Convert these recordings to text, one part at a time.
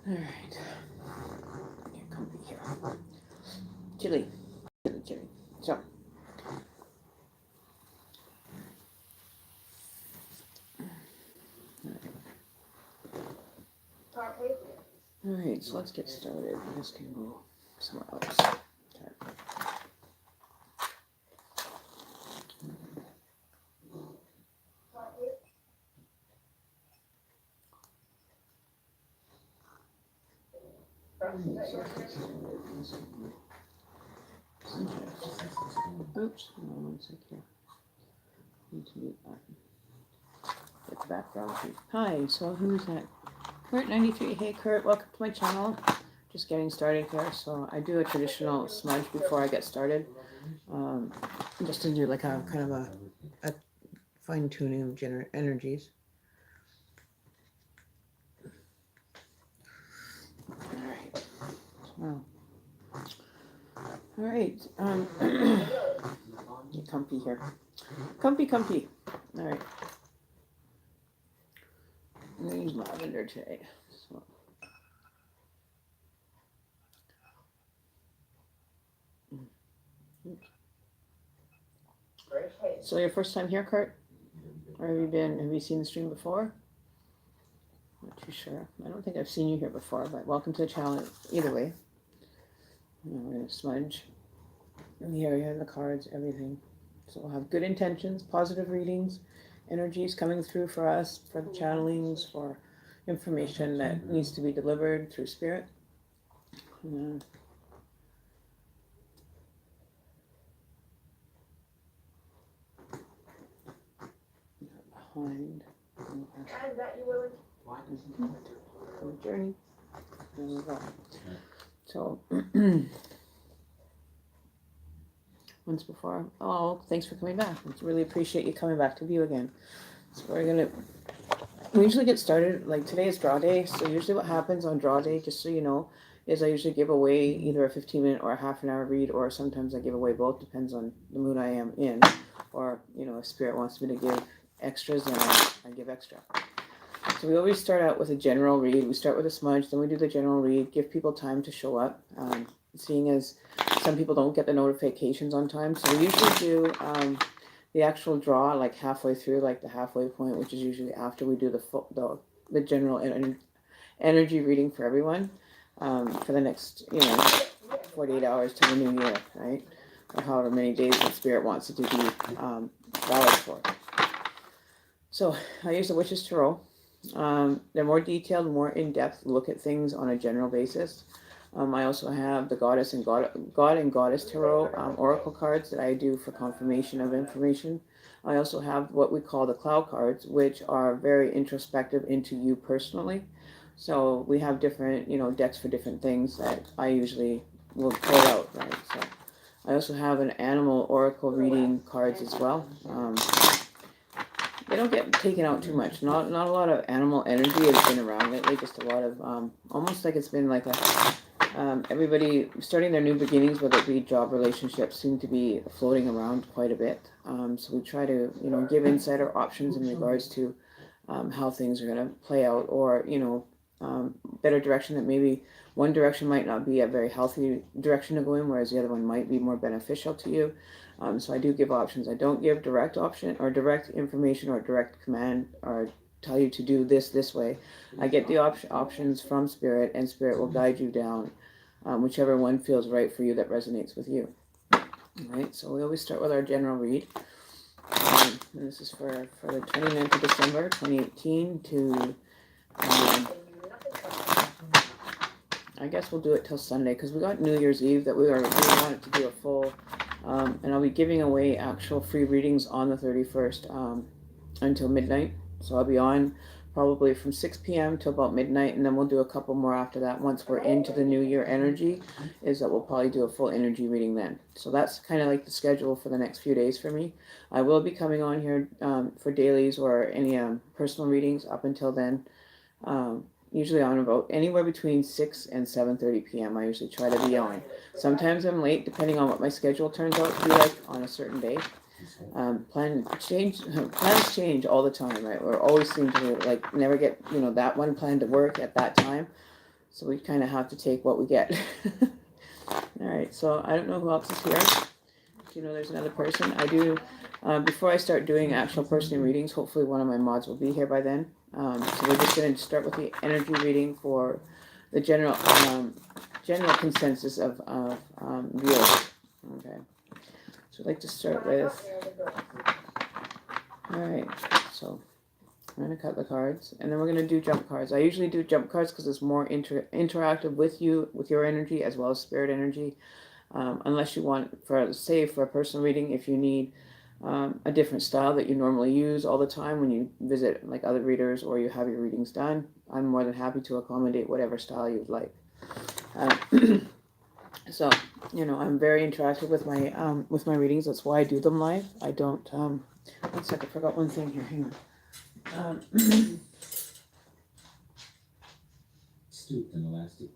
All right. Here, comfy here. Chili. Chili. So. All right, so let's get started. This can go somewhere else. Okay. Oops, hold on one sec here. Need to mute that. Get the background too. Hi, so who's that? Kurt93. Hey Kurt, welcome to my channel. Just getting started here. So I do a traditional smudge before I get started. Just to do like a kind of a fine tuning of energies. Alright. Well. Alright. Get comfy here. Comfy. Alright. I'm going to use lavender today. So your first time here, Kurt? Or have you seen the stream before? Not too sure. I don't think I've seen you here before, but welcome to the channel either way. We're going to smudge in the area, the cards, everything. So we'll have good intentions, positive readings, energies coming through for us, for the channelings, for information that needs to be delivered through spirit. Behind. And that youwill. Journey. There we go. So once before. Oh, thanks for coming back. I really appreciate you coming back to view again. So we usually get started, like today is draw day. So usually what happens on draw day, just so you know, is I usually give away either a 15-minute or a half-an-hour read, or sometimes I give away both, depends on the mood I am in. Or, if spirit wants me to give extras, then I give extra. So we always start out with a general read. We start with a smudge, then we do the general read, give people time to show up. Seeing as some people don't get the notifications on time, so we usually do the actual draw like halfway through, like the halfway point, which is usually after we do the general energy reading for everyone for the next 48 hours to the new year, right? Or however many days the spirit wants it to be valid for. So I use the Witch's Tarot. They're more detailed, more in-depth look at things on a general basis. I also have the God and Goddess Tarot oracle cards that I do for confirmation of information. I also have what we call the cloud cards, which are very introspective into you personally. So we have different, decks for different things that I usually will pull out, right? So I also have an animal oracle reading cards as well. They don't get taken out too much. Not a lot of animal energy has been around lately. Just a lot of almost like it's been like everybody starting their new beginnings, whether it be job, relationships, seem to be floating around quite a bit. So we try to give insider options in regards to how things are going to play out, or better direction, that maybe one direction might not be a very healthy direction to go in, whereas the other one might be more beneficial to you. So I do give options. I don't give direct option or direct information or direct command or tell you to do this way. I get the options from spirit, and spirit will guide you down whichever one feels right for you, that resonates with you. All right, so we always start with our general read. And this is for the 29th of December 2018 to I guess we'll do it till Sunday, because we got New Year's Eve that we wanted to do a full, and I'll be giving away actual free readings on the 31st until midnight. So I'll be on probably from 6 p.m. to about midnight, and then we'll do a couple more after that. Once we're into the New Year energy, is that we'll probably do a full energy reading then. So that's kind of like the schedule for the next few days for me. I will be coming on here for dailies or any personal readings up until then. Usually on about anywhere between 6 and 7:30 p.m. I usually try to be on. Sometimes I'm late, depending on what my schedule turns out to be like on a certain day. Plans change all the time, right? We're always seem to never get that one plan to work at that time. So we kind of have to take what we get. All right, so I don't know who else is here. If you know there's another person. I do, before I start doing actual personal readings, hopefully one of my mods will be here by then. So we're just going to start with the energy reading for the general consensus of viewers. Okay, so I'd like to start with, all right, so I'm going to cut the cards, and then we're going to do jump cards. I usually do jump cards because it's more interactive with you, with your energy, as well as spirit energy. Unless you want, for a personal reading, if you need a different style that you normally use all the time when you visit like other readers or you have your readings done, I'm more than happy to accommodate whatever style you'd like. So, I'm very interactive with my readings. That's why I do them live. I don't. 1 second, I forgot one thing here. Hang on. Stooped and elastic.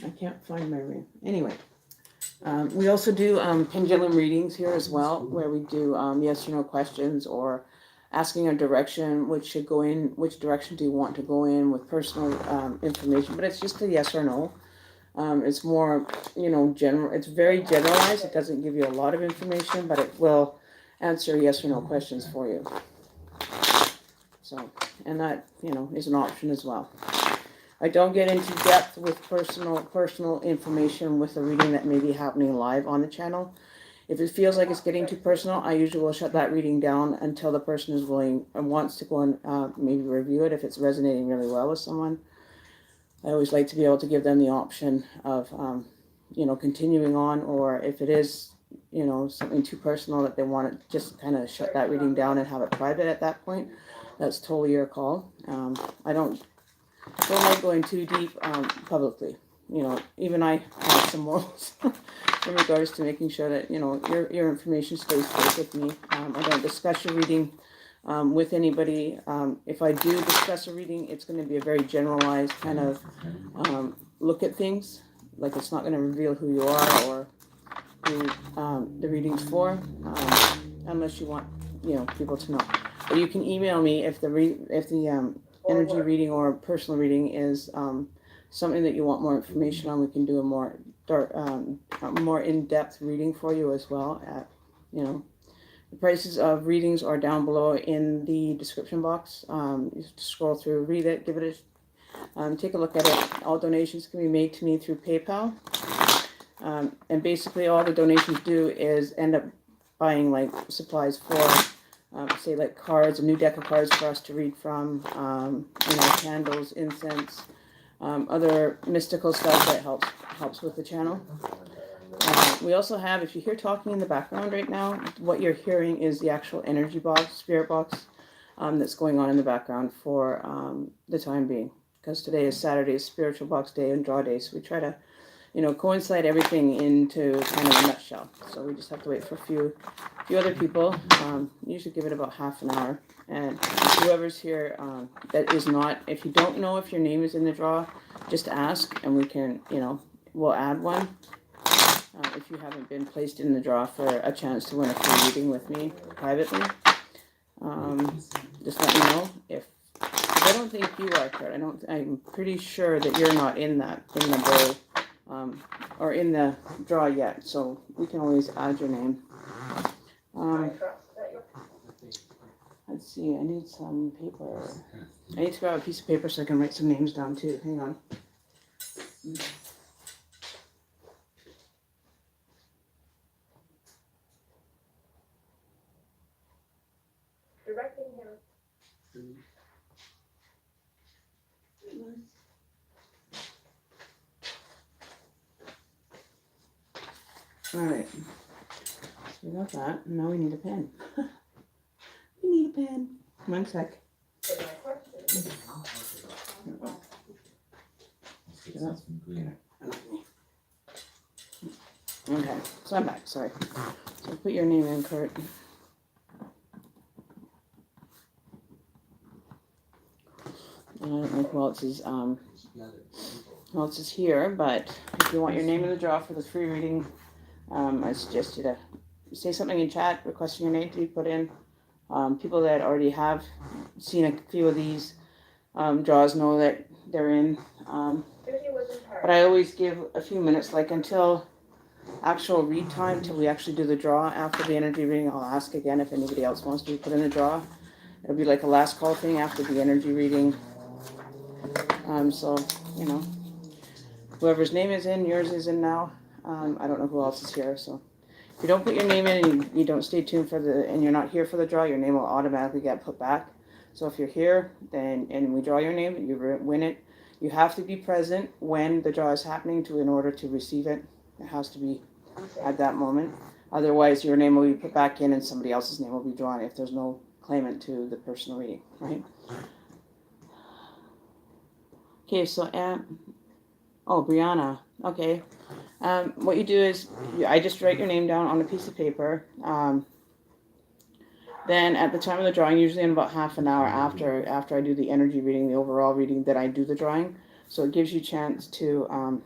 I can't find my ring. Anyway, we also do pendulum readings here as well, where we do yes or no questions, or asking a direction, which direction do you want to go in with personal information, but it's just a yes or no. It's more, general. It's very generalized. It doesn't give you a lot of information, but it will answer yes or no questions for you. So, and that, is an option as well. I don't get into depth with personal information with a reading that may be happening live on the channel. If it feels like it's getting too personal, I usually will shut that reading down until the person is willing and wants to go and maybe review it if it's resonating really well with someone. I always like to be able to give them the option of, continuing on, or if it is, something too personal that they want to just kind of shut that reading down and have it private at that point, that's totally your call. I don't like going too deep publicly. Even I have some morals in regards to making sure that, your information stays safe with me. I don't discuss your reading with anybody. If I do discuss a reading, it's going to be a very generalized kind of look at things. Like, it's not going to reveal who you are or who the reading's for, unless you want people to know. But you can email me if the energy reading or personal reading is something that you want more information on. We can do a more in-depth reading for you as well. The prices of readings are down below in the description box. You scroll through, read it, give it take a look at it. All donations can be made to me through PayPal. And basically all the donations do is end up buying like supplies for, say, like cards, a new deck of cards for us to read from, candles, incense, other mystical stuff that helps with the channel. We also have, if you hear talking in the background right now, what you're hearing is the actual energy box, spirit box, that's going on in the background for the time being. Because today is Saturday, spiritual box day and draw day, so we try to, coincide everything into kind of a nutshell. So we just have to wait for a few other people. Usually give it about half an hour. And whoever's here that is not, if you don't know if your name is in the draw, just ask and we can, we'll add one. If you haven't been placed in the draw for a chance to win a free reading with me privately, just let me know. If I don't think you are, Kurt. I'm pretty sure that you're not in the bowl, or in the draw yet. So we can always add your name. Let's see. I need some paper. I need to grab a piece of paper so I can write some names down too. Hang on. Directing him. All right. So we got that. Now we need a pen. We need a pen. 1 sec. Okay, so I'm back. Sorry. So put your name in, Kurt. I don't know who else is here, but if you want your name in the draw for the free reading, I suggest you to say something in chat, requesting your name to be put in. People that already have seen a few of these draws know that they're in. But I always give a few minutes, like until actual read time, till we actually do the draw. After the energy reading, I'll ask again if anybody else wants to be put in the draw. It'll be like a last call thing after the energy reading. So, you know, whoever's name is in, yours is in now. I don't know who else is here, so if you don't put your name in and you don't stay tuned for and you're not here for the draw, your name will automatically get put back. So if you're here, then and we draw your name, you win it. You have to be present when the draw is happening in order to receive it. It has to be at that moment. Otherwise, your name will be put back in and somebody else's name will be drawn if there's no claimant to the personal reading, right? Okay, so Brianna. Okay. What you do is, I just write your name down on a piece of paper. Then at the time of the drawing, usually in about half an hour after I do the energy reading, the overall reading, that I do the drawing. So it gives you a chance to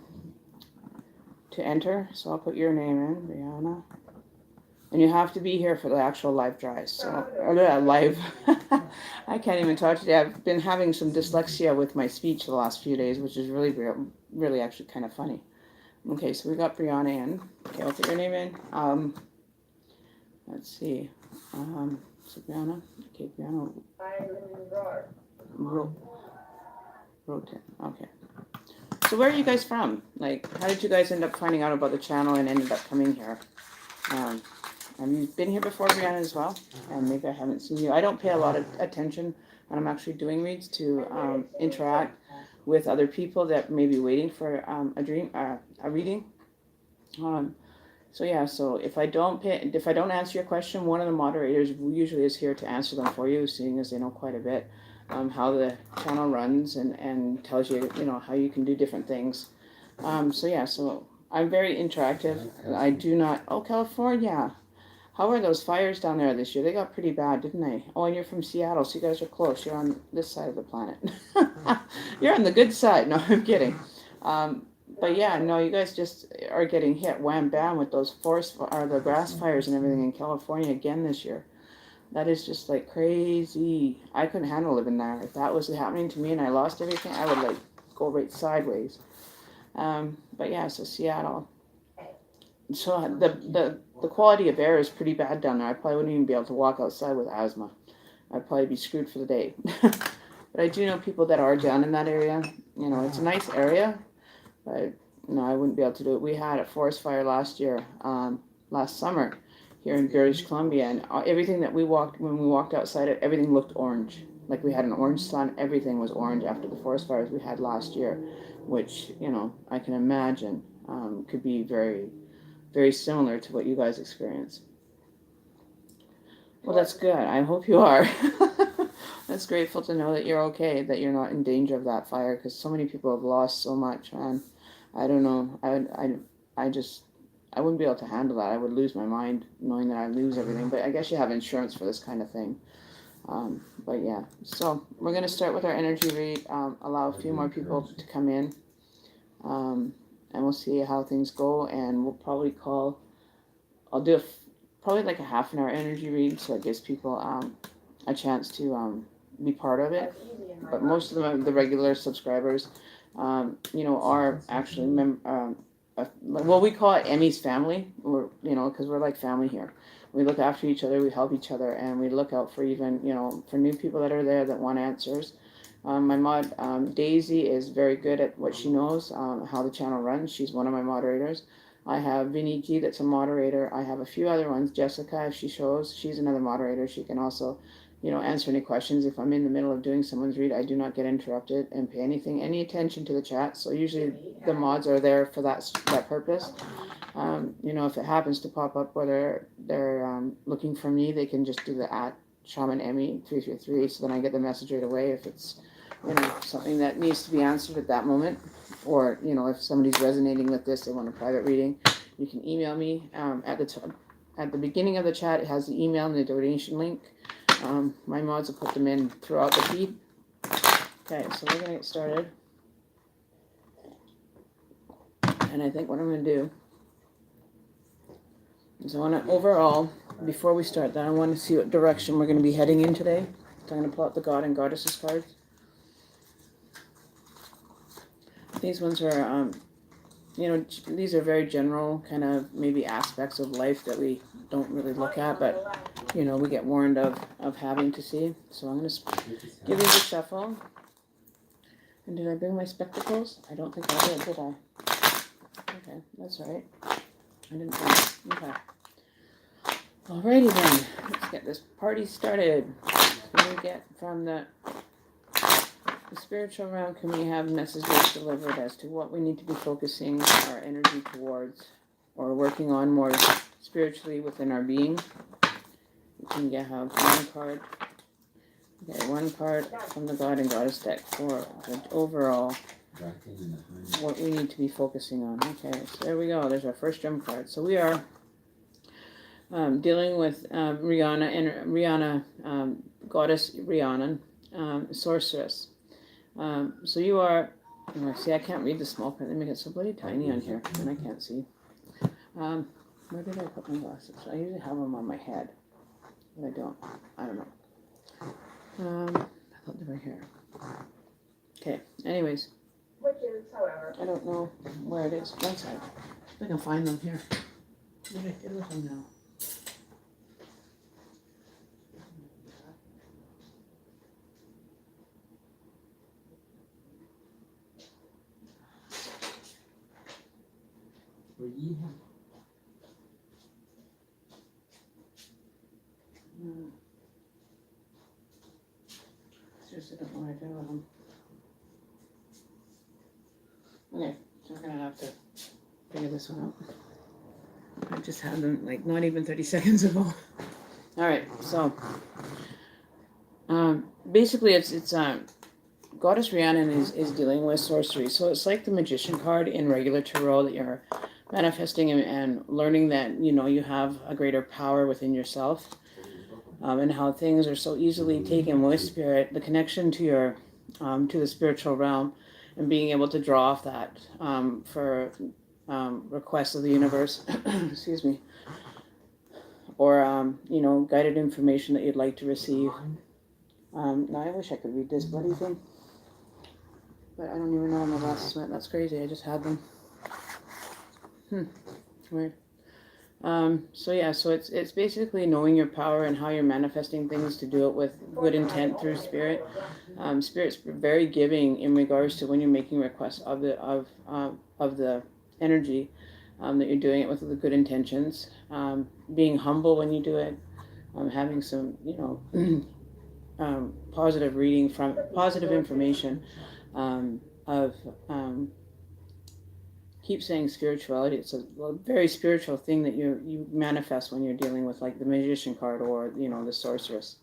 enter. So I'll put your name in, Brianna. And you have to be here for the actual live drive. So, live. I can't even talk today. I've been having some dyslexia with my speech the last few days, which is really actually kind of funny. Okay, so we got Brianna in. Okay, I'll put your name in. Let's see. So Brianna. Okay, Brianna. Wrote it. Okay. So where are you guys from? Like, how did you guys end up finding out about the channel and ended up coming here? Have you been here before, Brianna, as well? And maybe I haven't seen you. I don't pay a lot of attention when I'm actually doing reads to interact with other people that may be waiting for a reading. So yeah, so if I don't answer your question, one of the moderators usually is here to answer them for you, seeing as they know quite a bit how the channel runs and tells you, how you can do different things. So yeah, so I'm very interactive. I do not. Oh, California. How are those fires down there this year? They got pretty bad, didn't they? Oh, and you're from Seattle, so you guys are close. You're on this side of the planet. You're on the good side. No, I'm kidding. But yeah, no, you guys just are getting hit wham bam with those the grass fires and everything in California again this year. That is just like crazy. I couldn't handle living there. If that was happening to me and I lost everything, I would like go right sideways. But yeah, so Seattle. So the quality of air is pretty bad down there. I probably wouldn't even be able to walk outside with asthma. I'd probably be screwed for the day. But I do know people that are down in that area. It's a nice area, but no, I wouldn't be able to do it. We had a forest fire last summer here in British Columbia, and everything that when we walked outside, everything looked orange. Like we had an orange sun. Everything was orange after the forest fires we had last year, which, I can imagine could be very, very similar to what you guys experience. Well, that's good. I hope you are. That's grateful to know that you're okay, that you're not in danger of that fire, because so many people have lost so much, man. I don't know. I wouldn't be able to handle that. I would lose my mind knowing that I'd lose everything. But I guess you have insurance for this kind of thing. But yeah, so we're going to start with our energy read, allow a few more people to come in, and we'll see how things go, and we'll probably I'll do probably like a half an hour energy read, so it gives people a chance to be part of it. But most of them, the regular subscribers, are actually we call it Emmy's family, or because we're like family here. We look after each other, we help each other, and we look out for even for new people that are there that want answers. My mod Daisy is very good at what she knows, how the channel runs. She's one of my moderators. I have Vinny G, that's a moderator. I have a few other ones. Jessica, if she shows, she's another moderator. She can also answer any questions. If I'm in the middle of doing someone's read, I do not get interrupted and pay any attention to the chat. So usually the mods are there for that purpose. If it happens to pop up where they're looking for me, they can just do the @Shaman Emmy 333. So then I get the message right away if it's something that needs to be answered at that moment, or if somebody's resonating with this, they want a private reading. You can email me at the beginning of the chat. It has the email and the donation link. My mods will put them in throughout the feed. Okay, so we're gonna get started, and I think what I'm gonna do So I want to, overall, before we start that, I want to see what direction we're going to be heading in today. So I'm going to pull out the God and Goddesses cards. These ones are, these are very general kind of maybe aspects of life that we don't really look at, but, we get warned of having to see. So I'm going to give these a shuffle. And did I bring my spectacles? I don't think I did I? Okay, that's all right. I didn't think. Okay. Alrighty then, let's get this party started. Can we get from the spiritual realm, can we have messages delivered as to what we need to be focusing our energy towards or working on more spiritually within our being? We can have one card. Okay, one card from the God and Goddess deck for the overall what we need to be focusing on. Okay, so there we go. There's our first drum card. So we are dealing with Rihanna, Goddess Rihanna, Sorceress. So you are, see, I can't read the small print. They make it so bloody tiny on here, and I can't see. Where did I put my glasses? I usually have them on my head, but I don't. I don't know. I thought they were here. Okay, anyways. Which is, however, I don't know where it is. One side. I can find them here. What did I do with them now? Seriously, I don't know what I did with them. Okay, so we're gonna have to figure this one out. I just had them like not even 30 seconds ago. Alright, so basically it's Goddess Rhiannon is dealing with sorcery. So it's like the Magician card in regular tarot that you're manifesting and learning that you have a greater power within yourself, and how things are so easily taken with spirit, the connection to your to the spiritual realm, and being able to draw off that for requests of the universe, excuse me, or guided information that you'd like to receive. Now I wish I could read this bloody thing, but I don't even know where my glasses went. That's crazy. I just had them. Weird. So it's basically knowing your power and how you're manifesting things to do it with good intent through spirit. Spirit's very giving in regards to when you're making requests of the energy, that you're doing it with the good intentions, being humble when you do it, having some positive reading from positive information, of keep saying spirituality. It's a very spiritual thing that you manifest when you're dealing with like the Magician card or the Sorceress.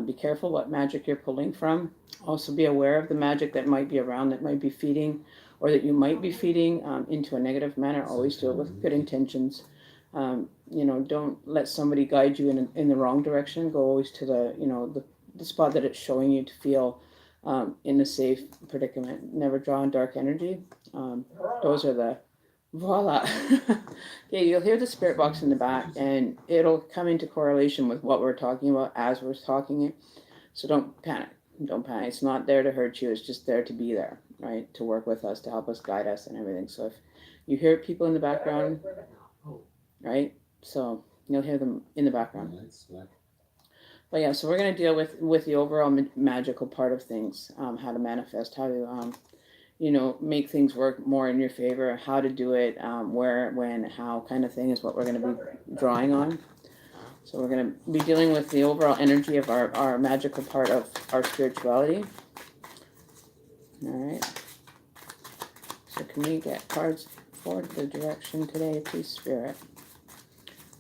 Be careful what magic you're pulling from. Also be aware of the magic that might be around, that might be feeding, or that you might be feeding into a negative manner. Always do it with good intentions. Don't let somebody guide you in the wrong direction. Go always to the spot that it's showing you to feel in a safe predicament. Never draw on dark energy. Those are the voila. Okay, you'll hear the spirit box in the back, and it'll come into correlation with what we're talking about as we're talking it. So don't panic. Don't panic. It's not there to hurt you. It's just there to be there, right? To work with us, to help us, guide us, and everything. So if you hear people in the background, right? So you'll hear them in the background. But yeah, so we're going to deal with the overall magical part of things, how to manifest, how to, make things work more in your favor, how to do it, where, when, how kind of thing is what we're going to be drawing on. So we're going to be dealing with the overall energy of our magical part of our spirituality. All right. So can we get cards for the direction today, please, Spirit?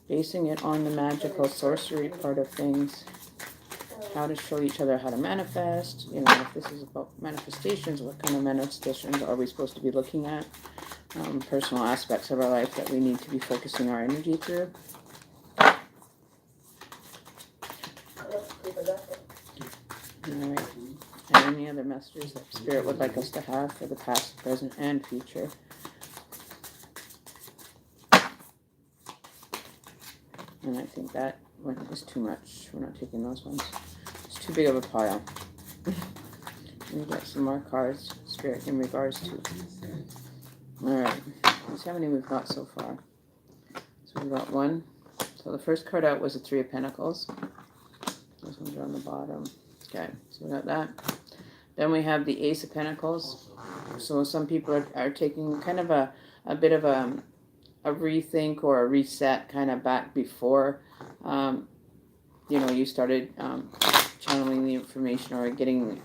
Basing it on the magical sorcery part of things. How to show each other how to manifest. If this is about manifestations, what kind of manifestations are we supposed to be looking at? Personal aspects of our life that we need to be focusing our energy through. Alright. And any other messages that Spirit would like us to have for the past, present, and future. And I think that one is too much. We're not taking those ones. It's too big of a pile. We got some more cards, Spirit, in regards to. Alright, let's see how many we've got so far. So we've got one. So the first card out was the Three of Pentacles. Those ones are on the bottom. Okay, so we got that. Then we have the Ace of Pentacles. So some people are taking kind of a bit of a rethink or a reset kind of back before, you started channeling the information or getting,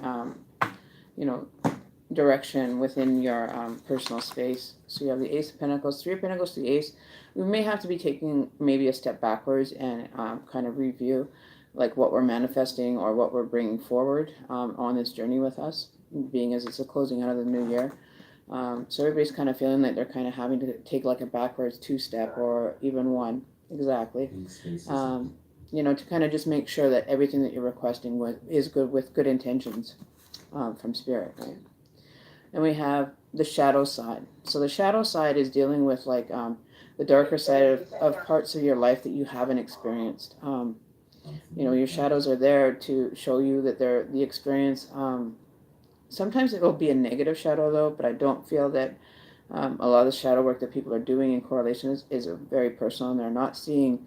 direction within your personal space. So you have the Ace of Pentacles, Three of Pentacles, the Ace. We may have to be taking maybe a step backwards and kind of review like what we're manifesting or what we're bringing forward on this journey with us, being as it's a closing out of the new year. So everybody's kind of feeling like they're kind of having to take like a backwards 2-step or even one, exactly. To kind of just make sure that everything that you're requesting is good with good intentions from Spirit, right? And we have the shadow side. So the shadow side is dealing with like the darker side of parts of your life that you haven't experienced. Your shadows are there to show you that they're the experience. Sometimes it'll be a negative shadow though, but I don't feel that a lot of the shadow work that people are doing in correlation is very personal, and they're not seeing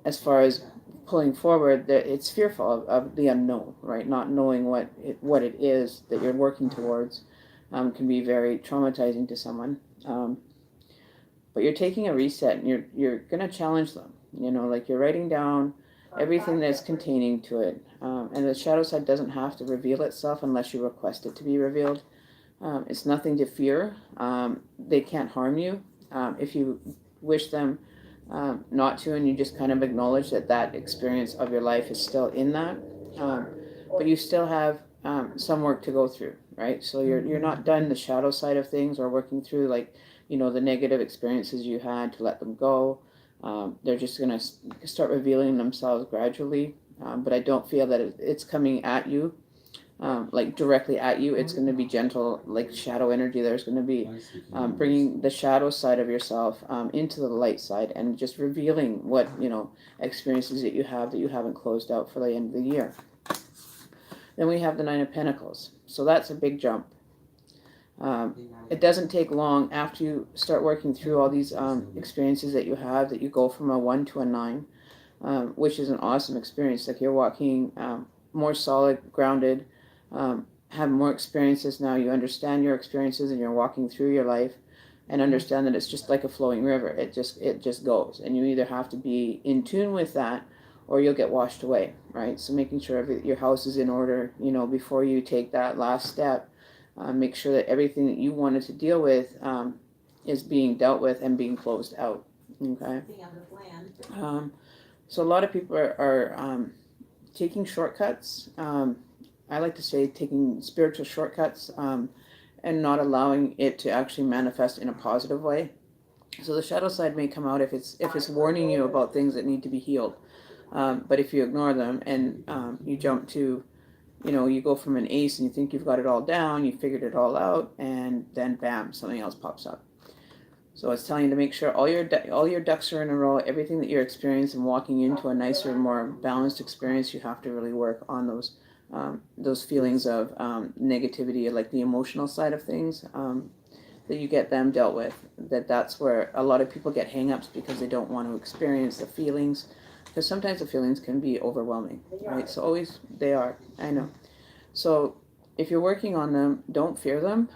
as far as pulling forward that it's fearful of the unknown, right? Not knowing what it is that you're working towards can be very traumatizing to someone. But you're taking a reset, and you're going to challenge them. Like you're writing down everything that's containing to it. And the shadow side doesn't have to reveal itself unless you request it to be revealed. It's nothing to fear. They can't harm you. If you wish them not to, and you just kind of acknowledge that experience of your life is still in that. But you still have some work to go through, right? So you're not done the shadow side of things or working through like, the negative experiences you had to let them go. They're just going to start revealing themselves gradually. But I don't feel that it's coming at you, like directly at you. It's going to be gentle, like shadow energy. There's going to be bringing the shadow side of yourself into the light side and just revealing what, experiences that you haven't closed out for the end of the year. Then we have the Nine of Pentacles. So that's a big jump. It doesn't take long after you start working through all these experiences that you go from a 1 to a 9, which is an awesome experience. Like you're walking more solid, grounded, have more experiences now. You understand your experiences and you're walking through your life and understand that it's just like a flowing river. It just goes, and you either have to be in tune with that or you'll get washed away, right? So making sure your house is in order, before you take that last step. Make sure that everything that you wanted to deal with is being dealt with and being closed out. Okay. So a lot of people are taking shortcuts. I like to say taking spiritual shortcuts and not allowing it to actually manifest in a positive way. So the shadow side may come out if it's warning you about things that need to be healed. But if you ignore them and you jump to you go from an ace and you think you've got it all down, you figured it all out, and then bam, something else pops up. So it's telling you to make sure all your ducks are in a row. Everything that you're experiencing and walking into a nicer, more balanced experience, you have to really work on those feelings of negativity, like the emotional side of things, that you get them dealt with. That's where a lot of people get hang-ups because they don't want to experience the feelings. Because sometimes the feelings can be overwhelming, right? So always they are, I know. So if you're working on them, don't fear them.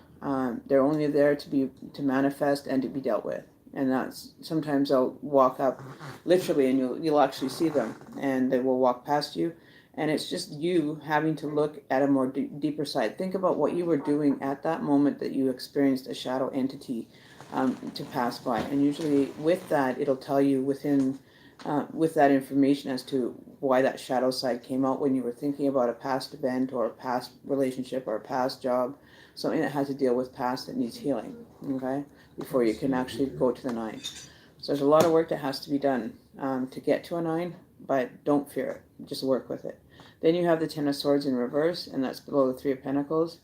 They're only there to manifest and to be dealt with. And that's sometimes they'll walk up literally, and you'll actually see them, and they will walk past you. And it's just you having to look at a more deeper side. Think about what you were doing at that moment that you experienced a shadow entity to pass by. And usually with that, it'll tell you with that information as to why that shadow side came out when you were thinking about a past event or a past relationship or a past job, something that has to deal with past that needs healing, okay, before you can actually go to the 9. So there's a lot of work that has to be done to get to a 9, but don't fear it. Just work with it. Then you have the 10 of Swords in reverse, and that's below the 3 of Pentacles.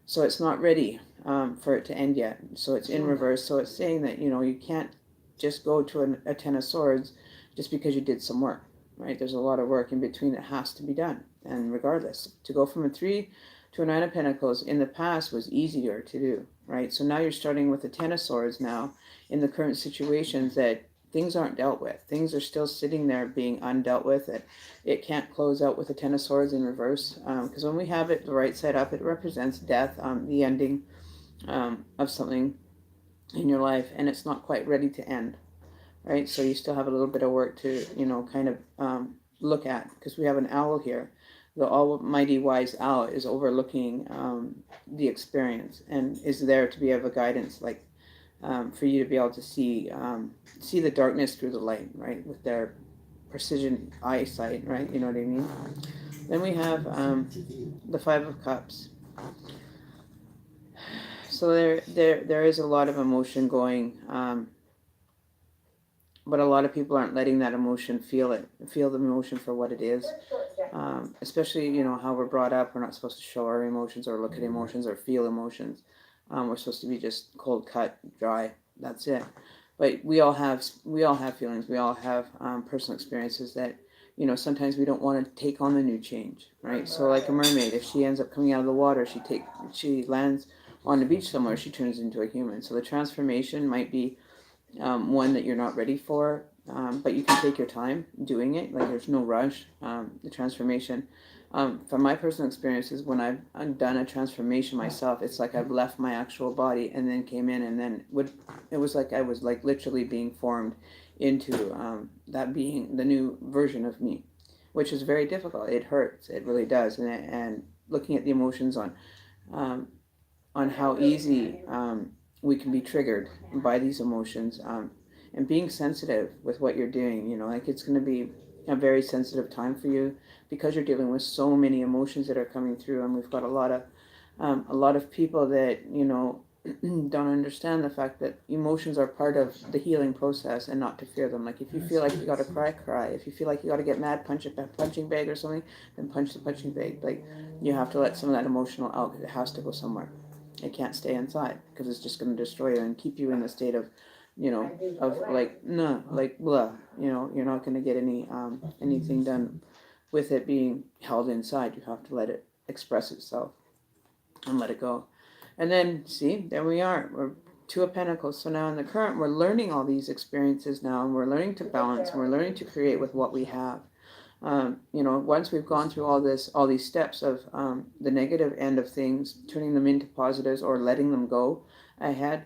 So it's not ready for it to end yet. So it's in reverse. So it's saying that, you can't just go to a 10 of Swords just because you did some work, right? There's a lot of work in between that has to be done. And regardless, to go from a 3 to a 9 of Pentacles in the past was easier to do, right? So now you're starting with the 10 of Swords now in the current situations that things aren't dealt with. Things are still sitting there being undealt with. It can't close out with the 10 of Swords in reverse. Because when we have it the right side up, it represents death, the ending of something in your life, and it's not quite ready to end, right? So you still have a little bit of work to, kind of look at, because we have an owl here. The almighty wise owl is overlooking the experience and is there to be of a guidance, like for you to be able to see the darkness through the light, right? With their precision eyesight, right? You know what I mean? Then we have the 5 of Cups. So there is a lot of emotion going, but a lot of people aren't letting that emotion feel the emotion for what it is. Especially, how we're brought up. We're not supposed to show our emotions or look at emotions or feel emotions. We're supposed to be just cold cut, dry. That's it. But we all have feelings. We all have personal experiences that, sometimes we don't want to take on the new change, right? So like a mermaid, if she ends up coming out of the water, she lands on the beach somewhere, she turns into a human. So the transformation might be one that you're not ready for, but you can take your time doing it. Like there's no rush. The transformation, from my personal experiences, when I've done a transformation myself, it's like I've left my actual body and then came in, and then it was like I was like literally being formed into that being the new version of me, which is very difficult. It hurts. It really does. And looking at the emotions on how easy we can be triggered by these emotions, and being sensitive with what you're doing, like it's going to be a very sensitive time for you because you're dealing with so many emotions that are coming through, and we've got a lot of people that don't understand the fact that emotions are part of the healing process and not to fear them. Like if you feel like you got to cry. If you feel like you got to get mad, punch a punching bag or something, then punch the punching bag. Like you have to let some of that emotional out because it has to go somewhere. It can't stay inside because it's just going to destroy you and keep you in the state of, of like, no, like, blah, you're not going to get anything done with it being held inside. You have to let it express itself and let it go. And then, see, there we are. We're 2 of Pentacles. So now in the current, we're learning all these experiences now, and we're learning to balance, and we're learning to create with what we have. Once we've gone through all these steps of the negative end of things, turning them into positives or letting them go ahead,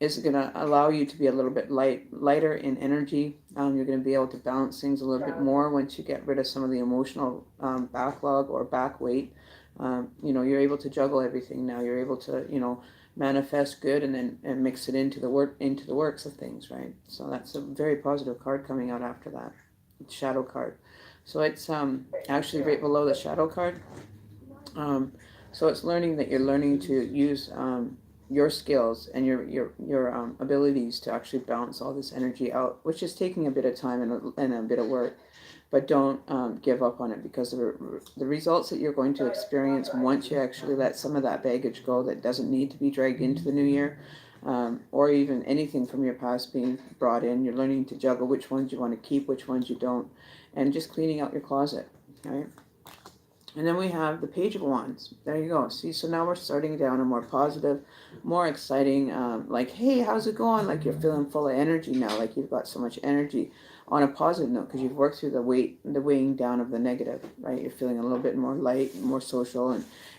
is going to allow you to be a little bit lighter in energy. You're going to be able to balance things a little bit more once you get rid of some of the emotional backlog or back weight. You're able to juggle everything now. You're able to, manifest good and mix it into the works of things, right? So that's a very positive card coming out after that. Shadow card. So it's actually right below the shadow card. So it's learning that you're learning to use your skills and your abilities to actually balance all this energy out, which is taking a bit of time and a bit of work. But don't give up on it, because the results that you're going to experience once you actually let some of that baggage go that doesn't need to be dragged into the new year, or even anything from your past being brought in. You're learning to juggle which ones you want to keep, which ones you don't, and just cleaning out your closet, right? And then we have the Page of Wands. There you go. See, so now we're starting down a more positive, more exciting, like, hey, how's it going? Like you're feeling full of energy now, like you've got so much energy on a positive note because you've worked through the weighing down of the negative, right? You're feeling a little bit more light, more social,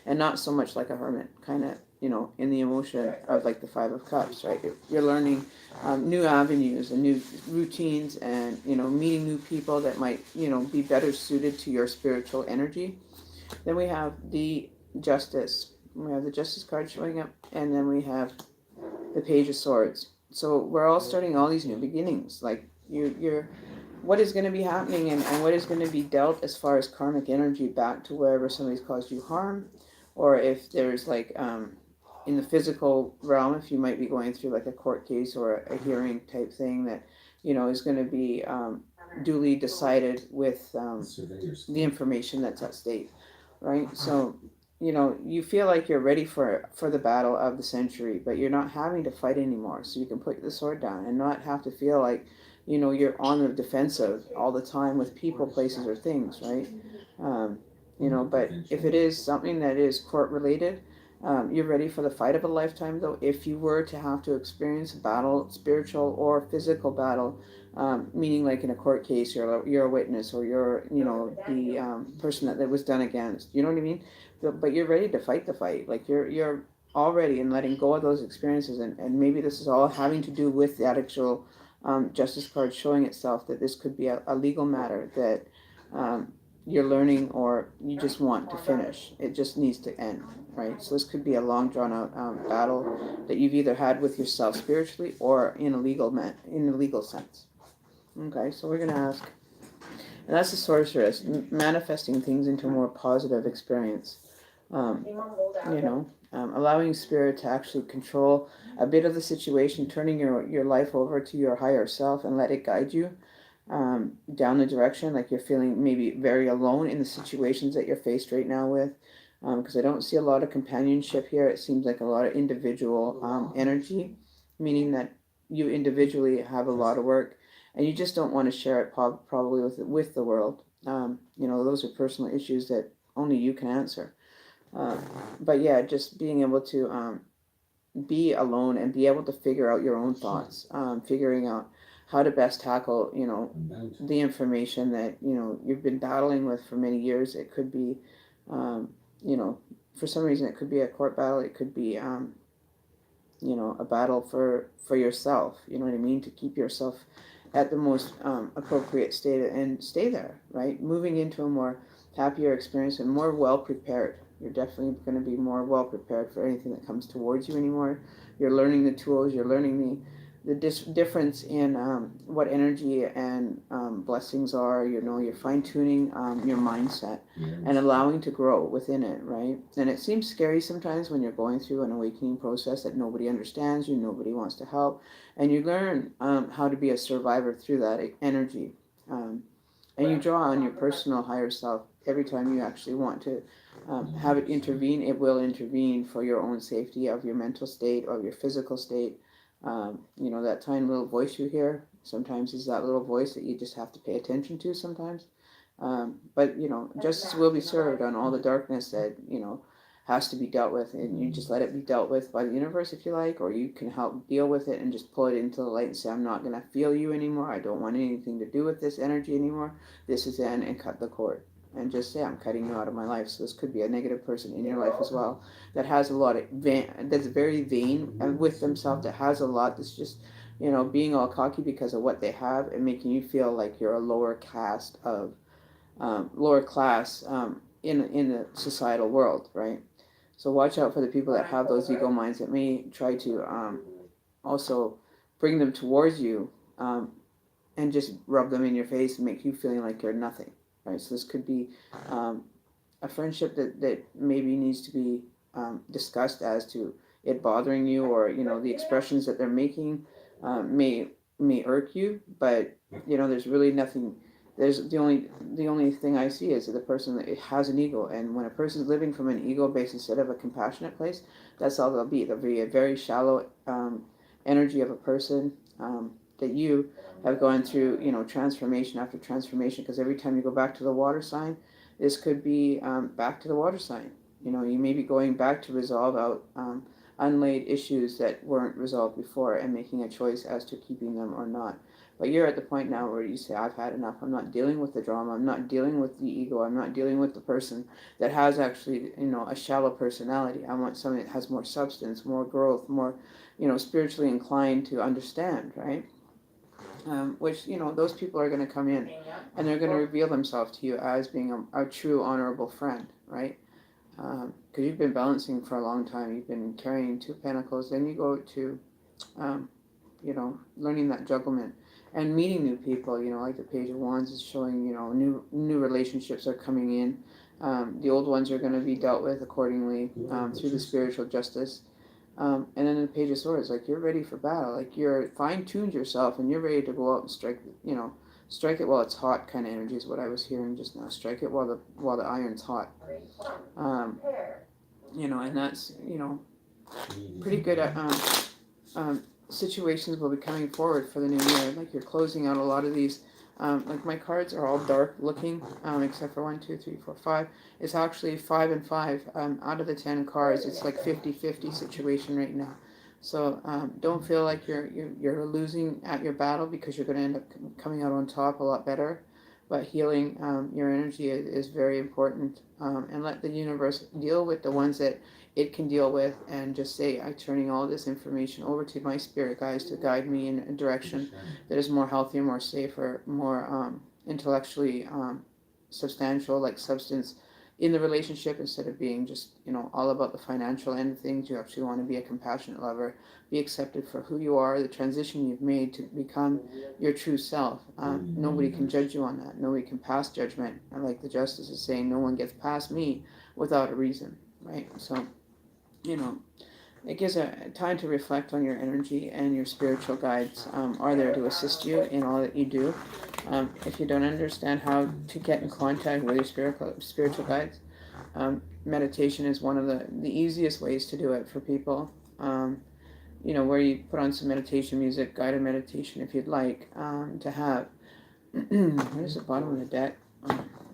and not so much like a hermit, kind of, in the emotion of like the 5 of Cups, right? You're learning new avenues and new routines and, meeting new people that might, be better suited to your spiritual energy. Then we have the Justice. We have the Justice card showing up, and then we have the Page of Swords. So we're all starting all these new beginnings. Like you're what is going to be happening and what is going to be dealt as far as karmic energy back to wherever somebody's caused you harm, or if there's like in the physical realm, if you might be going through like a court case or a hearing type thing that is going to be duly decided with the information that's at stake. Right? So, you feel like you're ready for the battle of the century, but you're not having to fight anymore. So you can put the sword down and not have to feel like you're on the defensive all the time with people, places, or things, right? Um, but if it is something that is court related, you're ready for the fight of a lifetime, though. If you were to have to experience a battle, spiritual or physical battle, meaning like in a court case, you're a witness, or you're, the person that was done against. You know what I mean? But you're ready to fight the fight. Like you're already in letting go of those experiences, and maybe this is all having to do with the actual justice card showing itself that this could be a legal matter that you're learning, or you just want to finish. It just needs to end, right? So this could be a long drawn out battle that you've either had with yourself spiritually or in a legal sense. Okay, so we're gonna ask, and that's the sorceress, manifesting things into a more positive experience. Um, allowing spirit to actually control a bit of the situation, turning your life over to your higher self and let it guide you down the direction. Like you're feeling maybe very alone in the situations that you're faced right now with, because I don't see a lot of companionship here. It seems like a lot of individual energy, meaning that you individually have a lot of work and you just don't want to share it probably with the world. Those are personal issues that only you can answer. But yeah, just being able to be alone and be able to figure out your own thoughts, figuring out how to best tackle, the information that, you've been battling with for many years. It could be, for some reason, it could be a court battle. It could be, a battle for yourself, you know what I mean? To keep yourself at the most appropriate state and stay there, right? Moving into a more happier experience and more well prepared. You're definitely going to be more well prepared for anything that comes towards you anymore. You're learning the tools. You're learning the difference in what energy and blessings are. You're fine tuning your mindset and allowing to grow within it, right? And it seems scary sometimes when you're going through an awakening process that nobody understands you, nobody wants to help, and you learn how to be a survivor through that energy. And you draw on your personal higher self every time you actually want to have it intervene. It will intervene for your own safety of your mental state or your physical state. That tiny little voice you hear sometimes is that little voice that you just have to pay attention to sometimes. But justice will be served on all the darkness that has to be dealt with, and you just let it be dealt with by the universe if you like, or you can help deal with it and just pull it into the light and say, I'm not going to feel you anymore. I don't want anything to do with this energy anymore. This is in, and cut the cord. And just say, I'm cutting you out of my life. So this could be a negative person in your life as well that has a lot of that's very vain and with themselves, that has a lot that's just being all cocky because of what they have and making you feel like you're a lower class in the societal world, right? So watch out for the people that have those ego minds that may try to also bring them towards you and just rub them in your face and make you feeling like you're nothing, right? So this could be a friendship that maybe needs to be discussed as to it bothering you, or the expressions that they're making may irk you, but there's really nothing. There's the only thing I see is that the person that has an ego, and when a person's living from an ego base instead of a compassionate place, that's all they'll be. They'll be a very shallow energy of a person that you have gone through, transformation after transformation. Because every time you go back to the water sign, this could be back to the water sign. You may be going back to resolve out unlaid issues that weren't resolved before and making a choice as to keeping them or not. But you're at the point now where you say, I've had enough. I'm not dealing with the drama. I'm not dealing with the ego. I'm not dealing with the person that has actually, a shallow personality. I want something that has more substance, more growth, more, spiritually inclined to understand, right? Which, those people are going to come in and they're going to reveal themselves to you as being a true, honorable friend, right? Because you've been balancing for a long time. You've been carrying 2 pentacles. Then you go to, learning that jugglement and meeting new people. Like the Page of Wands is showing, new relationships are coming in. The old ones are going to be dealt with accordingly through the spiritual justice. And then the Page of Swords, like you're ready for battle. Like you're fine-tuned yourself and you're ready to go out and strike it while it's hot kind of energy is what I was hearing just now. Strike it while the iron's hot. And that's, pretty good at situations will be coming forward for the new year. Like you're closing out a lot of these. Like my cards are all dark looking, except for 1, 2, 3, 4, 5. It's actually 5 and 5. Out of the 10 cards, it's like 50-50 situation right now. So don't feel like you're losing at your battle, because you're going to end up coming out on top a lot better. But healing your energy is very important, and let the universe deal with the ones that it can deal with, and just say, I'm turning all this information over to my spirit guides to guide me in a direction that is more healthy, more safer, more intellectually substantial, like substance in the relationship, instead of being just, all about the financial end of things. You actually want to be a compassionate lover, be accepted for who you are, the transition you've made to become your true self. Nobody can judge you on that. Nobody can pass judgment. And like the justice is saying, no one gets past me without a reason, right? So, it gives a time to reflect on your energy, and your spiritual guides are there to assist you in all that you do. If you don't understand how to get in contact with your spiritual guides, meditation is one of the easiest ways to do it for people. Where you put on some meditation music, guided meditation if you'd like to have. Where's the bottom of the deck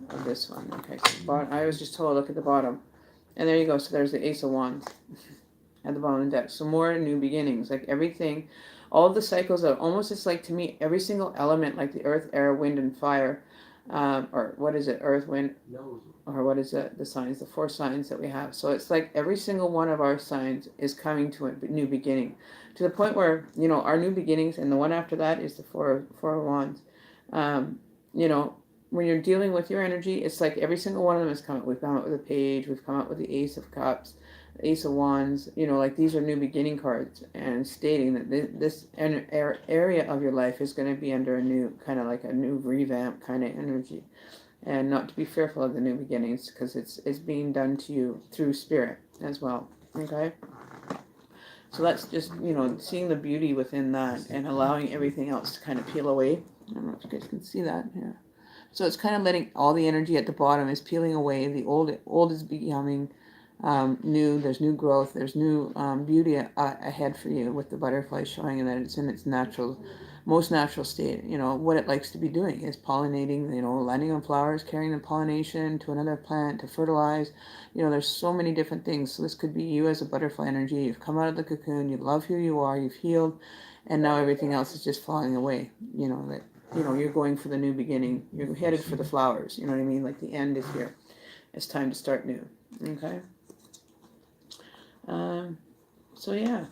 of this one? Okay, so I was just told, look at the bottom. And there you go. So there's the Ace of Wands at the bottom of the deck. So more new beginnings, like everything, all the cycles of almost, it's like to me, every single element, like the earth, air, wind, and fire, or what is it? Earth, wind, or what is it? The signs, the 4 signs that we have. So it's like every single one of our signs is coming to a new beginning, to the point where, our new beginnings, and the one after that is the four of Wands. When you're dealing with your energy, it's like every single one of them has come up. We've come up with a Page, we've come up with the Ace of Cups, the Ace of Wands. Like these are new beginning cards, and stating that this area of your life is going to be under a new, kind of like a new revamp kind of energy. And not to be fearful of the new beginnings, because it's being done to you through spirit as well. Okay? So that's just, seeing the beauty within that, and allowing everything else to kind of peel away. I don't know if you guys can see that here. So it's kind of letting all the energy at the bottom is peeling away. The old is becoming new. There's new growth. There's new beauty ahead for you, with the butterfly showing, and that it's in its most natural state. What it likes to be doing is pollinating, landing on flowers, carrying the pollination to another plant to fertilize. There's so many different things. So this could be you as a butterfly energy. You've come out of the cocoon. You love who you are. You've healed. And now everything else is just falling away. You're going for the new beginning. You're headed for the flowers. You know what I mean? Like the end is here. It's time to start new. Okay? So yeah.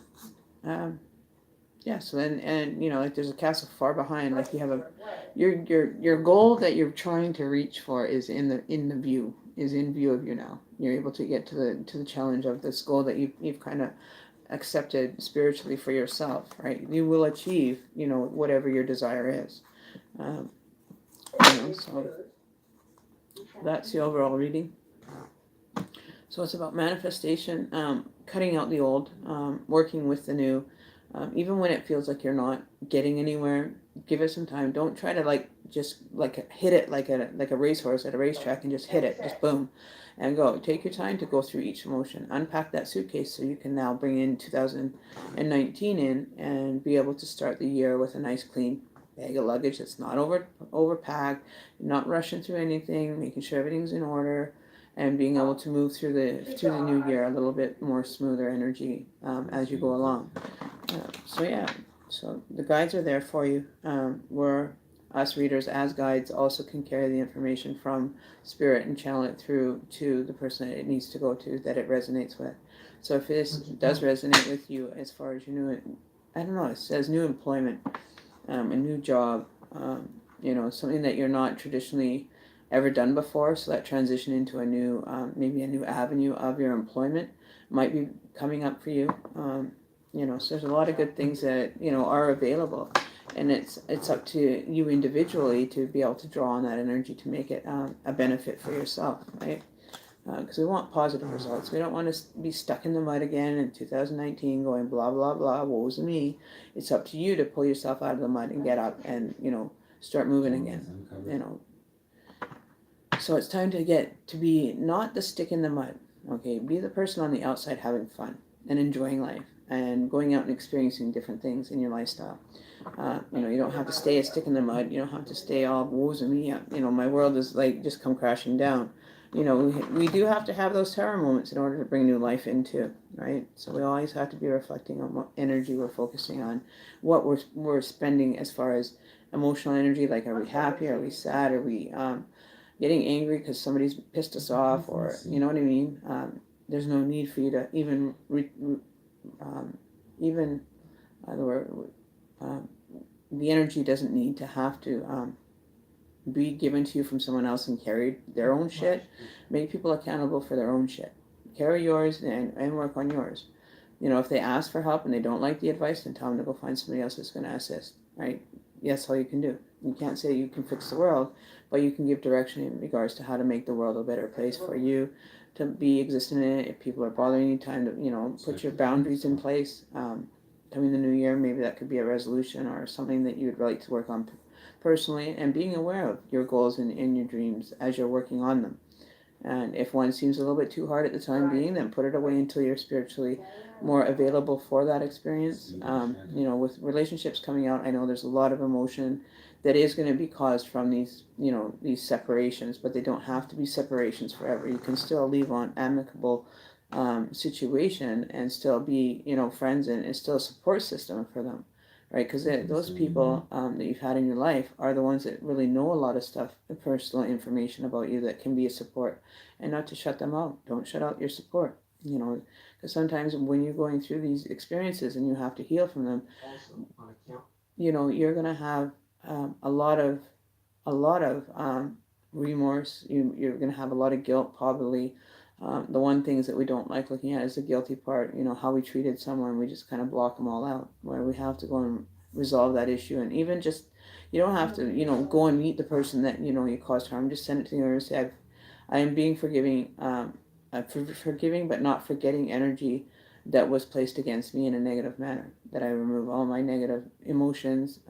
So then, and like there's a castle far behind. Like you have your goal that you're trying to reach for is in view of you now. You're able to get to the challenge of this goal that you've kind of accepted spiritually for yourself, right? You will achieve, whatever your desire is. So that's the overall reading. So it's about manifestation, cutting out the old, working with the new. Even when it feels like you're not getting anywhere, give it some time. Don't try to just hit it like a racehorse at a racetrack and just hit it, just boom, and go. Take your time to go through each emotion. Unpack that suitcase so you can now bring in 2019 in and be able to start the year with a nice clean bag of luggage that's not overpacked, not rushing through anything, making sure everything's in order, and being able to move through the new year a little bit more smoother energy as you go along. So the guides are there for you. We're us readers as guides also can carry the information from spirit and channel it through to the person that it needs to go to, that it resonates with. So if this does resonate with you as far as it says new employment, a new job, something that you're not traditionally ever done before, so that transition into a new, maybe a new avenue of your employment might be coming up for you. So there's a lot of good things that, are available, and it's up to you individually to be able to draw on that energy to make it a benefit for yourself, right? Because we want positive results. We don't want to be stuck in the mud again in 2019 going blah, blah, blah, woe's me. It's up to you to pull yourself out of the mud and get up and, start moving again, So it's time to get to be not the stick in the mud, okay? Be the person on the outside having fun and enjoying life. and going out and experiencing different things in your lifestyle. You don't have to stay a stick in the mud. You don't have to stay all woes and me. My world is like just come crashing down. We do have to have those terror moments in order to bring new life into, right? So we always have to be reflecting on what energy we're focusing on, what we're spending as far as emotional energy. Like, are we happy? Are we sad? Are we getting angry because somebody's pissed us off? Or, you know what I mean? There's no need for you to even the energy doesn't need to have to be given to you from someone else and carry their own shit. Make people accountable for their own shit. Carry yours and work on yours. If they ask for help and they don't like the advice, then tell them to go find somebody else that's going to assist, right? That's all you can do. You can't say you can fix the world, but you can give direction in regards to how to make the world a better place for you to be existing in it. If people are bothering you, time to put your boundaries in place. Coming the new year, maybe that could be a resolution or something that you would like to work on personally, and being aware of your goals and your dreams as you're working on them. And if one seems a little bit too hard at the time being, then put it away until you're spiritually more available for that experience. With relationships coming out, I know there's a lot of emotion that is going to be caused from these separations, but they don't have to be separations forever. You can still leave on amicable situation and still be friends, and it's still a support system for them, right? Because those people that you've had in your life are the ones that really know a lot of stuff, personal information about you, that can be a support. And not to shut them out. Don't shut out your support, because sometimes when you're going through these experiences and you have to heal from them, you're going to have a lot of remorse. You're going to have a lot of guilt, probably. The one things that we don't like looking at is the guilty part, how we treated someone. We just kind of block them all out, where we have to go and resolve that issue. And even just, you don't have to, go and meet the person that, you caused harm. Just send it to the universe. Say, I am being forgiving, forgiving, but not forgetting energy that was placed against me in a negative manner. That I remove all my negative emotions,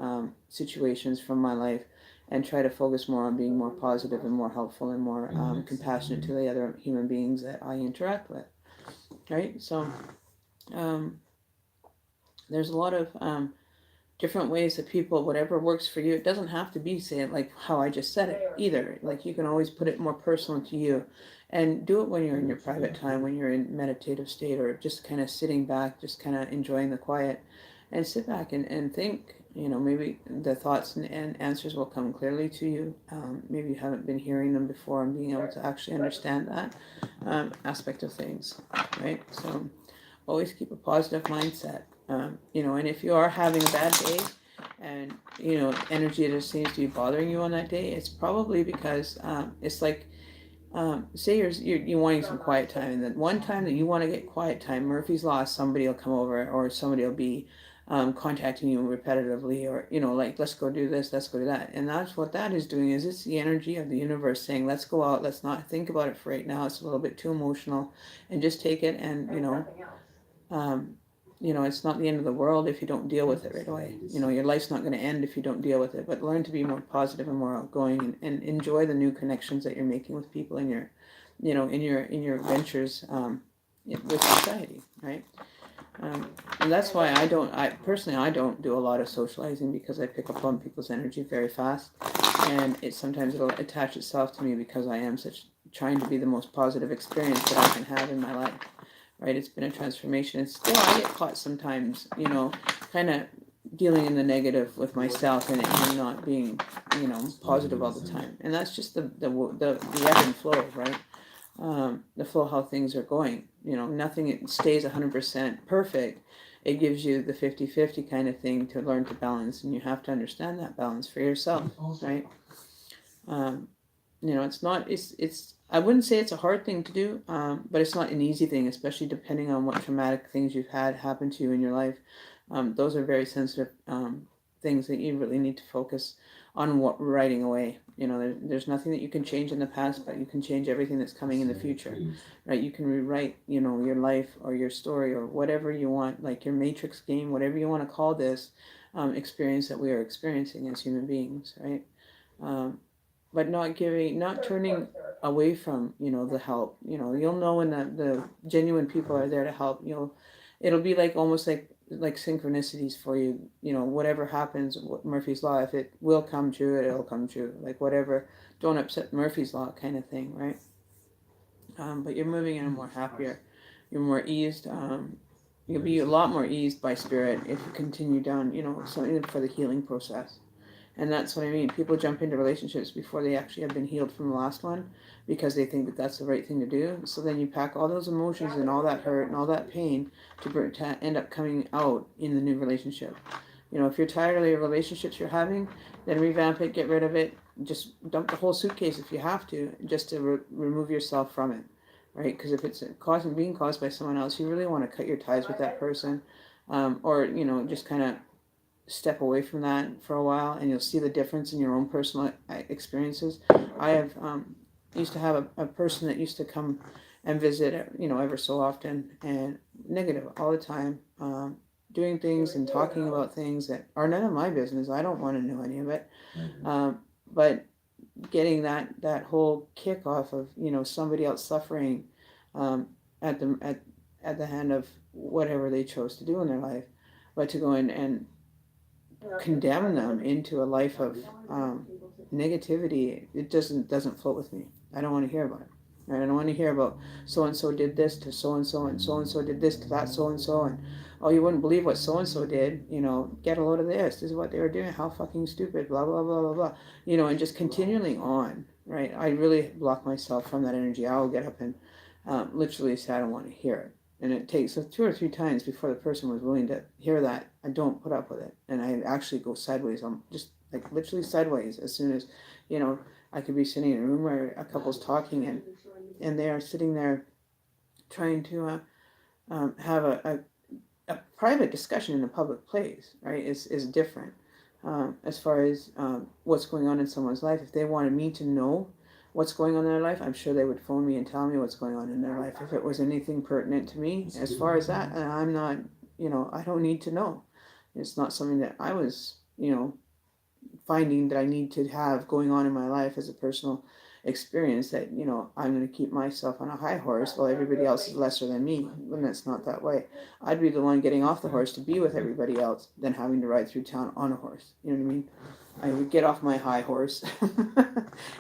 situations from my life, and try to focus more on being more positive and more helpful and more compassionate to the other human beings that I interact with, right? So there's a lot of different ways that people, whatever works for you, it doesn't have to be, say it like how I just said it either. Like, you can always put it more personal to you, and do it when you're in your private time, when you're in meditative state, or just kind of sitting back, just kind of enjoying the quiet, and sit back and think. Maybe the thoughts and answers will come clearly to you. Maybe you haven't been hearing them before, and being able to actually understand that aspect of things, right? So always keep a positive mindset. And if you are having a bad day, and energy that seems to be bothering you on that day, it's probably because it's like, say you're wanting some quiet time, and then one time that you want to get quiet time, Murphy's Law, somebody will come over, or somebody will be contacting you repetitively, or like, let's go do this, let's go do that. And that's what that is doing, is it's the energy of the universe saying, let's go out, let's not think about it for right now, it's a little bit too emotional, and just take it. And it's not the end of the world if you don't deal with it right away. Your life's not going to end if you don't deal with it. But learn to be more positive and more outgoing, and enjoy the new connections that you're making with people in your in your ventures with society, right? And that's why I personally don't do a lot of socializing, because I pick up on people's energy very fast, and sometimes it'll attach itself to me, because I am trying to be the most positive experience that I can have in my life, right? It's been a transformation, and still I get caught sometimes, kind of dealing in the negative with myself, and not being, positive all the time. And that's just the ebb and flow, right? The flow, how things are going. Nothing stays 100% perfect. It gives you the 50-50 kind of thing to learn to balance, and you have to understand that balance for yourself, right? It's I wouldn't say it's a hard thing to do, but it's not an easy thing, especially depending on what traumatic things you've had happen to you in your life. Those are very sensitive things that you really need to focus on writing away. There's nothing that you can change in the past, but you can change everything that's coming in the future, right? You can rewrite, your life or your story or whatever you want, like your Matrix game, whatever you want to call this experience that we are experiencing as human beings, right? But not turning away from, the help. You'll know when the genuine people are there to help. it'll be like almost like synchronicities for you. Whatever happens, what Murphy's law, if it will come true, it'll come true. Like whatever, don't upset Murphy's law kind of thing, right? But you're moving in a more happier, you're more eased. You'll be a lot more eased by spirit if you continue down, something for the healing process. And that's what I mean. People jump into relationships before they actually have been healed from the last one because they think that that's the right thing to do. So then you pack all those emotions and all that hurt and all that pain to end up coming out in the new relationship. If you're tired of the relationships you're having, then revamp it, get rid of it, just dump the whole suitcase if you have to, just to remove yourself from it, right? Because if it's being caused by someone else, you really want to cut your ties with that person, or just kind of step away from that for a while, and you'll see the difference in your own personal experiences. I have used to have a person that used to come and visit, ever so often, and negative all the time, doing things and talking about things that are none of my business. I don't want to know any of it. But getting that whole kick off of somebody else suffering at the hand of whatever they chose to do in their life, but to go in and condemn them into a life of negativity, it doesn't float with me. I don't want to hear about it. Right? I don't want to hear about so and so did this to so and so did this to that so and oh, you wouldn't believe what so and so did. Get a load of this. This is what they were doing. How fucking stupid. Blah blah blah blah blah. And just continually on. Right? I really block myself from that energy. I will get up and literally say I don't want to hear it. And it takes 2 or 3 times before the person was willing to hear that. I don't put up with it, and I actually go sideways. I'm just like literally sideways as soon as I could be sitting in a room where a couple's talking and they are sitting there trying to have a private discussion in a public place, right, is different as far as what's going on in someone's life. If they wanted me to know what's going on in their life, I'm sure they would phone me and tell me what's going on in their life. If it was anything pertinent to me, as far as that, I'm not, I don't need to know. It's not something that I was, finding that I need to have going on in my life as a personal experience, that I'm going to keep myself on a high horse while everybody else is lesser than me. When that's not that way. I'd be the one getting off the horse to be with everybody else than having to ride through town on a horse. You know what I mean? I would get off my high horse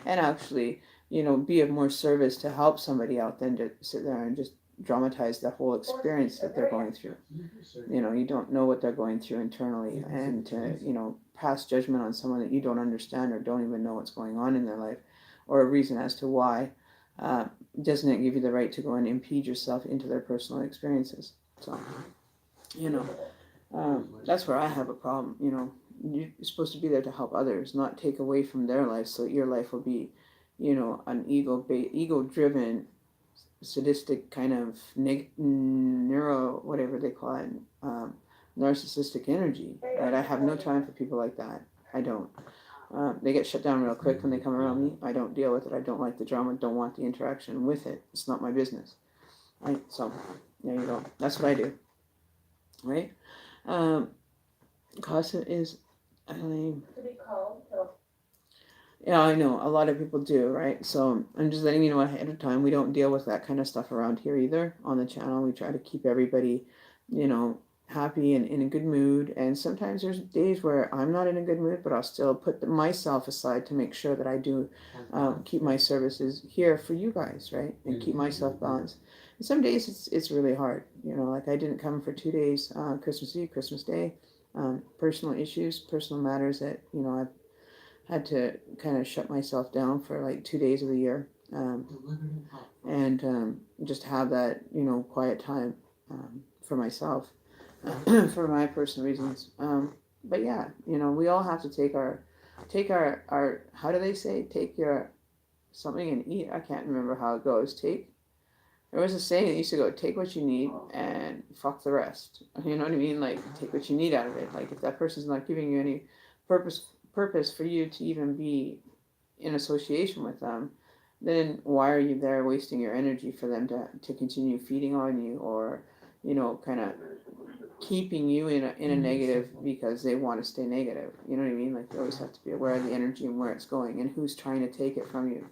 and actually be of more service to help somebody out than to sit there and just dramatize the whole experience that they're going through. You don't know what they're going through internally, and to pass judgment on someone that you don't understand or don't even know what's going on in their life, or a reason as to why, doesn't it give you the right to go and impede yourself into their personal experiences? So, that's where I have a problem. You're supposed to be there to help others, not take away from their life, so your life will be, an ego-driven, sadistic kind of neuro, whatever they call it, narcissistic energy. Right? I have no time for people like that. I don't. They get shut down real quick when they come around me. I don't deal with it. I don't like the drama. Don't want the interaction with it. It's not my business. Right? So, there you go. That's what I do. Right? Casa is... Yeah, I know. A lot of people do, right? So I'm just letting you know ahead of time. We don't deal with that kind of stuff around here either on the channel. We try to keep everybody, happy and in a good mood. And sometimes there's days where I'm not in a good mood, but I'll still put myself aside to make sure that I do keep my services here for you guys, right? And keep myself balanced. And some days it's really hard. Like I didn't come for 2 days, Christmas Eve, Christmas Day, personal issues, personal matters that, I've had to kind of shut myself down for like 2 days of the year, and just have that, quiet time for myself, for my personal reasons. But yeah, we all have to take our, how do they say, take your something and eat? I can't remember how it goes. There was a saying that used to go, take what you need and fuck the rest. You know what I mean? Like, take what you need out of it. Like, if that person's not giving you any purpose for you to even be in association with them, then why are you there wasting your energy for them to continue feeding on you, or kind of keeping you in a negative because they want to stay negative? You know what I mean? Like, you always have to be aware of the energy and where it's going and who's trying to take it from you.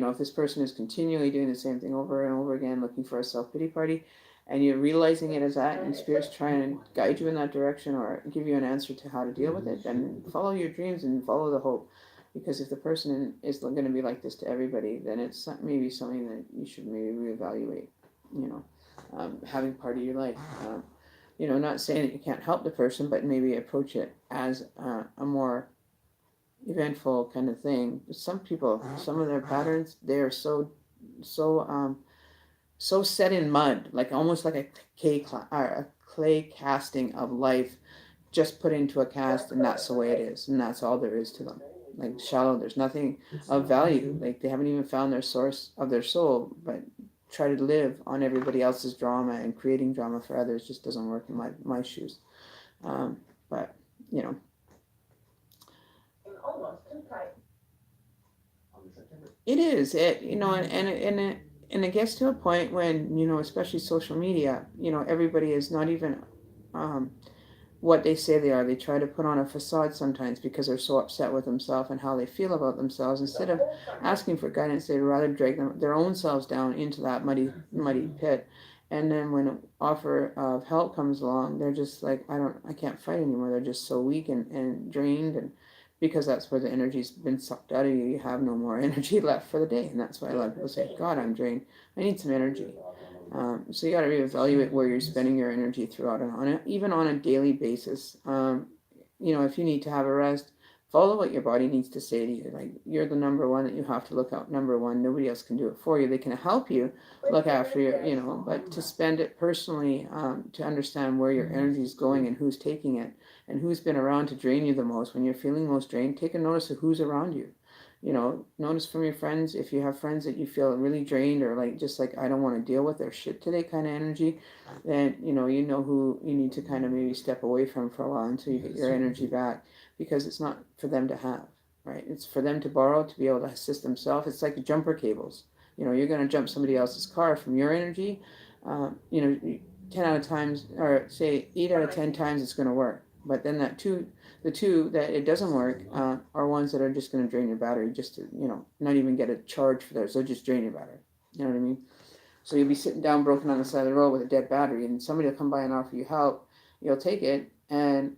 If this person is continually doing the same thing over and over again, looking for a self-pity party, and you're realizing it as that, and Spirit's trying to guide you in that direction or give you an answer to how to deal with it, then follow your dreams and follow the hope. Because if the person is going to be like this to everybody, then it's maybe something that you should maybe reevaluate, having part of your life. Not saying that you can't help the person, but maybe approach it as a more eventful kind of thing. Some people, some of their patterns, they are so so set in mud, like almost like a clay casting of life, just put into a cast, and that's the way it is, and that's all there is to them. Like shallow, there's nothing of value. Like they haven't even found their source of their soul, but try to live on everybody else's drama and creating drama for others just doesn't work in my shoes. But you know, it is it. And it gets to a point when especially social media. Everybody is not even what they say they are. They try to put on a facade sometimes because they're so upset with themselves and how they feel about themselves. Instead of asking for guidance, they'd rather drag their own selves down into that muddy pit. And then when an offer of help comes along, they're just like, I can't fight anymore. They're just so weak and drained, and because that's where the energy's been sucked out of you. You have no more energy left for the day, and that's why a lot of people say, God, I'm drained. I need some energy. So you got to reevaluate where you're spending your energy throughout and on it, even on a daily basis. If you need to have a rest, follow what your body needs to say to you. Like you're the number one that you have to look out. Number one, nobody else can do it for you. They can help you look after you, but to spend it personally, to understand where your energy is going and who's taking it and who's been around to drain you the most. When you're feeling most drained, take a notice of who's around you. Notice from your friends, if you have friends that you feel really drained or just like I don't want to deal with their shit today kind of energy, then you know who you need to kind of maybe step away from for a while until you get your energy back, because it's not for them to have, right? It's for them to borrow to be able to assist themselves. It's like jumper cables. You're going to jump somebody else's car from your energy. 10 out of times, or say 8 out of 10 times, it's going to work. But then the two that it doesn't work are ones that are just going to drain your battery, just to not even get a charge for theirs. They'll just drain your battery. You know what I mean? So you'll be sitting down broken on the side of the road with a dead battery, and somebody will come by and offer you help. You'll take it, and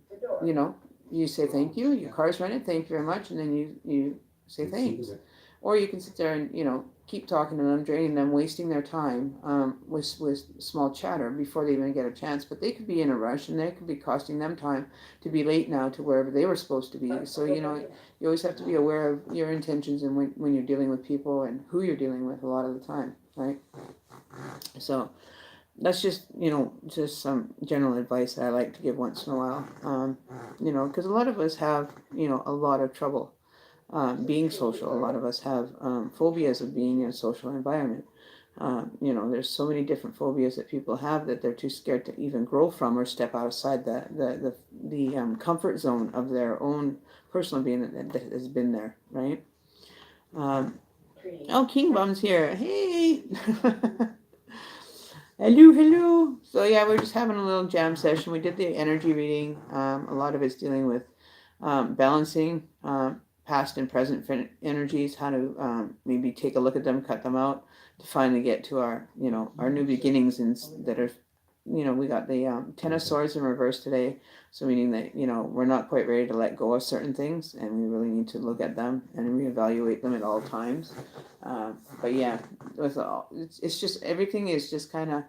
you say thank you. Your car's running, thank you very much, and then you say thanks. Or you can sit there and keep talking to them, draining them, wasting their time with small chatter before they even get a chance. But they could be in a rush, and they could be costing them time to be late now to wherever they were supposed to be. So you always have to be aware of your intentions and when you're dealing with people and who you're dealing with a lot of the time, right? So that's just some general advice that I like to give once in a while. Because a lot of us have a lot of trouble being social. A lot of us have phobias of being in a social environment. There's so many different phobias that people have that they're too scared to even grow from or step outside the comfort zone of their own personal being that has been there, right? King Bum's here. Hey. Hello. So yeah, we're just having a little jam session. We did the energy reading. A lot of it's dealing with balancing past and present energies, how to maybe take a look at them, cut them out, to finally get to our new beginnings, and that are we got the Ten of Swords in reverse today, so meaning that we're not quite ready to let go of certain things, and we really need to look at them and reevaluate them at all times. But yeah, it's just everything is just kind of.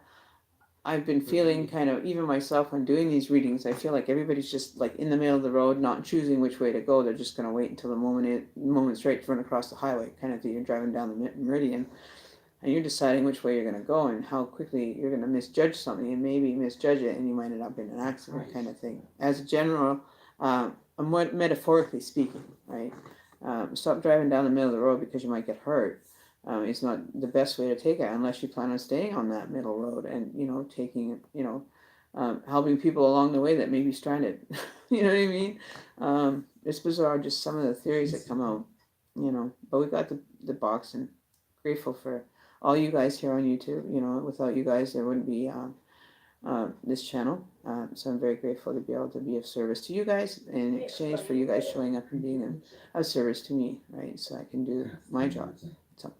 I've been feeling kind of, even myself when doing these readings, I feel like everybody's just like in the middle of the road, not choosing which way to go. They're just going to wait until the moment's right to run across the highway, kind of thing. You're driving down the meridian, and you're deciding which way you're going to go and how quickly you're going to misjudge something and maybe misjudge it, and you might end up in an accident, kind of thing. As a general, metaphorically speaking, right? Stop driving down the middle of the road because you might get hurt. It's not the best way to take it unless you plan on staying on that middle road and taking helping people along the way that may be stranded. You know what I mean? It's bizarre, just some of the theories that come out. But we got the box, and grateful for all you guys here on YouTube. Without you guys, there wouldn't be this channel. So I'm very grateful to be able to be of service to you guys in exchange for you guys showing up and being of service to me, right? So I can do my job. So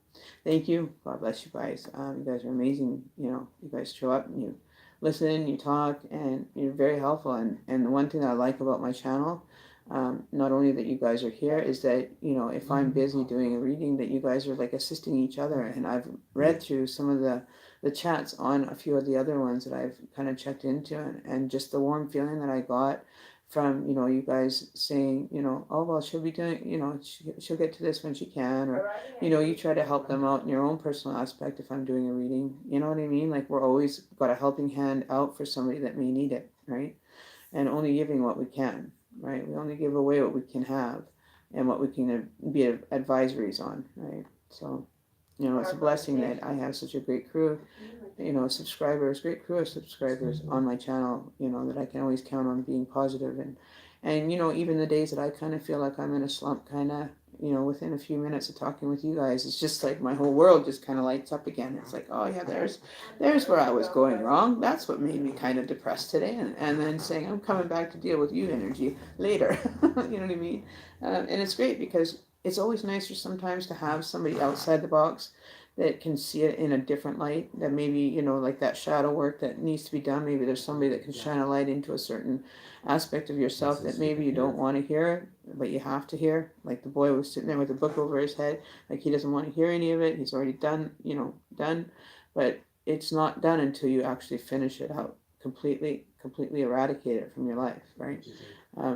thank you. God bless you guys. You guys are amazing. You guys show up and you listen, you talk, and you're very helpful. And the one thing I like about my channel, not only that you guys are here, is that, if I'm busy doing a reading, that you guys are like assisting each other. And I've read through some of the chats on a few of the other ones that I've kind of checked into, and just the warm feeling that I got from, you guys saying, oh, well, she'll be doing, she'll get to this when she can, or, you try to help them out in your own personal aspect if I'm doing a reading. You know what I mean? Like, we're always got a helping hand out for somebody that may need it, right? And only giving what we can, right? We only give away what we can have and what we can be advisories on, right? So, it's a blessing that I have such a great crew, subscribers, great crew of subscribers on my channel, that I can always count on being positive. And even the days that I kind of feel like I'm in a slump, kind of, within a few minutes of talking with you guys, it's just like my whole world just kind of lights up again. It's like, oh yeah, there's where I was going wrong. That's what made me kind of depressed today. And then saying, I'm coming back to deal with you energy later. You know what I mean? And it's great because it's always nicer sometimes to have somebody outside the box that can see it in a different light, that maybe, like that shadow work that needs to be done. Maybe there's somebody that can shine a light into a certain aspect of yourself that maybe you don't want to hear, but you have to hear. Like the boy was sitting there with a book over his head, like he doesn't want to hear any of it. He's already done, but it's not done until you actually finish it out, completely eradicate it from your life, right?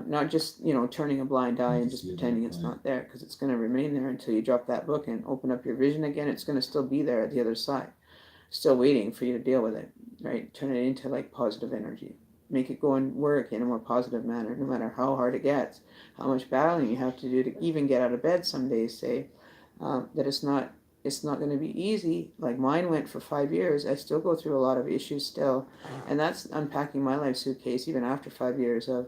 Not just, turning a blind eye and just pretending it's not there, because it's going to remain there until you drop that book and open up your vision again. It's going to still be there at the other side, still waiting for you to deal with it, right? Turn it into like positive energy. Make it go and work in a more positive manner, no matter how hard it gets, how much battling you have to do to even get out of bed some days, say, that it's not going to be easy. Like mine went for 5 years. I still go through a lot of issues still. And that's unpacking my life suitcase, even after 5 years of,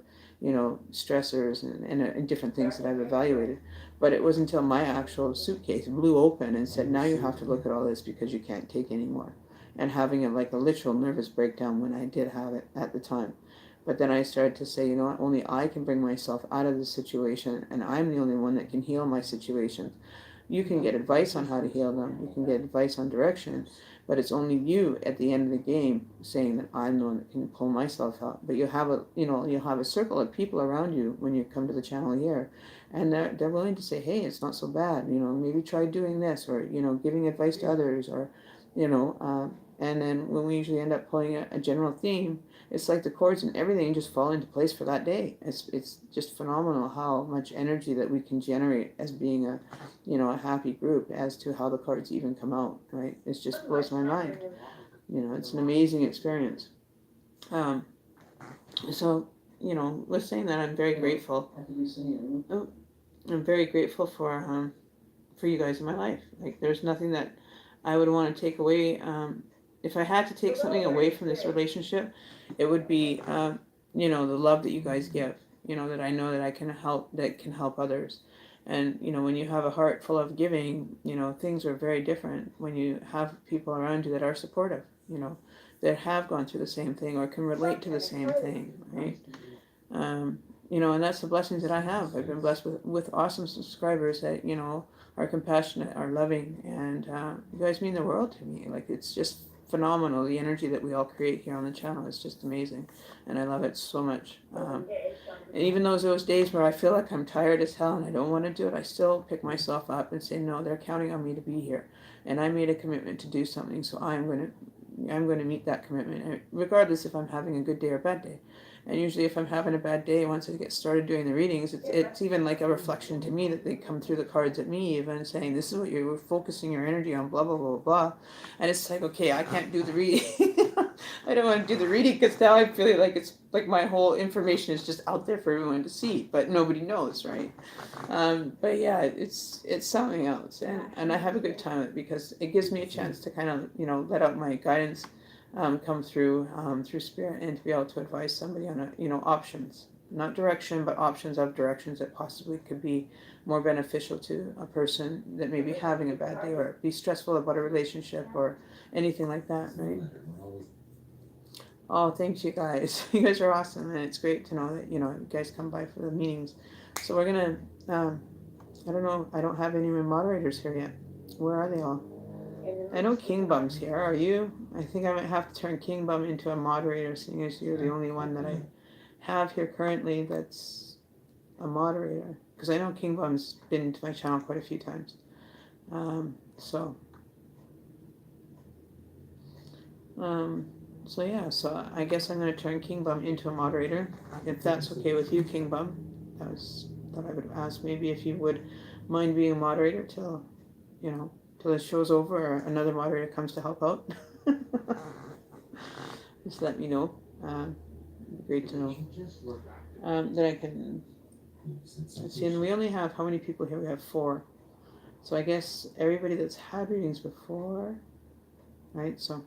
stressors and different things that I've evaluated. But it was until my actual suitcase blew open and said, now you have to look at all this because you can't take anymore. And having like a literal nervous breakdown when I did have it at the time. But then I started to say, what, only I can bring myself out of this situation, and I'm the only one that can heal my situations. You can get advice on how to heal them. You can get advice on direction, but it's only you at the end of the game saying that I'm the one that can pull myself out. But you'll have a circle of people around you when you come to the channel here, and they're willing to say, hey, it's not so bad. Maybe try doing this, or giving advice to others, or and then when we usually end up pulling a general theme, it's like the chords and everything just fall into place for that day. It's just phenomenal how much energy that we can generate as being a happy group, as to how the cards even come out, right? It just blows my mind. It's an amazing experience. So, with saying that, I'm very grateful. I'm very grateful for you guys in my life. Like, there's nothing that I would want to take away. If I had to take something away from this relationship, it would be, the love that you guys give, that I know that I can help, that can help others. And, when you have a heart full of giving, things are very different when you have people around you that are supportive, that have gone through the same thing or can relate to the same thing, right? And that's the blessings that I have. I've been blessed with awesome subscribers that, are compassionate, are loving, and you guys mean the world to me. Like, it's just phenomenal. The energy that we all create here on the channel is just amazing, and I love it so much. And even those days where I feel like I'm tired as hell and I don't want to do it, I still pick myself up and say, no, they're counting on me to be here, and I made a commitment to do something, so I'm going to meet that commitment, regardless if I'm having a good day or bad day. And usually if I'm having a bad day, once I get started doing the readings, it's even like a reflection to me that they come through the cards at me, even saying, this is what you're focusing your energy on, blah, blah, blah, blah. And it's like, okay, I can't do the reading. I don't want to do the reading because now I feel like it's like my whole information is just out there for everyone to see, but nobody knows, right? But yeah, it's something else. And I have a good time with it because it gives me a chance to kind of, let out my guidance come through spirit, and to be able to advise somebody on options, not direction, but options of directions that possibly could be more beneficial to a person that may be having a bad day or be stressful about a relationship or anything like that, right? Oh, thanks, you guys. You guys are awesome, and it's great to know that you guys come by for the meetings. So we're gonna I don't know, I don't have any moderators here yet. Where are they all? I know King Bum's here. Are you I think I might have to turn King Bum into a moderator, seeing as you're the only one that I have here currently that's a moderator. Because I know King Bum's been to my channel quite a few times. So yeah, so I guess I'm going to turn King Bum into a moderator. If that's okay with you, King Bum. That I would ask maybe if you would mind being a moderator till, till the show's over or another moderator comes to help out. Just let me know. It'd be great to know. Then I can, let's see, and we only have, how many people here? We have 4. So I guess everybody that's had readings before, right? So,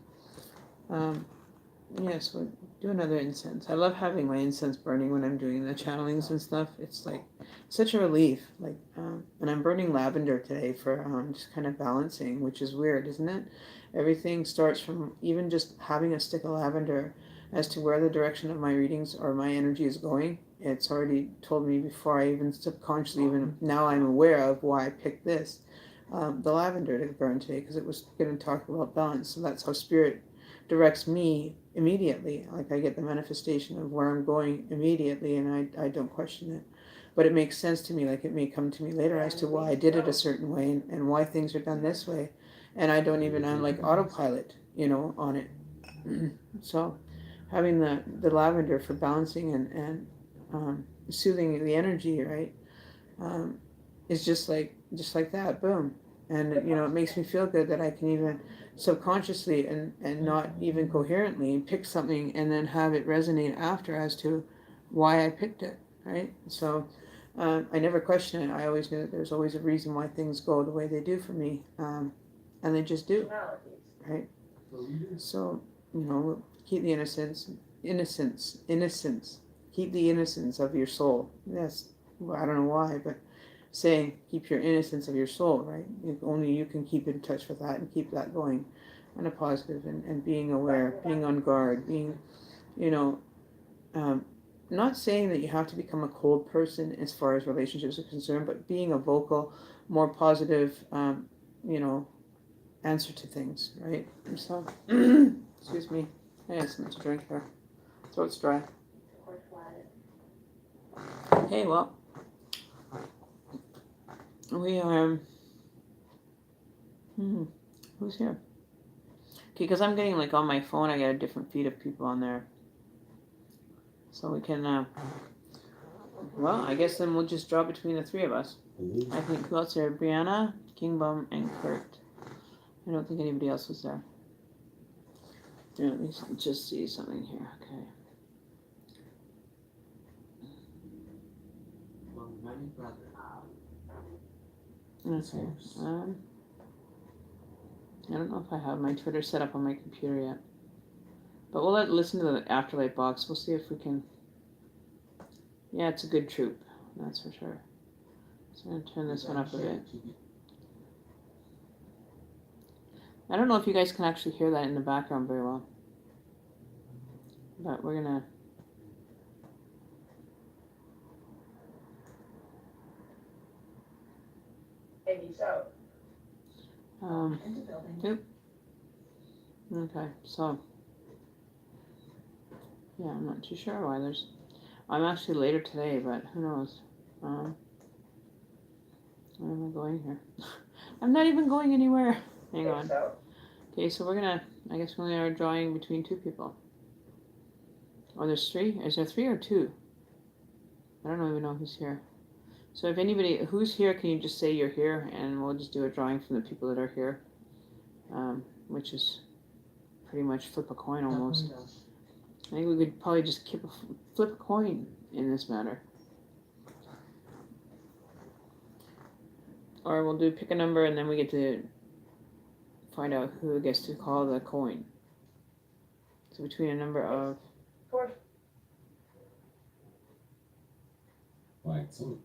yes, we'll do another incense. I love having my incense burning when I'm doing the channelings and stuff. It's like such a relief. Like, and I'm burning lavender today for just kind of balancing, which is weird, isn't it? Everything starts from even just having a stick of lavender as to where the direction of my readings or my energy is going. It's already told me before I even subconsciously, even now I'm aware of why I picked this, the lavender to burn today, because it was going to talk about balance. So that's how spirit directs me immediately. Like I get the manifestation of where I'm going immediately, and I don't question it. But it makes sense to me. Like it may come to me later as to why I did it a certain way and why things are done this way. And I don't even, I'm like autopilot, on it. So having the lavender for balancing and soothing the energy, right, is just like that, boom. And it makes me feel good that I can even subconsciously and not even coherently pick something and then have it resonate after as to why I picked it, right? So I never question it. I always knew that there's always a reason why things go the way they do for me, and they just do, right? So keep the innocence. Keep the innocence of your soul. Yes, well, I don't know why, but saying keep your innocence of your soul, right? Only you can keep in touch with that and keep that going on a positive and being aware, being on guard, being, not saying that you have to become a cold person as far as relationships are concerned, but being a vocal, more positive, answer to things, right? So, excuse me, I had something to drink here. Throat's dry. Okay, well, we are. Who's here? Okay, because I'm getting like on my phone, I got a different feed of people on there, so we can. Well, I guess then we'll just draw between the 3 of us. I think who else here? Brianna, King Bum, and Kurt. I don't think anybody else was there. Let me just see something here. Okay. Okay. I don't know if I have my Twitter set up on my computer yet, but we'll listen to the Afterlight box. We'll see if we can. Yeah, it's a good troop, that's for sure. So I'm gonna turn this one up a bit. I don't know if you guys can actually hear that in the background very well, but we're gonna. Maybe so. Yep. Okay, so yeah, I'm not too sure why there's. I'm actually later today, but who knows? Where am I going here? I'm not even going anywhere. Hang on. So. Okay, so we're gonna. I guess we only are drawing between 2 people. Oh, there's 3. Is there 3 or 2? I don't even know who's here. So if anybody who's here, can you just say you're here, and we'll just do a drawing from the people that are here, which is pretty much flip a coin almost. I think we could probably just flip a coin in this matter. Or we'll do pick a number and then we get to find out who gets to call the coin. So between a number of... 4. Right, so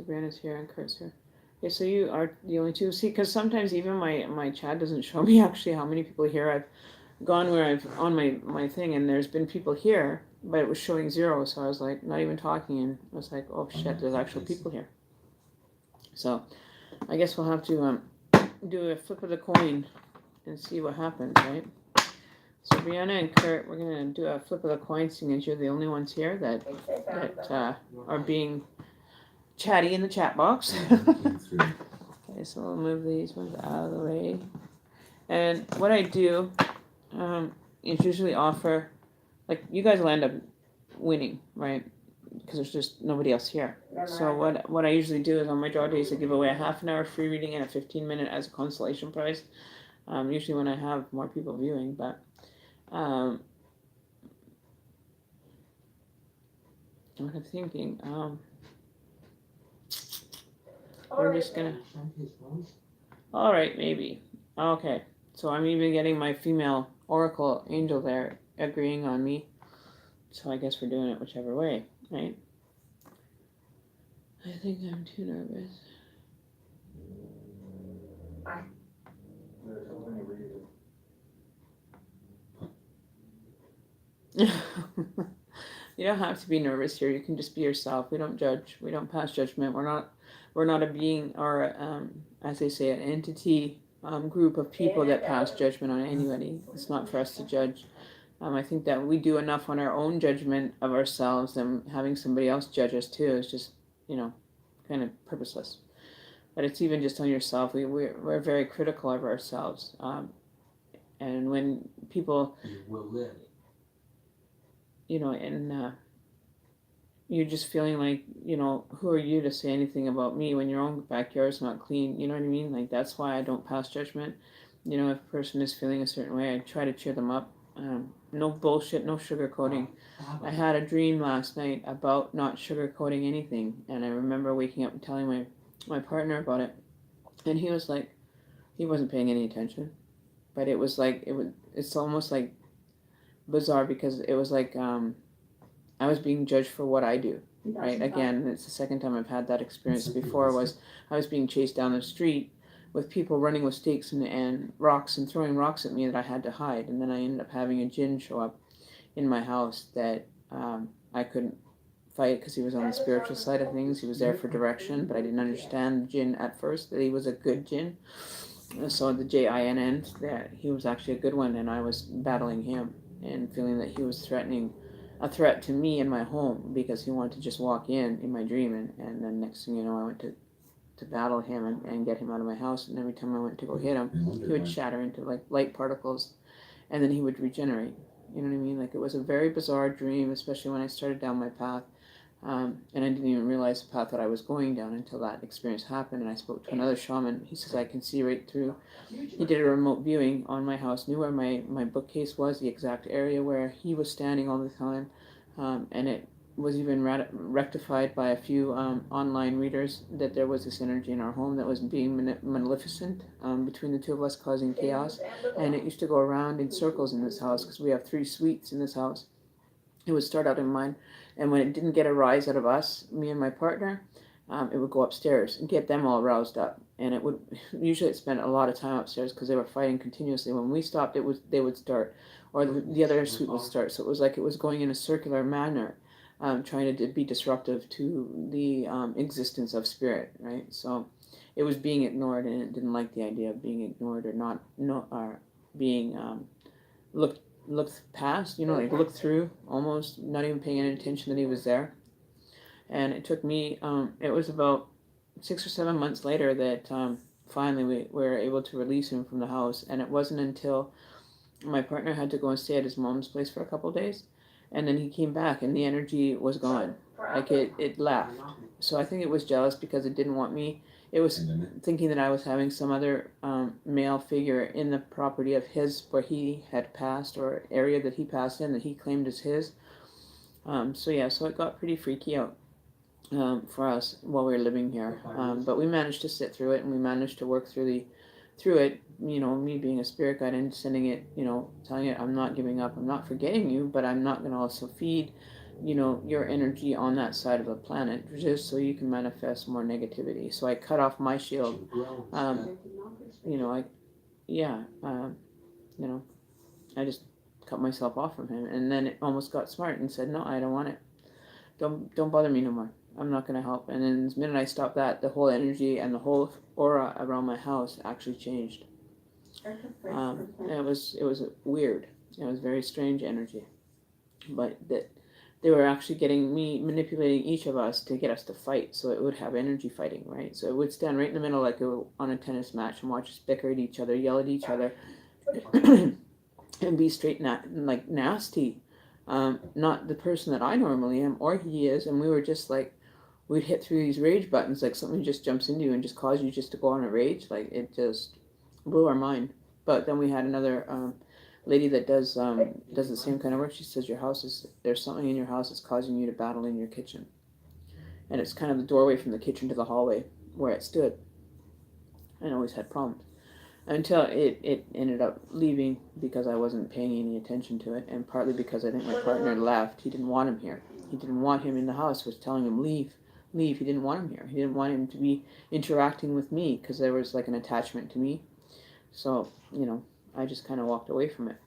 Brianna's here and Kurt's here. Okay, so you are the only 2. See, because sometimes even my chat doesn't show me actually how many people here. I've gone where I've on my thing and there's been people here, but it was showing 0, so I was like not even talking, and I was like, oh shit, there's actual people here. So I guess we'll have to do a flip of the coin and see what happens, right? So Brianna and Kurt, we're gonna do a flip of the coin, seeing as you're the only ones here that are being chatty in the chat box. Okay, so we'll move these ones out of the way. And what I do is usually offer, like, you guys will end up winning, right? Because there's just nobody else here. So what I usually do is on my draw days I give away a half an hour free reading and a 15-minute as a consolation prize. Usually when I have more people viewing, but what I'm thinking, we're just gonna. All right, maybe. Okay, so I'm even getting my female oracle angel there agreeing on me. So I guess we're doing it whichever way, right? I think I'm too nervous. You don't have to be nervous here. You can just be yourself. We don't judge. We don't pass judgment. We're not a being or as they say, an entity group of people that pass judgment on anybody. It's not for us to judge. I think that we do enough on our own judgment of ourselves, and having somebody else judge us too is just, kind of purposeless. But it's even just on yourself. We're very critical of ourselves. And when people, and you're just feeling like, who are you to say anything about me when your own backyard's not clean? You know what I mean? Like, that's why I don't pass judgment. If a person is feeling a certain way, I try to cheer them up. No bullshit, no sugarcoating. I had a dream last night about not sugarcoating anything, and I remember waking up and telling my partner about it, and he was like, he wasn't paying any attention, but it was like, it's almost like bizarre, because it was like I was being judged for what I do, right? Again, it's the second time I've had that experience. Before was I was being chased down the street with people running with stakes and rocks and throwing rocks at me that I had to hide, and then I ended up having a djinn show up in my house that I couldn't fight because he was on the spiritual side of things. He was there for direction, but I didn't understand the djinn at first, that he was a good djinn. So the JINN, that he was actually a good one, and I was battling him and feeling that he was a threat to me in my home, because he wanted to just walk in my dream, and then next thing you know, I went to battle him and get him out of my house, and every time I went to go hit him, he would shatter into like light particles, and then he would regenerate. You know what I mean? Like, it was a very bizarre dream, especially when I started down my path, and I didn't even realize the path that I was going down until that experience happened. And I spoke to another shaman. He says, I can see right through. He did a remote viewing on my house, knew where my bookcase was, the exact area where he was standing all the time, and it was even rectified by a few online readers that there was this energy in our home that was being maleficent between the two of us, causing chaos. And it used to go around in circles in this house, because we have 3 suites in this house. It would start out in mine, and when it didn't get a rise out of us, me and my partner, it would go upstairs and get them all roused up. And it spent a lot of time upstairs because they were fighting continuously. When we stopped, they would start, or the other suite would start. So it was like it was going in a circular manner, trying to be disruptive to the existence of spirit, right? So it was being ignored, and it didn't like the idea of being ignored or being looked past, like looked through, almost not even paying any attention that he was there. And it took me, it was about 6 or 7 months later that finally we were able to release him from the house. And it wasn't until my partner had to go and stay at his mom's place for a couple of days, and then he came back and the energy was gone. Like it left. So I think it was jealous because it didn't want me. It was thinking that I was having some other male figure in the property of his where he had passed, or area that he passed in that he claimed as his. So it got pretty freaky out for us while we were living here. But we managed to sit through it, and we managed to work through it. Me being a spirit guide and sending it, telling it, I'm not giving up, I'm not forgetting you, but I'm not going to also feed your energy on that side of the planet, just so you can manifest more negativity. So I cut off my shield. I just cut myself off from him, and then it almost got smart and said, no, I don't want it. Don't bother me no more. I'm not going to help. And then the minute I stopped that, the whole energy and the whole aura around my house actually changed. It was weird. It was very strange energy, but that they were actually manipulating each of us to get us to fight, so it would have energy fighting, right? So it would stand right in the middle like on a tennis match and watch us bicker at each other, yell at each other, and be straight like nasty. Not the person that I normally am, or he is, and we were just like, we'd hit through these rage buttons, like something just jumps into you and just causes you just to go on a rage. Like it just blew our mind. But then we had another lady that does the same kind of work. She says there's something in your house that's causing you to battle in your kitchen, and it's kind of the doorway from the kitchen to the hallway where it stood, and always had problems until it ended up leaving because I wasn't paying any attention to it, and partly because I think my partner left. He didn't want him here. He didn't want him in the house. Was telling him leave. He didn't want him here. He didn't want him to be interacting with me because there was like an attachment to me. So I just kind of walked away from it,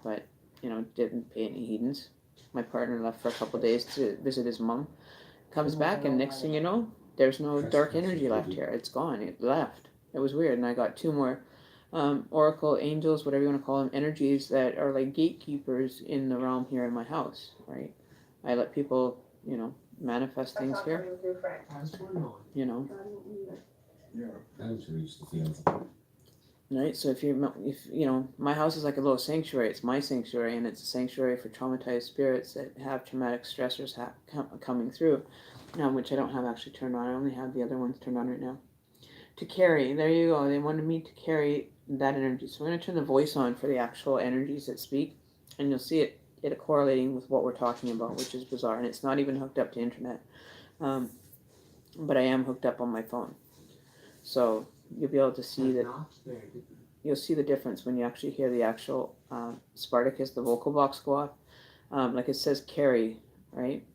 but didn't pay any heedance. My partner left for a couple of days to visit his mom. Comes back, and next thing you know, there's no dark energy left here. It's gone. It left. It was weird, and I got 2 more oracle angels, whatever you want to call them, energies that are like gatekeepers in the realm here in my house. Right? I let people, manifest things here. Right, so if my house is like a little sanctuary. It's my sanctuary, and it's a sanctuary for traumatized spirits that have traumatic stressors coming through, which I don't have actually turned on. I only have the other ones turned on right now. To carry, there you go. They wanted me to carry that energy. So we're going to turn the voice on for the actual energies that speak, and you'll see it correlating with what we're talking about, which is bizarre. And it's not even hooked up to internet, but I am hooked up on my phone. So you'll be able to see that. You'll see the difference when you actually hear the actual Spartacus, the vocal box go off. Like it says carry, right?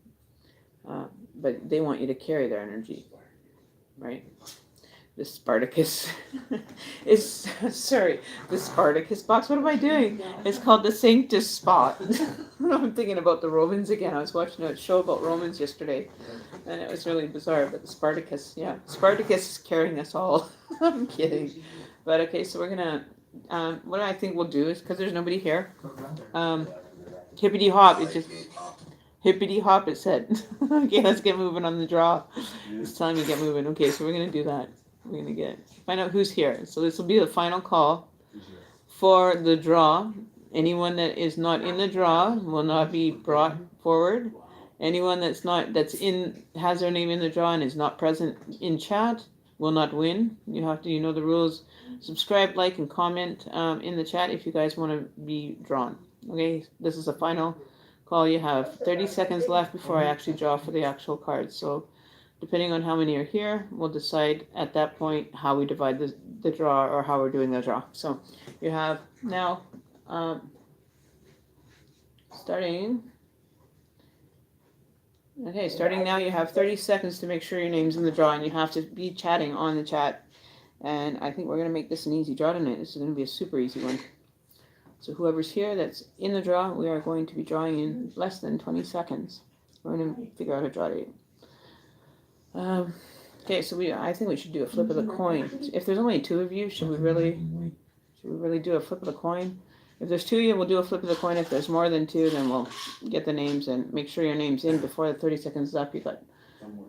But they want you to carry their energy, right? The Spartacus is, the Spartacus box. What am I doing? It's called the Sanctus spot. I'm thinking about the Romans again. I was watching a show about Romans yesterday, and it was really bizarre. But the Spartacus is carrying us all. I'm kidding. But okay, so we're gonna, what I think we'll do is, because there's nobody here, hippity hop, it said. Okay, let's get moving on the draw. It's telling me to get moving. Okay, so we're gonna do that. We're going to find out who's here. So this will be the final call for the draw. Anyone that is not in the draw will not be brought forward. Anyone has their name in the draw and is not present in chat will not win. You have to, the rules. Subscribe, like, and comment in the chat if you guys want to be drawn. Okay, this is a final call. You have 30 seconds left before I actually draw for the actual cards. So depending on how many are here, we'll decide at that point how we divide the draw or how we're doing the draw. So you have now, starting now, you have 30 seconds to make sure your name's in the draw, and you have to be chatting on the chat. And I think we're going to make this an easy draw tonight. This is going to be a super easy one. So whoever's here that's in the draw, we are going to be drawing in less than 20 seconds. We're going to figure out a draw date. Okay, so I think we should do a flip of the coin. If there's only 2 of you, should we really do a flip of the coin? If there's 2 of you, we'll do a flip of the coin. If there's more than 2, then we'll get the names and make sure your name's in before the 30 seconds is up. You got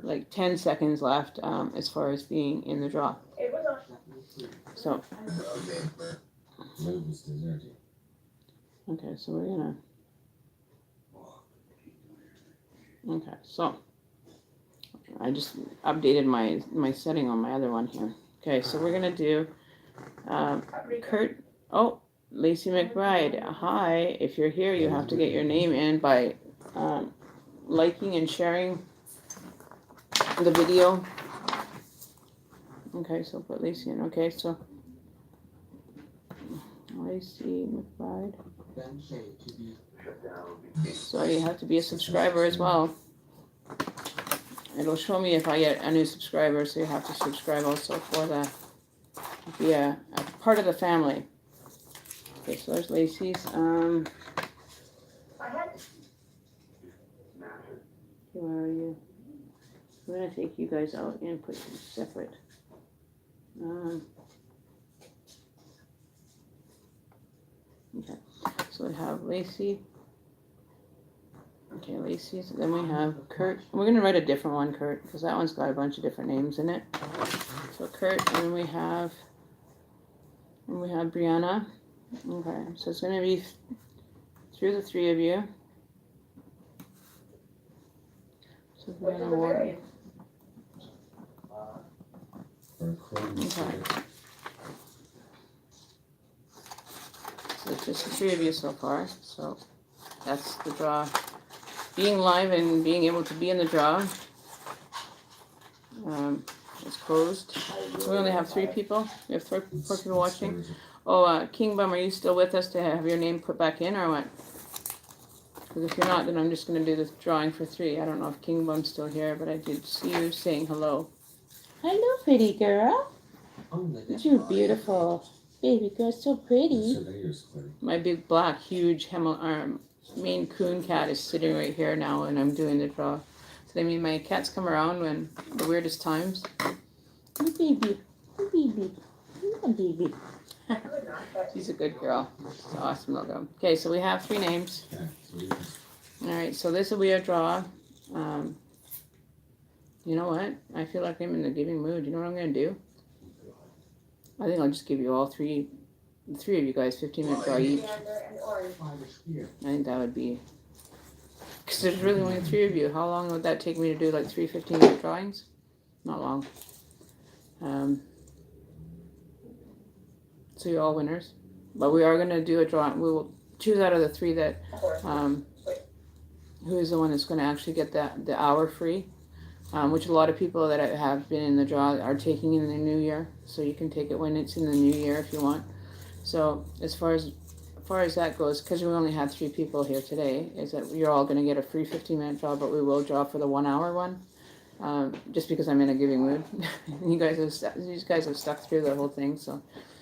like 10 seconds left as far as being in the draw. So okay, so we're gonna. Okay, so I just updated my setting on my other one here. Okay, so we're gonna do Kurt. Oh, Lacey McBride. Hi. If you're here, you have to get your name in by liking and sharing the video. Okay, so put Lacey in. Okay, so Lacey McBride. So you have to be a subscriber as well. It'll show me if I get a new subscriber, so you have to subscribe also for that. Be a part of the family. Okay, so there's Lacey's. Where are you? I'm gonna take you guys out and put you separate. would have Lacey. Okay, Lacey. So then we have Kurt. We're gonna write a different one, Kurt, because that one's got a bunch of different names in it. So Kurt, and then we have Brianna. Okay, so it's gonna be through the three of you. So Brianna Ward. Okay. So it's just the three of you so far. So that's the draw. Being live and being able to be in the draw is closed. So we only have 3 people. We have 4 people watching. Oh, King Bum, are you still with us to have your name put back in or what? Because if you're not, then I'm just going to do the drawing for 3. I don't know if King Bum's still here, but I did see you saying hello. Hello, pretty girl. You're beautiful. Baby girl, so pretty. My big black, huge Maine Coon cat is sitting right here now, and I'm doing the draw. So I mean, my cats come around when the weirdest times. Hey, baby. Hey, baby. Hey, baby. She's a good girl. She's an awesome logo. Okay, so we have 3 names. All right, so this will be a draw. You know what? I feel like I'm in the giving mood. You know what I'm going to do? I think I'll just give you all 3 of you guys 15-minute draw each. I think that would be... Because there's really only 3 of you. How long would that take me to do, like 3 15-minute drawings? Not long. So you're all winners. But we are going to do a drawing. We will choose out of the 3 that... who is the one that's going to actually get the hour free. Which a lot of people that have been in the draw are taking in the new year. So you can take it when it's in the new year if you want. So as far as that goes, because we only had 3 people here today, is that you're all going to get a free 15-minute draw, but we will draw for the 1-hour one. Just because I'm in a giving mood. These guys have stuck through the whole thing. So,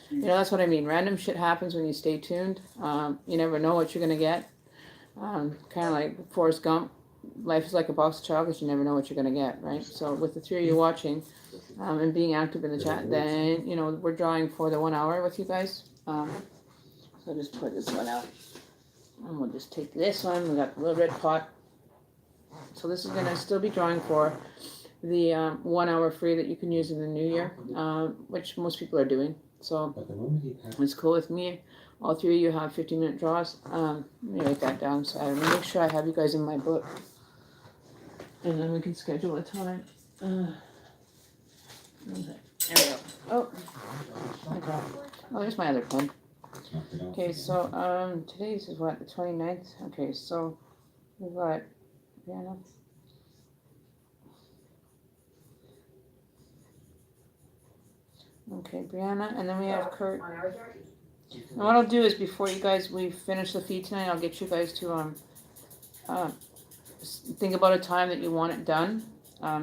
you know, that's what I mean. Random shit happens when you stay tuned. You never know what you're going to get. Kind of like Forrest Gump. Life is like a box of chocolates. You never know what you're going to get, right? So with the 3 of you watching and being active in the chat, then, you know, we're drawing for the 1 hour with you guys. So just put this one out. And we'll just take this one. We got the little red pot. So this is going to still be drawing for the 1 hour free that you can use in the new year, which most people are doing. So it's cool with me. All 3 of you have 15-minute draws. Let me write that down so I make sure I have you guys in my book. And then we can schedule a time. Okay. There we go. Oh, okay. Oh, there's my other pen. Okay, so today's is what, the 29th? Okay, so we've got Brianna. Okay, Brianna, and then we have Kurt. And what I'll do is before we finish the feed tonight, I'll get you guys to think about a time that you want it done.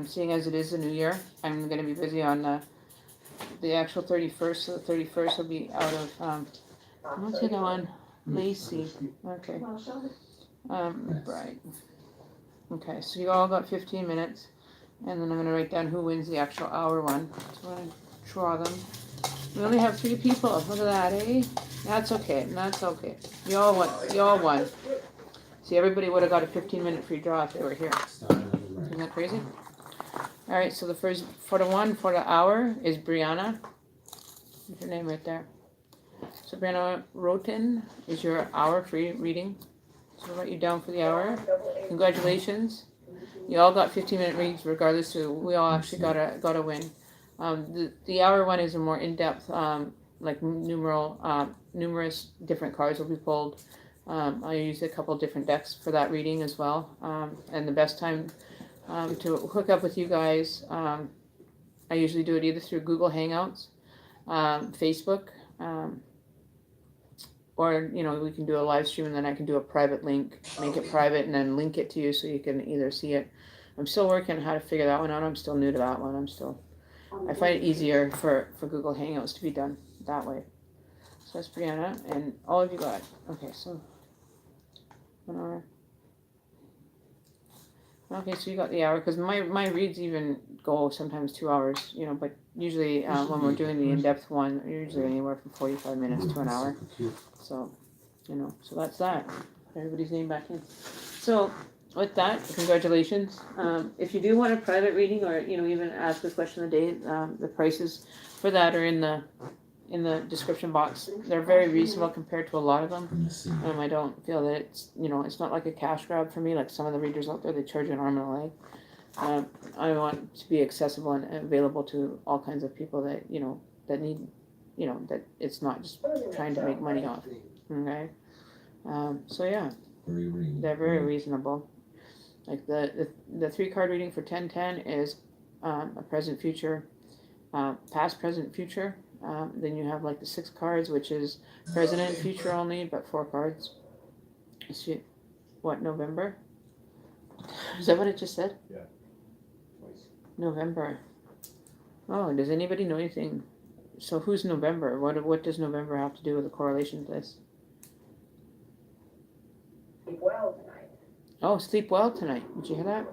Seeing as it is the new year, I'm going to be busy on the actual 31st. So the 31st will be out of what's the other one? Lacey. Okay. Right. Okay, so you all got 15 minutes, and then I'm going to write down who wins the actual hour one. So I'm going to draw them. We only have 3 people. Look at that, eh? That's okay. That's okay. You all won. See, everybody would have got a 15-minute free draw if they were here. Isn't that crazy? All right, so the first for the hour is Brianna. What's your name right there? So Brianna Roten is your hour free reading. So I'll write you down for the hour. Congratulations. You all got 15-minute reads regardless, so we all actually got a win. The hour one is a more in-depth, like numerous different cards will be pulled. I use a couple different decks for that reading as well. And the best time to hook up with you guys, I usually do it either through Google Hangouts, Facebook, or, you know, we can do a live stream and then I can do a private link, make it private and then link it to you so you can either see it. I'm still working on how to figure that one out. I'm still new to that one. I find it easier for Google Hangouts to be done that way. So that's Brianna, and all of you got it. Okay, so 1 hour. Okay, so you got the hour, because my reads even go sometimes 2 hours, you know, but usually when we're doing the in-depth one, usually anywhere from 45 minutes to an hour. So You know, so that's that. Everybody's name back in. So with that, congratulations. If you do want a private reading or, you know, even ask a question of the day, the prices for that are in the description box. They're very reasonable compared to a lot of them. I don't feel that it's, you know, it's not like a cash grab for me like some of the readers out there. They charge an arm and a leg. I want to be accessible and available to all kinds of people that, you know, that need, you know, that it's not just trying to make money off. Okay. So yeah, they're very reasonable. Like the 3-card reading for 1010 is a present, future, past, present, future. Then you have like the 6 cards, which is present and future only, but 4 cards. What, November? Is that what it just said? Yeah. November. Oh, does anybody know anything? So who's November? What does November have to do with the correlation to this? Sleep well tonight. Oh, sleep well tonight. Did you hear that?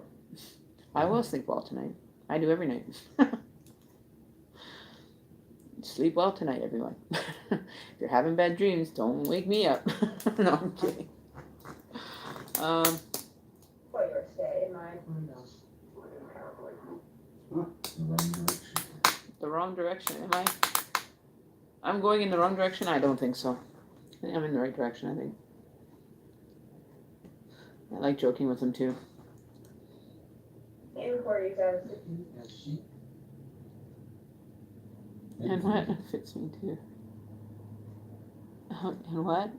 I will sleep well tonight. I do every night. Sleep well tonight, everyone. If you're having bad dreams, don't wake me up. No, I'm kidding. For your stay in my The wrong direction. The wrong direction, am I? I'm going in the wrong direction? I don't think so. I think I'm in the right direction, I think. I like joking with them too. inquiries as And what fits me too. And what?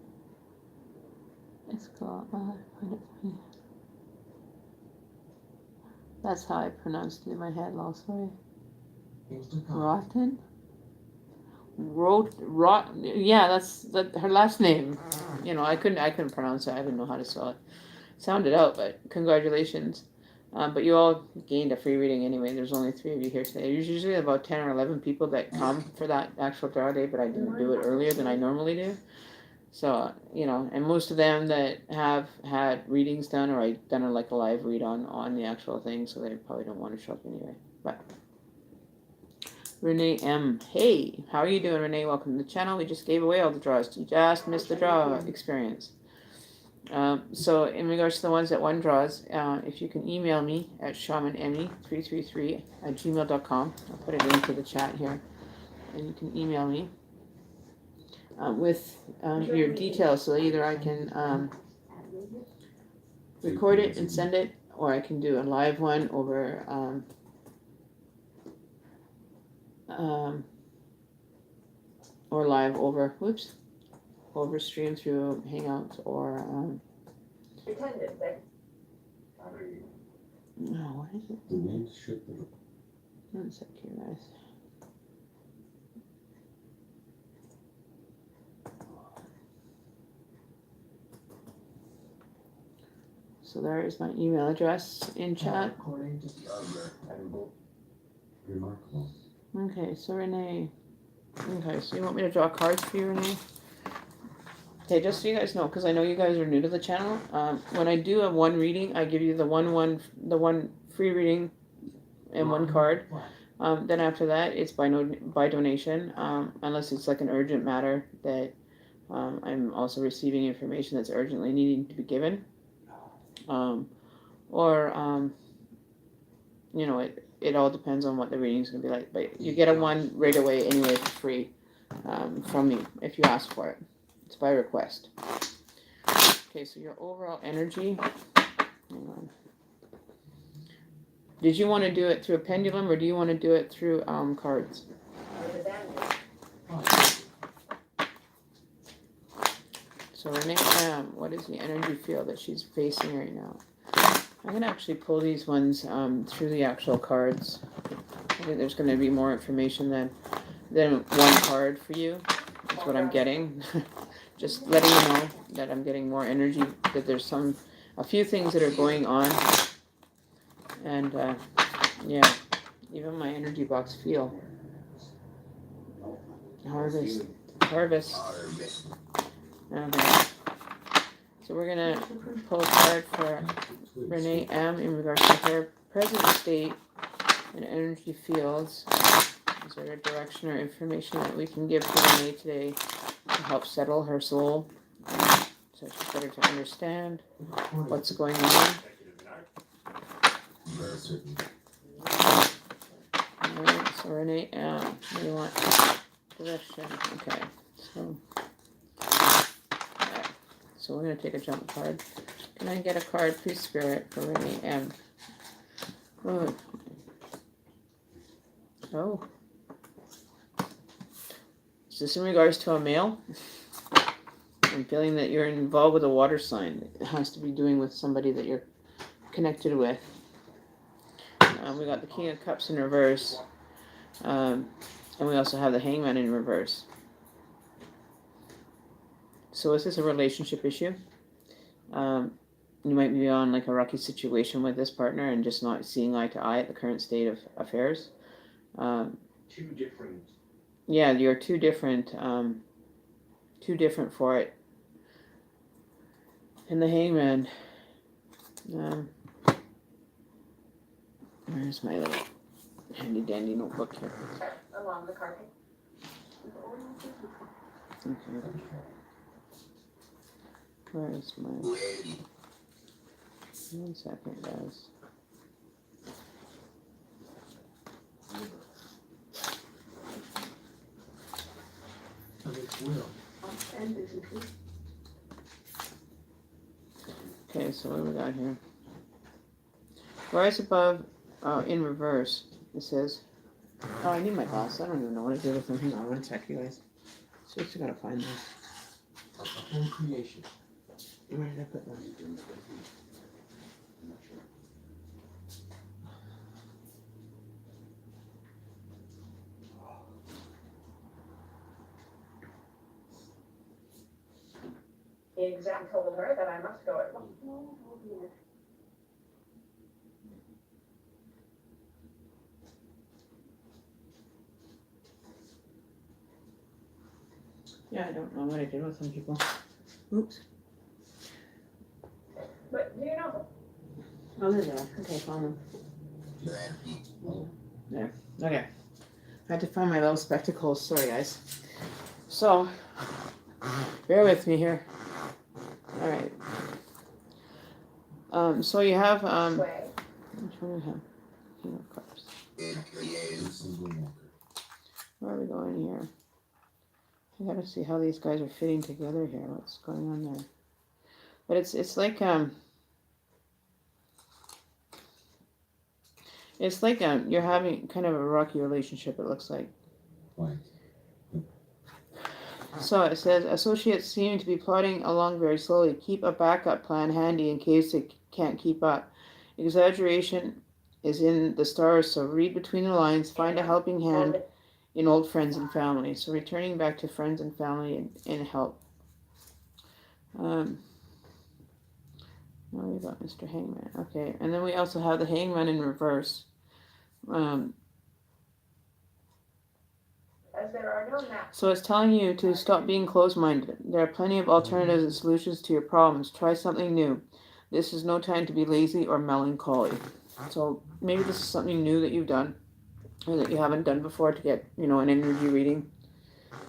It's called. That's how I pronounced it in my head. Long story. Rotten. Yeah, that's her last name. You know, I couldn't pronounce it. I didn't know how to spell it. Sound it out, but congratulations. But you all gained a free reading anyway. There's only 3 of you here today. There's usually about 10 or 11 people that come for that actual draw day, but I didn't do it earlier than I normally do. So, you know, and most of them that have had readings done, or I done like a live read on the actual thing, so they probably don't want to show up anyway. But Renee M. Hey, how are you doing, Renee? Welcome to the channel. We just gave away all the draws. You just missed the draw experience. So in regards to the ones that won draws, if you can email me at shamanemmy333@gmail.com. I'll put it into the chat here, and you can email me with your details, so either I can record it and send it, or I can do a live one over or live over stream through Hangouts or attendance. no, what is it? The wind shook the. One sec here, guys. So there is my email address in chat. Remarkable. Okay, so Renee. Okay, so you want me to draw cards for you, Renee? Okay, just so you guys know, because I know you guys are new to the channel. When I do a one reading, I give you the one free reading and 1 card. Then after that, it's by donation, unless it's like an urgent matter that I'm also receiving information that's urgently needing to be given. You know, it all depends on what the reading's gonna be like. But you get a 1 right away anyway for free from me if you ask for it. It's by request. Okay, so your overall energy. Hang on. Did you want to do it through a pendulum, or do you want to do it through cards? So Renee, what is the energy field that she's facing right now? I'm gonna actually pull these ones through the actual cards. I think there's gonna be more information than 1 card for you. That's what I'm getting. Just letting you know that I'm getting more energy, that there's a few things that are going on. And yeah, even my energy box feel. Harvest. Okay. So we're gonna pull a card for Renee M in regards to her present state and energy fields. Is there a direction or information that we can give to Renee today to help settle her soul So it's better to understand what's going on. Alright, so Renee, what do you want? Direction. Okay, so. Alright, so we're going to take a jump card. Can I get a card, please, Spirit, for Renee M? Oh. Oh. Is this in regards to a male? I'm feeling that you're involved with a water sign. It has to be doing with somebody that you're connected with. We got the King of Cups in reverse. And we also have the Hangman in reverse. So is this a relationship issue? You might be on like a rocky situation with this partner and just not seeing eye to eye at the current state of affairs. Two different. Yeah, you're too different for it. And the Hangman. Where's my little handy dandy notebook here? Along the carpet. Okay. Where's my... 1 second, guys. Okay, so what do we got here? Rise above, in reverse, it says. Oh, I need my glass. I don't even know what to do with them. Hang on 1 sec, you guys. Seriously, gotta find them. A whole creation. Where did I put them? The exam told her that I must go at once. Yeah, I don't know what I did with some people. Oops. But do you know? Oh, they're there. Okay, found them. There. Okay. I had to find my little spectacles. Sorry, guys. So, bear with me here. All right. So you have Way. which one do we have? King of Cups. Where are we going here? I gotta see how these guys are fitting together here. What's going on there? But it's like you're having kind of a rocky relationship. It looks like. Why? So it says associates seem to be plodding along very slowly. Keep a backup plan handy in case they can't keep up. Exaggeration is in the stars, so read between the lines. Find a helping hand in old friends and family. So returning back to friends and family and help. Now we got Mr. Hangman. Okay, and then we also have the Hangman in reverse. As there are no maps. So it's telling you to stop being closed-minded. There are plenty of alternatives and solutions to your problems. Try something new. This is no time to be lazy or melancholy. So maybe this is something new that you've done or that you haven't done before to get, an energy reading.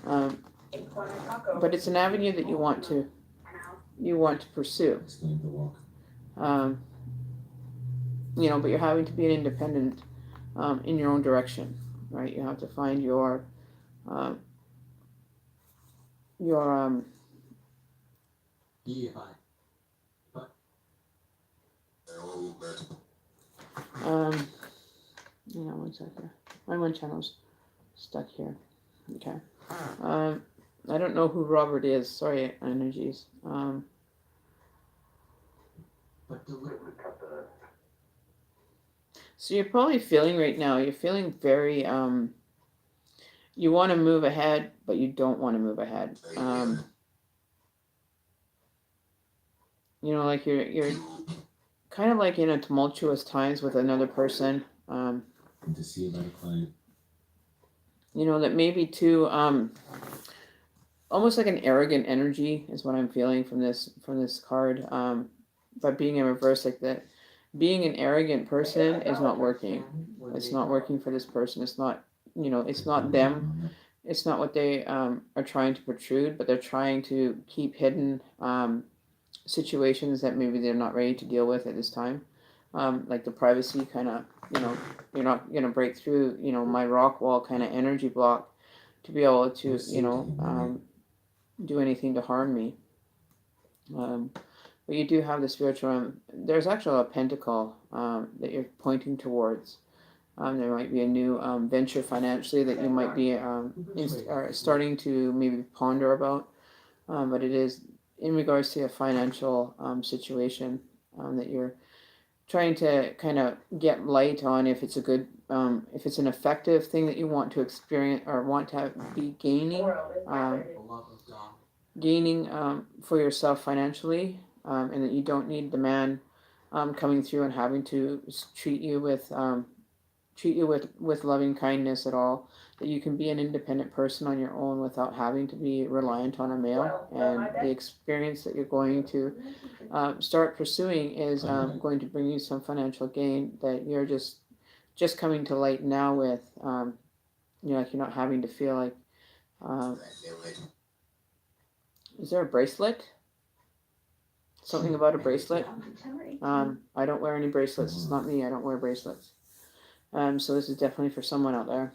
But it's an avenue that you want to pursue. Explain the walk. But you're having to be an independent in your own direction, right? You have to find your one second. My one channel's stuck here. Okay. I don't know who Robert is. Sorry, energies. But deliver. So you're probably feeling right now, you're feeling very, you want to move ahead, but you don't want to move ahead. Like you're kind of like in a tumultuous times with another person. And to see about a client. That maybe too, almost like an arrogant energy is what I'm feeling from this card. But being in reverse like that. Being an arrogant person is not working. It's not working for this person. It's not, it's not them. it's not what they are trying to protrude, but they're trying to keep hidden situations that maybe they're not ready to deal with at this time. Like the privacy kind of, you're not going to break through, my rock wall kind of energy block to be able to, do anything to harm me. But you do have the spiritual. There's actually a pentacle that you're pointing towards. There might be a new venture financially that you might be starting to maybe ponder about. But it is in regards to a financial situation that you're trying to kind of get light on if it's a good, if it's an effective thing that you want to experience or want to be gaining, for yourself financially, and that you don't need the man coming through and having to treat you with loving kindness at all. That you can be an independent person on your own without having to be reliant on a male. And the experience that you're going to start pursuing is going to bring you some financial gain that you're just coming to light now with. Like you're not having to feel like. Is there a bracelet? Something about a bracelet? I don't wear any bracelets. It's not me. I don't wear bracelets. So this is definitely for someone out there.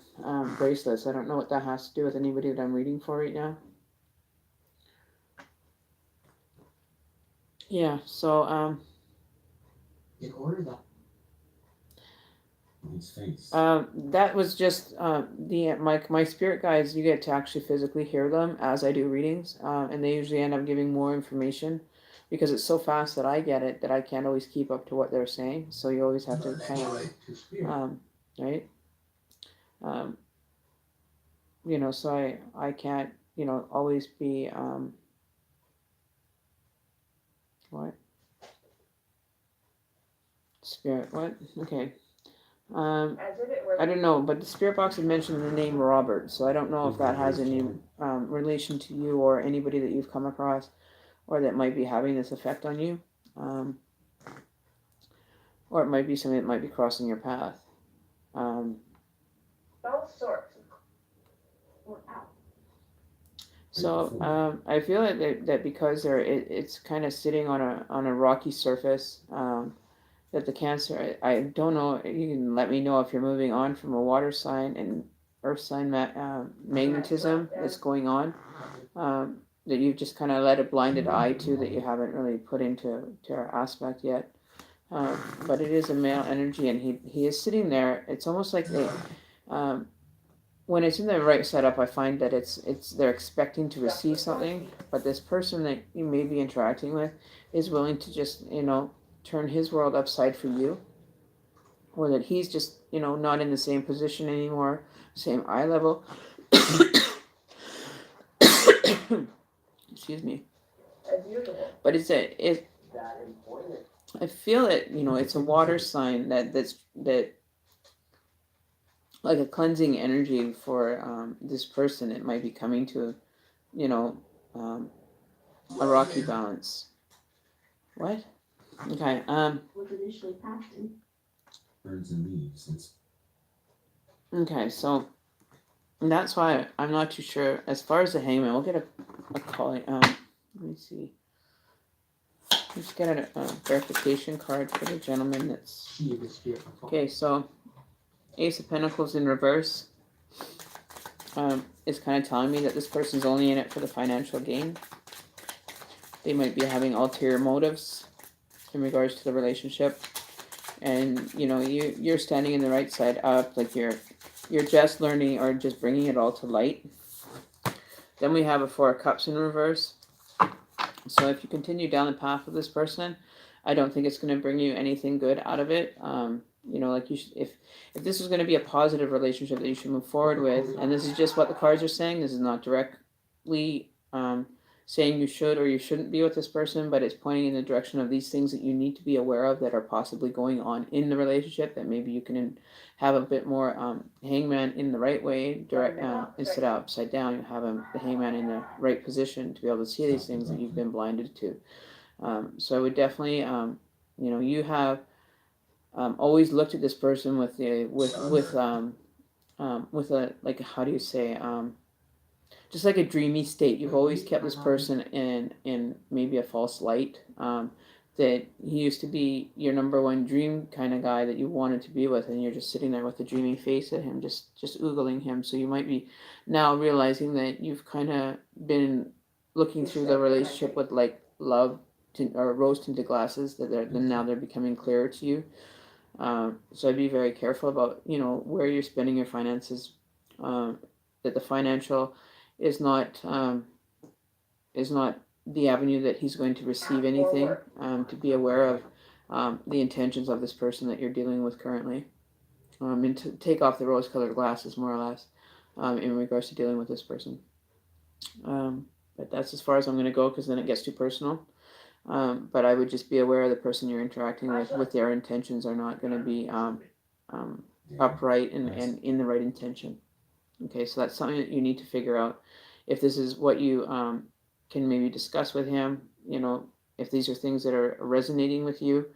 Bracelets. I don't know what that has to do with anybody that I'm reading for right now. Yeah. So In order that. His face. That was just my spirit guides. You get to actually physically hear them as I do readings, and they usually end up giving more information because it's so fast that I get it that I can't always keep up to what they're saying. So you always have to kind of right. So I can't always be what spirit what okay. I don't know, but the spirit box had mentioned the name Robert, so I don't know if that has any relation to you or anybody that you've come across, or that might be having this effect on you, or it might be something that might be crossing your path. All sorts. So I feel that because it's kind of sitting on a rocky surface. That the Cancer, I don't know, you can let me know if you're moving on from a water sign and earth sign magnetism that's going on, that you've just kind of let a blinded eye to, that you haven't really put into our aspect yet. But it is a male energy, and he is sitting there. It's almost like they, when it's in the right setup, I find that they're expecting to receive something, but this person that you may be interacting with is willing to just turn his world upside for you, or that he's just not in the same position anymore, same eye level. Excuse me. As usual. But I feel it. It's a water sign that's like a cleansing energy for this person. It might be coming to a rocky balance. What? Okay. Was initially packed in. Birds and leaves. Okay, so that's why I'm not too sure. As far as the hangman, we'll get a call. Let me see. Let's get a verification card for the gentleman that's. Okay, so Ace of Pentacles in reverse is kind of telling me that this person's only in it for the financial gain. They might be having ulterior motives in regards to the relationship, and you're standing in the right side up, like you're just learning or just bringing it all to light. Then we have a Four of Cups in reverse. So if you continue down the path of this person, I don't think it's going to bring you anything good out of it. Like you should, if this is going to be a positive relationship that you should move forward with, and this is just what the cards are saying. This is not directly saying you should or you shouldn't be with this person, but it's pointing in the direction of these things that you need to be aware of that are possibly going on in the relationship, that maybe you can have a bit more hangman in the right way, direct instead of upside down. You have the hangman in the right position to be able to see these things that you've been blinded to. So I would definitely, you have always looked at this person with a, like, how do you say, just like a dreamy state. You've always kept this person in maybe a false light. That he used to be your number one dream kind of guy that you wanted to be with, and you're just sitting there with a dreamy face at him, just oogling him. So you might be now realizing that you've kind of been looking through the relationship with like love or rose tinted glasses that then now they're becoming clearer to you. So I'd be very careful about where you're spending your finances. That the financial is not the avenue that he's going to receive anything. To be aware of the intentions of this person that you're dealing with currently, and to take off the rose-colored glasses more or less in regards to dealing with this person. But that's as far as I'm going to go because then it gets too personal. But I would just be aware of the person you're interacting with their intentions are not going to be upright and in the right intention. Okay, so that's something that you need to figure out. If this is what you can maybe discuss with him, if these are things that are resonating with you,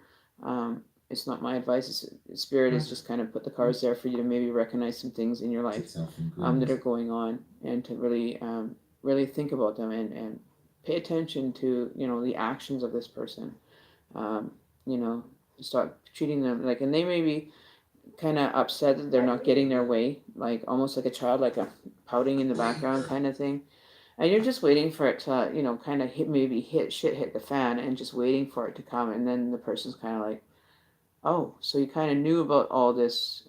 it's not my advice. Spirit is just kind of put the cards there for you to maybe recognize some things in your life that are going on, and to really think about them and pay attention to the actions of this person. Start treating them like, and they may be kind of upset that they're not getting their way, like almost like a child, like a pouting in the background kind of thing. And you're just waiting for it to, kind of hit the fan, and just waiting for it to come. And then the person's kind of like, oh, so you kind of knew about all this,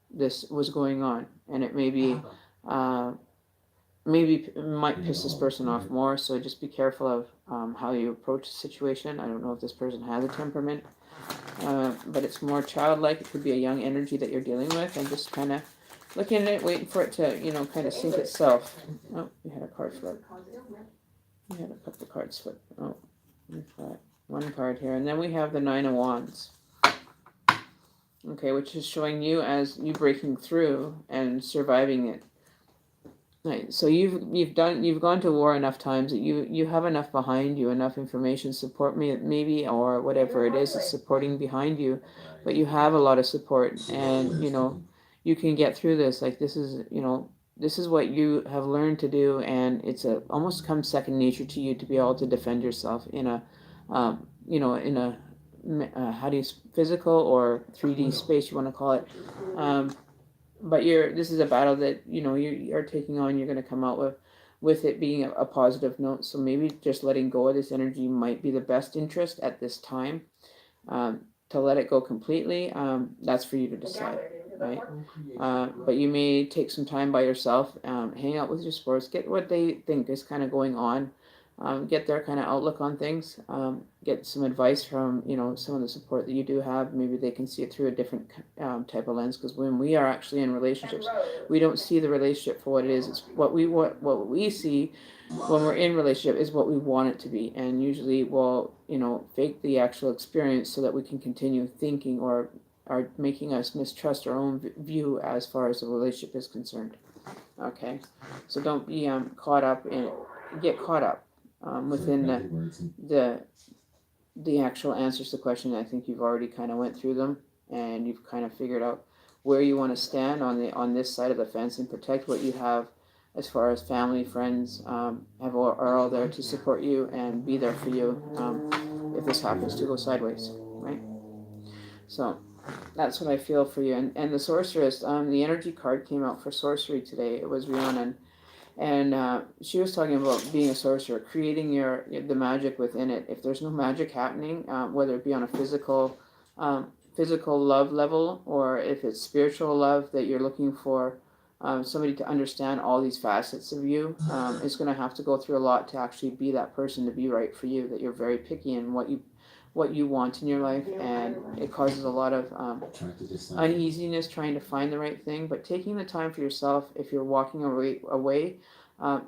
this was going on, and it maybe might piss this person off more. So just be careful of how you approach the situation. I don't know if this person has a temperament, but it's more childlike. It could be a young energy that you're dealing with, and just kind of looking at it, waiting for it to, kind of sink itself. Oh, we had a card flip. We had a couple of cards flip. Oh, we've got one card here, and then we have the Nine of Wands. Okay, which is showing you as you breaking through and surviving it. Right. So you've gone to war enough times that you have enough behind you, enough information, support me maybe, or whatever it is that's supporting behind you, but you have a lot of support, and you can get through this. Like this is what you have learned to do, and it's almost comes second nature to you to be able to defend yourself in a in a physical or 3D space you want to call it. But this is a battle that you're taking on. You're going to come out with it being a positive note. So maybe just letting go of this energy might be the best interest at this time. To let it go completely, that's for you to decide, right? But you may take some time by yourself, hang out with your sports, get what they think is kind of going on, get their kind of outlook on things, get some advice from some of the support that you do have. Maybe they can see it through a different type of lens, because when we are actually in relationships, we don't see the relationship for what it is. It's what we see when we're in relationship is what we want it to be, and usually we'll fake the actual experience so that we can continue thinking or are making us mistrust our own view as far as the relationship is concerned. Okay, so don't be get caught up within the actual answers to the question. I think you've already kind of went through them, and you've kind of figured out where you want to stand on this side of the fence and protect what you have as far as family, friends are all there to support you and be there for you if this happens to go sideways, right? So that's what I feel for you. And the sorceress, the energy card came out for sorcery today. It was Rhiannon. And she was talking about being a sorcerer, creating the magic within it. If there's no magic happening, whether it be on a physical love level, or if it's spiritual love that you're looking for, somebody to understand all these facets of you, is going to have to go through a lot to actually be that person, to be right for you. That you're very picky in what you want in your life, and it causes a lot of uneasiness trying to find the right thing. But taking the time for yourself, if you're walking away,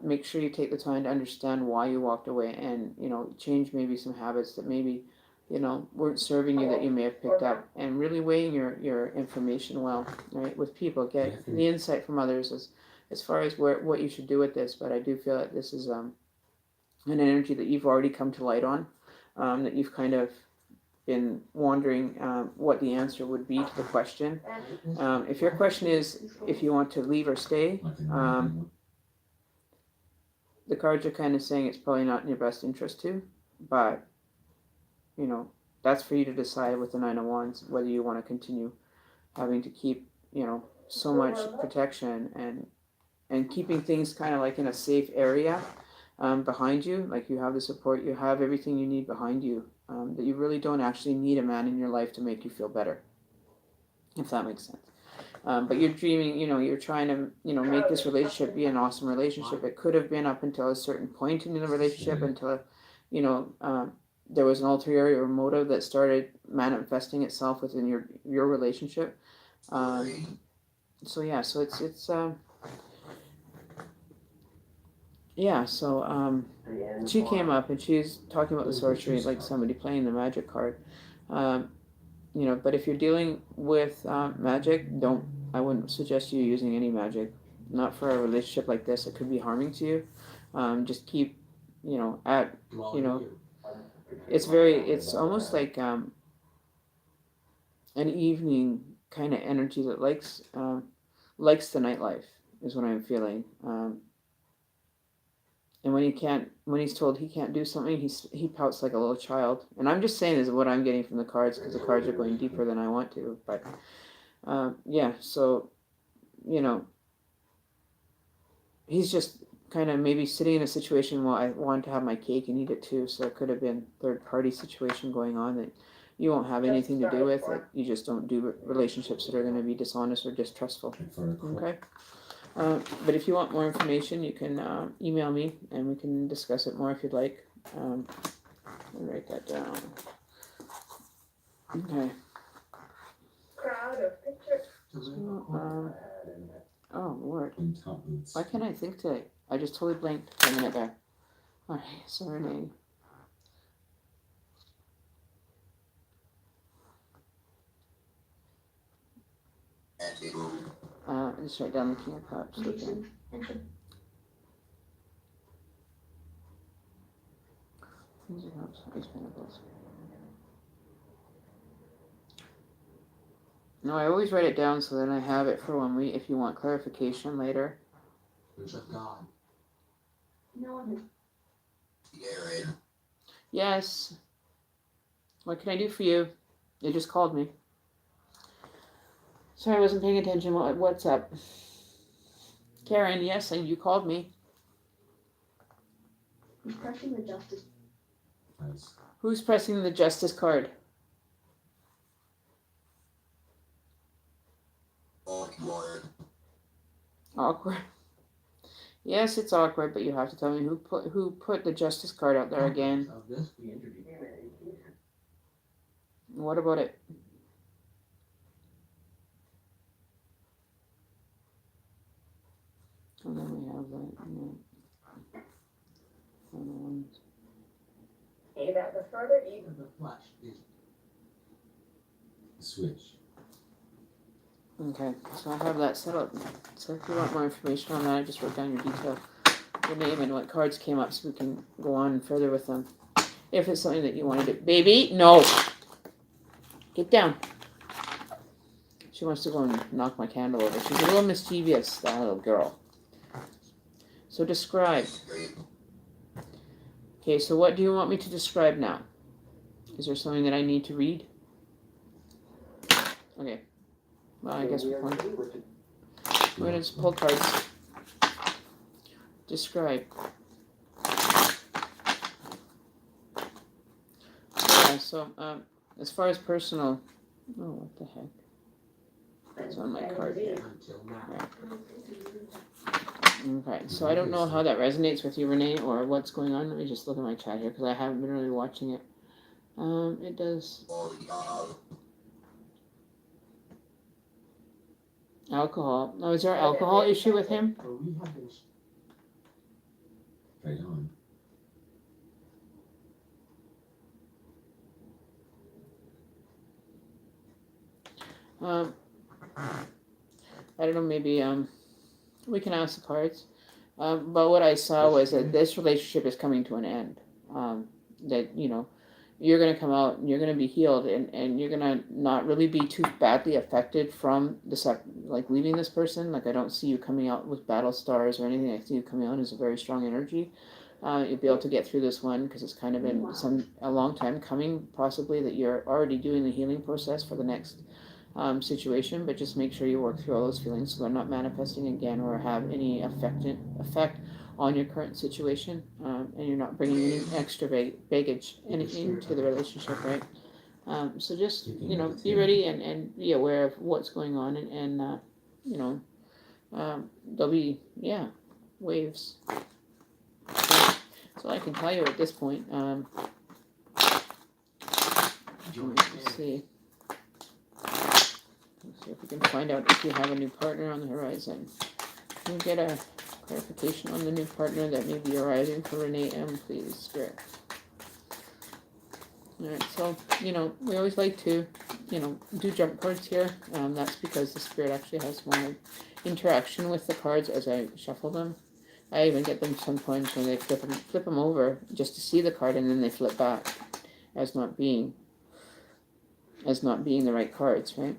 make sure you take the time to understand why you walked away, and change maybe some habits that maybe weren't serving you, that you may have picked up, and really weighing your information well, right, with people. Get the insight from others as far as what you should do with this. But I do feel that this is an energy that you've already come to light on. That you've kind of been wondering what the answer would be to the question. If your question is if you want to leave or stay, the cards are kind of saying it's probably not in your best interest to, but you know, that's for you to decide with the Nine of Wands whether you want to continue having to keep, you know, so much protection and keeping things kind of like in a safe area behind you. Like you have the support, you have everything you need behind you. That you really don't actually need a man in your life to make you feel better, if that makes sense. But you're dreaming, you know, you're trying to, you know, make this relationship be an awesome relationship. It could have been up until a certain point in the relationship, until, you know, there was an ulterior motive that started manifesting itself within your relationship. So yeah, so it's yeah, so she came up and she's talking about the sorcery, like somebody playing the magic card. You know, but if you're dealing with magic, I wouldn't suggest you using any magic. Not for a relationship like this. It could be harming to you. Just keep, you know, it's almost like an evening kind of energy that likes the nightlife is what I'm feeling. And when he's told he can't do something, he pouts like a little child. And I'm just saying this is what I'm getting from the cards, because the cards are going deeper than I want to. But yeah, so, you know, he's just kind of maybe sitting in a situation where I want to have my cake and eat it too. So it could have been third party situation going on that you won't have anything to do with it. You just don't do relationships that are going to be dishonest or distrustful. Okay. But if you want more information, you can email me and we can discuss it more if you'd like. I'll write that down. Okay. Crowd of pictures. So, oh, Lord. Why can't I think today? I just totally blanked for a minute there. Alright, so Renee. Just write down the King of Cups. Okay. Kings of Cups, Ace of Pentacles. No, I always write it down so then I have it for when if you want clarification later. God. No, Yes. What can I do for you? You just called me. Sorry, I wasn't paying attention. What's up? Karen, yes, and you called me. I'm pressing the justice. Nice. Who's pressing the justice card? Awkward. Yes, it's awkward, but you have to tell me who put the justice card out there again. What about it? And then we have that. Hey, that the further you The flash is the switch. Okay, so I have that set up. So if you want more information on that, I just wrote down your detail, your name, and what cards came up so we can go on further with them. If it's something that you want to do. Baby, no! Get down. She wants to go and knock my candle over. She's a little mischievous, that little girl. So describe. Okay, so what do you want me to describe now? Is there something that I need to read? Okay. Well, I guess we're going to just pull cards. Describe. Yeah, so as far as personal, oh, what the heck? It's on my card here. Yeah. Okay, so I don't know how that resonates with you, Renee, or what's going on. Let me just look at my chat here because I haven't been really watching it. It does. Alcohol. Oh, is there an alcohol issue with him? Right on. I don't know, maybe we can ask the cards. But what I saw was that this relationship is coming to an end. That, you know, you're going to come out and you're going to be healed, and you're going to not really be too badly affected from like leaving this person. Like I don't see you coming out with battle stars or anything. I see you coming out as a very strong energy. You'll be able to get through this one because it's kind of been a long time coming, possibly, that you're already doing the healing process for the next situation. But just make sure you work through all those feelings so they're not manifesting again or have any effect on your current situation, and you're not bringing any extra baggage into the relationship, right? So just be ready and be aware of what's going on, and there'll be waves. So I can tell you at this point. Let's see if we can find out if you have a new partner on the horizon. Can we get a clarification on the new partner that may be arising for Renee M, please, Spirit? Alright, so, we always like to, do jump cards here. That's because the Spirit actually has more interaction with the cards as I shuffle them. I even get them sometimes when they flip them over just to see the card, and then they flip back as not being the right cards, right?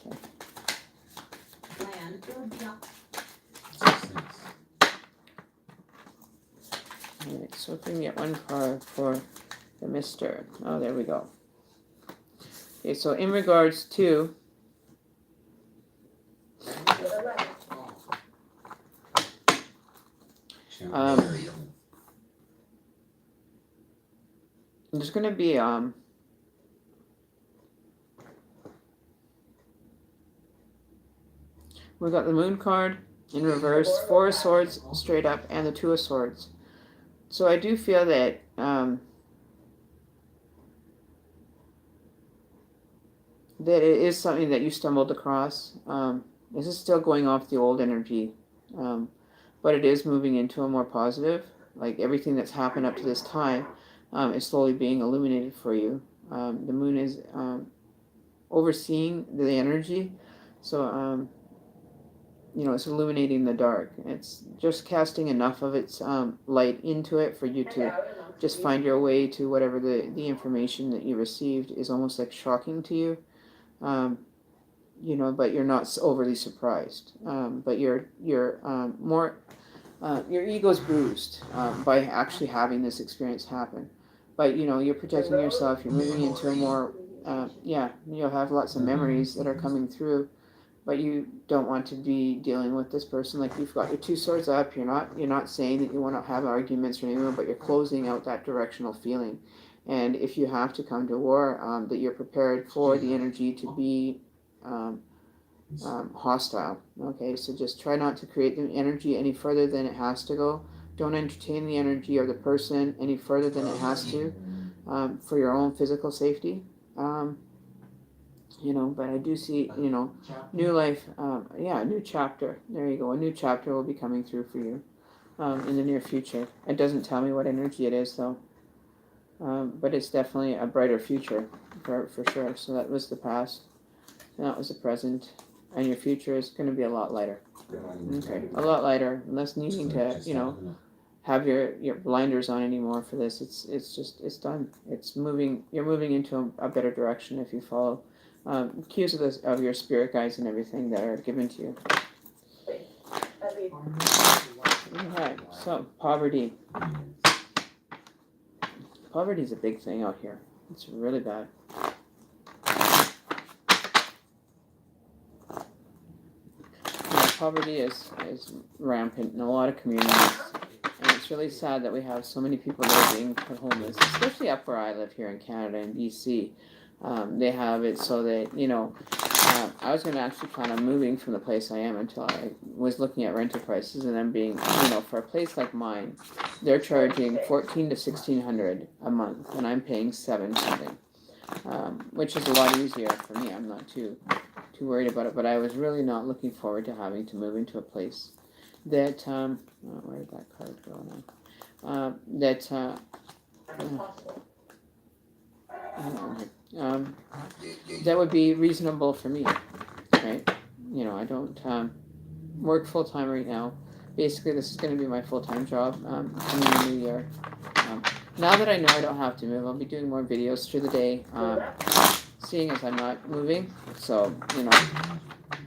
Okay. Alright, so if we can get one card for the Mister. Oh, there we go. Okay, so in regards to there's going to be we've got the Moon card in reverse, Four of Swords straight up, and the Two of Swords. So I do feel that that it is something that you stumbled across. This is still going off the old energy, but it is moving into a more positive. Like everything that's happened up to this time is slowly being illuminated for you. The moon is overseeing the energy, so it's illuminating the dark. It's just casting enough of its light into it for you to just find your way to whatever the information that you received is almost like shocking to you. But you're not overly surprised. But you're more, your ego's bruised by actually having this experience happen. But you're protecting yourself. You're moving into a more, you'll have lots of memories that are coming through. But you don't want to be dealing with this person. Like you've got your Two Swords up. You're not saying that you want to have arguments or anything, but you're closing out that directional feeling. And if you have to come to war, that you're prepared for the energy to be hostile. Okay, so just try not to create the energy any further than it has to go. Don't entertain the energy of the person any further than it has to, for your own physical safety. But I do see, new life, a new chapter. There you go. A new chapter will be coming through for you in the near future. It doesn't tell me what energy it is, though. But it's definitely a brighter future for sure. So that was the past, and that was the present, and your future is going to be a lot lighter. Okay, a lot lighter, less needing to have your blinders on anymore for this. It's done. It's moving. You're moving into a better direction if you follow cues of your spirit guides and everything that are given to you. Okay, so poverty. Poverty is a big thing out here. It's really bad. Poverty is rampant in a lot of communities. And it's really sad that we have so many people that are being put homeless, especially up where I live here in Canada and BC. They have it so that, I was going to actually plan on moving from the place I am until I was looking at rental prices, and then being, for a place like mine, they're charging $1,400 to $1,600 a month, and I'm paying $7 something, which is a lot easier for me. I'm not too worried about it, but I was really not looking forward to having to move into a place that, where did that card go now? That would be reasonable for me, right? I don't work full-time right now. Basically, this is going to be my full-time job coming in the new year. Now that I know I don't have to move, I'll be doing more videos through the day, seeing as I'm not moving. So, you know,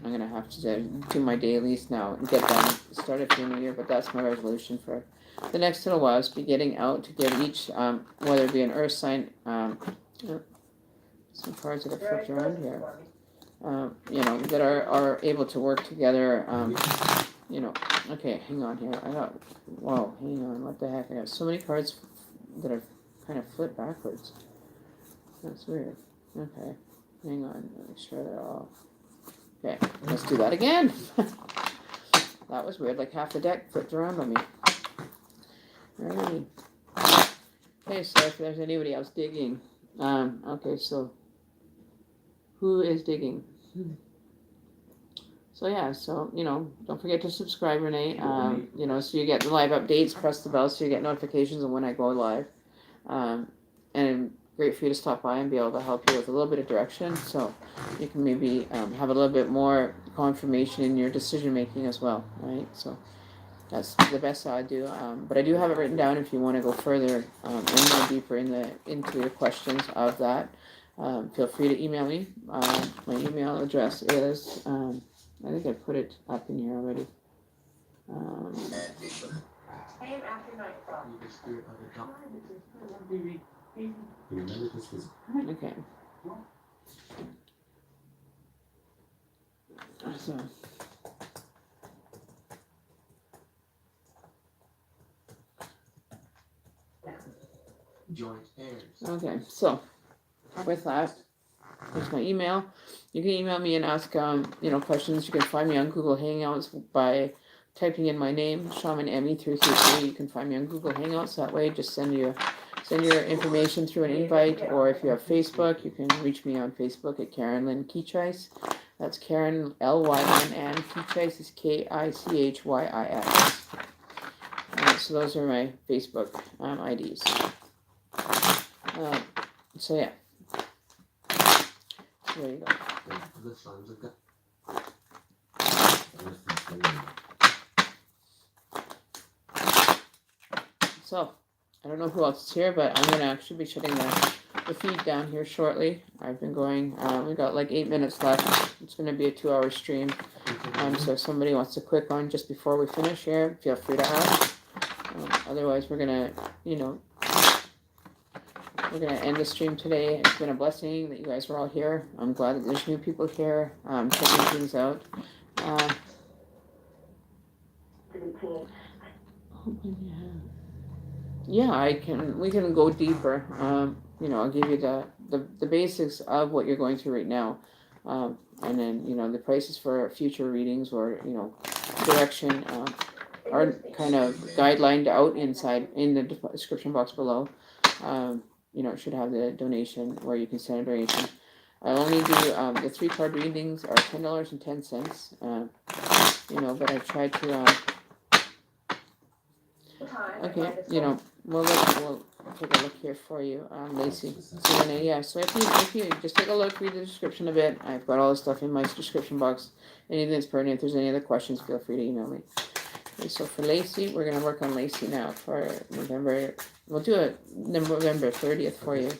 I'm going to have to do my dailies now and get them started for the new year. But that's my resolution for the next little while, is be getting out to get each, whether it be an earth sign, some cards that are flipped around here, you know, that are able to work together, you know. Okay, hang on here. Whoa, hang on, what the heck? I got so many cards that are kind of flipped backwards. That's weird. Okay, hang on, make sure they're all. Okay, let's do that again. That was weird, like half the deck flipped around on me. Alrighty. Okay, so if there's anybody else digging, okay, so who is digging? So yeah, so, you know, don't forget to subscribe, Renee, you know, so you get the live updates. Press the bell so you get notifications of when I go live, and great for you to stop by and be able to help you with a little bit of direction, so you can maybe have a little bit more confirmation in your decision making as well, right? So that's the best I do, but I do have it written down if you want to go further and more deeper into your questions of that. Feel free to email me. My email address is, I think I put it up in here already. Came after nightfall. You the spirit of the God. Remember this was Okay. So, joint heirs. okay, so with that, here's my email. You can email me and ask, you know, questions. You can find me on Google Hangouts by typing in my name, Shaman Emmy 333. You can find me on Google Hangouts that way. Just send your information through an invite, or if you have Facebook, you can reach me on Facebook at Karen Lynn Kichis. That's Karen Lynn, Kichis is Kichys. So those are my Facebook IDs. So yeah. There you go. The sons of God. So, I don't know who else is here, but I'm going to actually be shutting the feed down here shortly. I've been going, we've got like 8 minutes left. It's going to be a 2-hour stream. So if somebody wants a quick one just before we finish here, feel free to ask. Otherwise, we're going to, you know, we're going to end the stream today. It's been a blessing that you guys are all here. I'm glad that there's new people here, checking things out. Yeah, we can go deeper. You know, I'll give you the basics of what you're going through right now. And then, you know, the prices for future readings, or, you know, direction, are kind of guidelined out inside in the description box below. You know, it should have the donation where you can send a donation. I only do, the 3-card readings are $10.10. You know, but I tried to, okay, you know, we'll take a look here for you, Lacey. So then, yeah, so if you just take a look, read the description a bit. I've got all the stuff in my description box. Anything that's pertinent, if there's any other questions, feel free to email me. Okay, so for Lacey, we're going to work on Lacey now for November. We'll do a November 30th for you.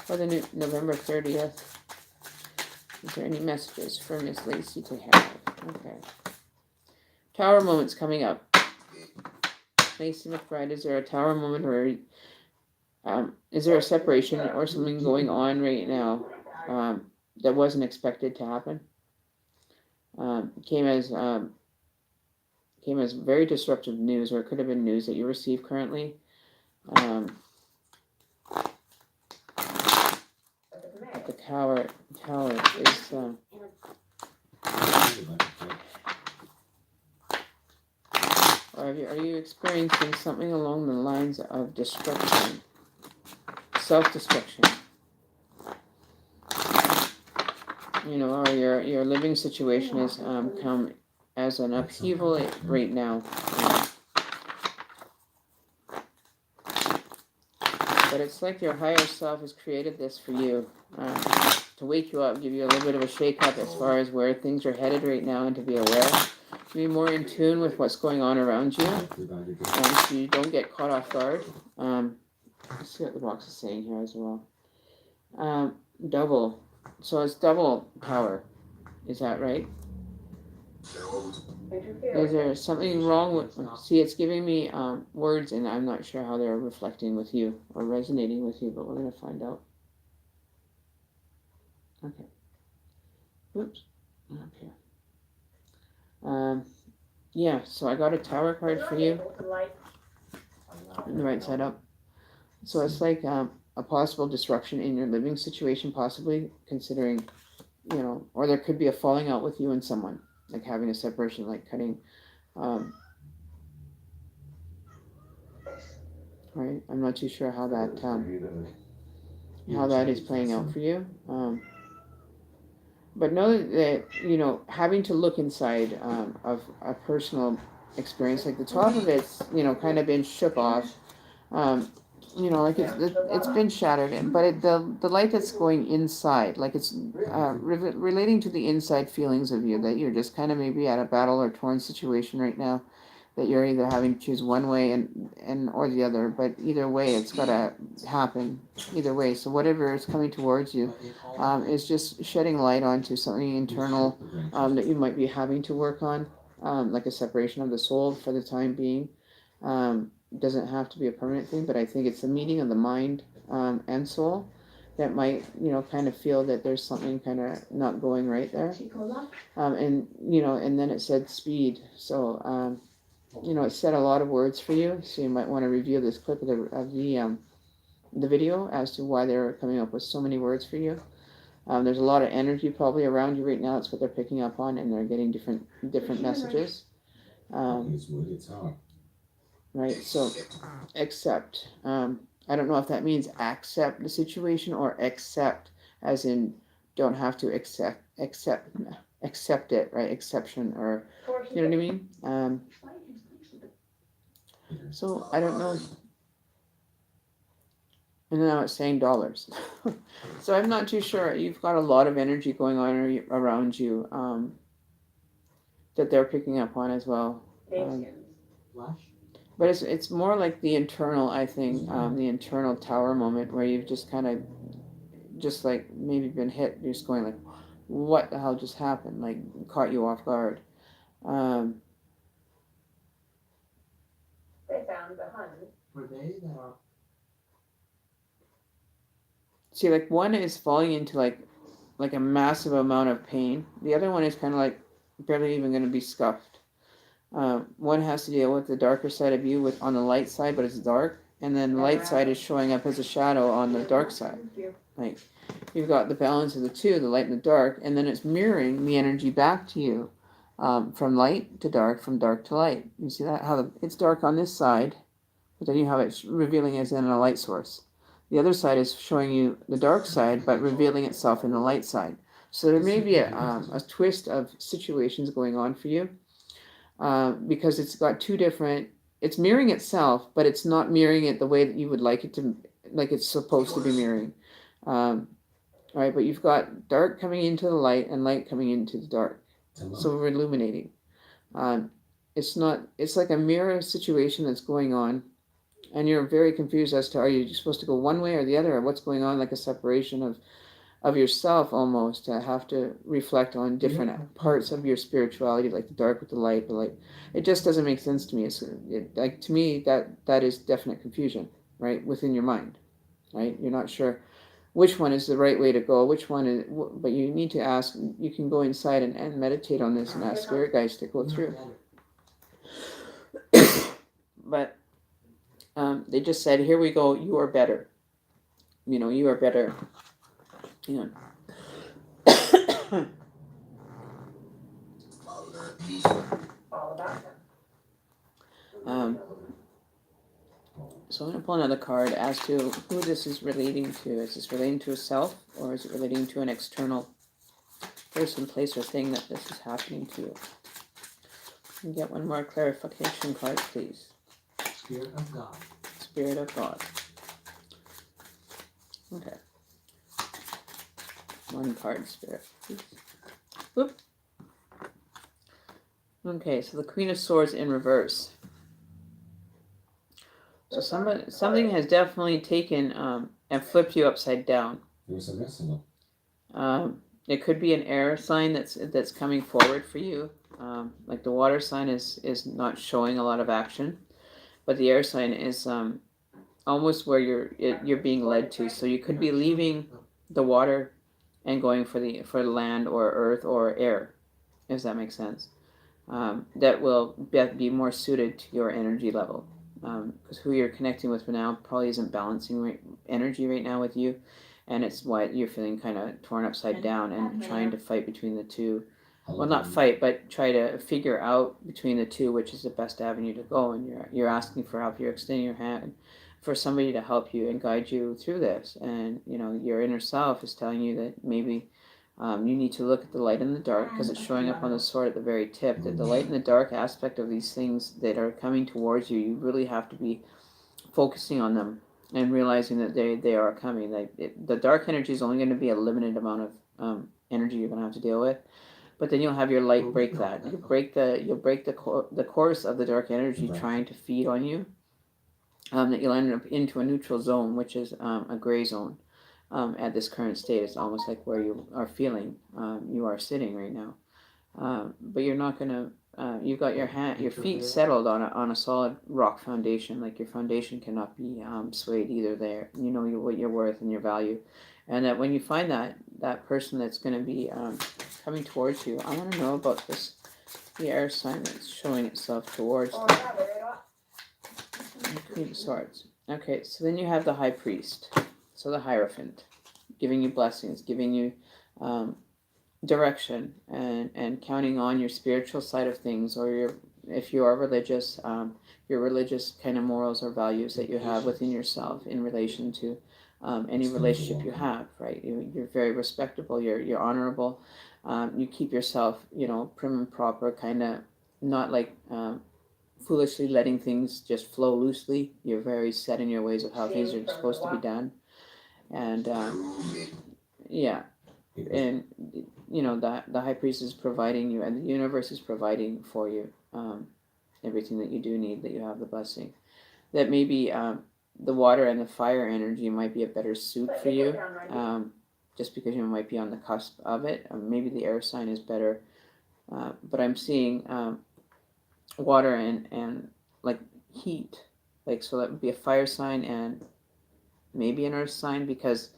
For the new November 30th. Is there any messages for Miss Lacey to have? Okay. Tower moments coming up. Lacey McBride, is there a tower moment, or is there a separation or something going on right now that wasn't expected to happen? Came as very disruptive news, or it could have been news that you receive currently. The tower is. Or are you experiencing something along the lines of destruction, self-destruction? You know, or your living situation has come as an upheaval right now. But it's like your higher self has created this for you, to wake you up, give you a little bit of a shake-up as far as where things are headed right now, and to be aware, to be more in tune with what's going on around you, so you don't get caught off guard. Let's see what the box is saying here as well. Double. So it's double power. Is that right? Is there something wrong with? See, it's giving me words, and I'm not sure how they're reflecting with you or resonating with you, but we're gonna find out. Okay. Oops. Up here. Yeah. So I got a tower card for you. On the right side up. So it's like a possible disruption in your living situation, possibly considering, or there could be a falling out with you and someone, like having a separation, like cutting. Right. I'm not too sure how that is playing out for you. But know that having to look inside of a personal experience, like the top of it's kind of been shook off. Like it's been shattered, but the light that's going inside, like it's relating to the inside feelings of you, that you're just kind of maybe at a battle or torn situation right now, that you're either having to choose one way and or the other, but either way it's got to happen either way. So whatever is coming towards you is just shedding light onto something internal that you might be having to work on, like a separation of the soul for the time being. Doesn't have to be a permanent thing, but I think it's a meeting of the mind and soul that might kind of feel that there's something kind of not going right there. And then it said speed, so it said a lot of words for you, so you might want to review this clip of the video as to why they're coming up with so many words for you. There's a lot of energy probably around you right now. That's what they're picking up on, and they're getting different messages. Right, so accept. I don't know if that means accept the situation or accept as in don't have to accept it, right? Exception, or you know what I mean? So I don't know. And now it's saying dollars. So I'm not too sure. You've got a lot of energy going on around you that they're picking up on as well. But it's more like the internal, I think, the internal tower moment where you've just kind of just like maybe been hit. You're just going like, what the hell just happened? Like caught you off guard. They found the hun. Were they that? See, like one is falling into like a massive amount of pain. The other one is kind of like barely even going to be scuffed. One has to deal with the darker side of you on the light side, but it's dark, and then the light side is showing up as a shadow on the dark side. Like you've got the balance of the two, the light and the dark, and then it's mirroring the energy back to you, from light to dark, from dark to light. You see that how it's dark on this side, but then you have it revealing as in a light source. The other side is showing you the dark side, but revealing itself in the light side. So there may be a twist of situations going on for you. Because it's got two different, it's mirroring itself, but it's not mirroring it the way that you would like it to, like it's supposed to be mirroring. Right, but you've got dark coming into the light and light coming into the dark. So we're illuminating. It's like a mirror situation that's going on, and you're very confused as to are you supposed to go one way or the other, or what's going on, like a separation of yourself almost, to have to reflect on different parts of your spirituality, like the dark with the light. It just doesn't make sense to me. Like to me that is definite confusion, right, within your mind, right? You're not sure which one is the right way to go, which one is, but you need to ask. You can go inside and meditate on this and ask spirit guides to go through. But they just said, here we go, you are better. You are better. All about them. So I'm going to pull another card as to who this is relating to. Is this relating to a self, or is it relating to an external person, place, or thing that this is happening to? Can you get one more clarification card, please? Spirit of God. Spirit of God. Okay. One card, Spirit, please. Whoop. Okay, so the Queen of Swords in reverse. So something has definitely taken and flipped you upside down. It could be an air sign that's coming forward for you. Like the water sign is not showing a lot of action, but the air sign is almost where you're being led to. So you could be leaving the water and going for land or earth or air, if that makes sense. That will be more suited to your energy level. Because who you're connecting with now probably isn't balancing energy right now with you, and it's why you're feeling kind of torn upside down and trying to fight between the two. Well, not fight, but try to figure out between the two which is the best avenue to go. And you're asking for help. You're extending your hand for somebody to help you and guide you through this. And your inner self is telling you that maybe you need to look at the light and the dark, because it's showing up on the sword at the very tip, that the light and the dark aspect of these things that are coming towards you, you really have to be focusing on them and realizing that they are coming. The dark energy is only going to be a limited amount of energy you're going to have to deal with, but then you'll have your light break that. You'll break the course of the dark energy trying to feed on you. That you'll end up into a neutral zone, which is a gray zone. At this current state, it's almost like where you are feeling you are sitting right now, but you're not gonna. You've got your feet settled on a solid rock foundation. Like your foundation cannot be swayed either. There, what you're worth and your value, and that when you find that person that's going to be coming towards you, I want to know about the air sign that's showing itself towards the Queen of Swords. Okay, so then you have the High Priest. So the Hierophant, giving you blessings, giving you direction, and counting on your spiritual side of things, or if you are religious, your religious kind of morals or values that you have within yourself in relation to any relationship you have. Right, you're very respectable. You're honorable. You keep yourself, prim and proper, kind of not like foolishly letting things just flow loosely. You're very set in your ways of how things are supposed to be done. And yeah, and the High Priest is providing you, and the universe is providing for you everything that you do need, that you have the blessing. That maybe the water and the fire energy might be a better suit for you, just because you might be on the cusp of it. Maybe the air sign is better, but I'm seeing water and like heat, like, so that would be a fire sign and maybe an earth sign, because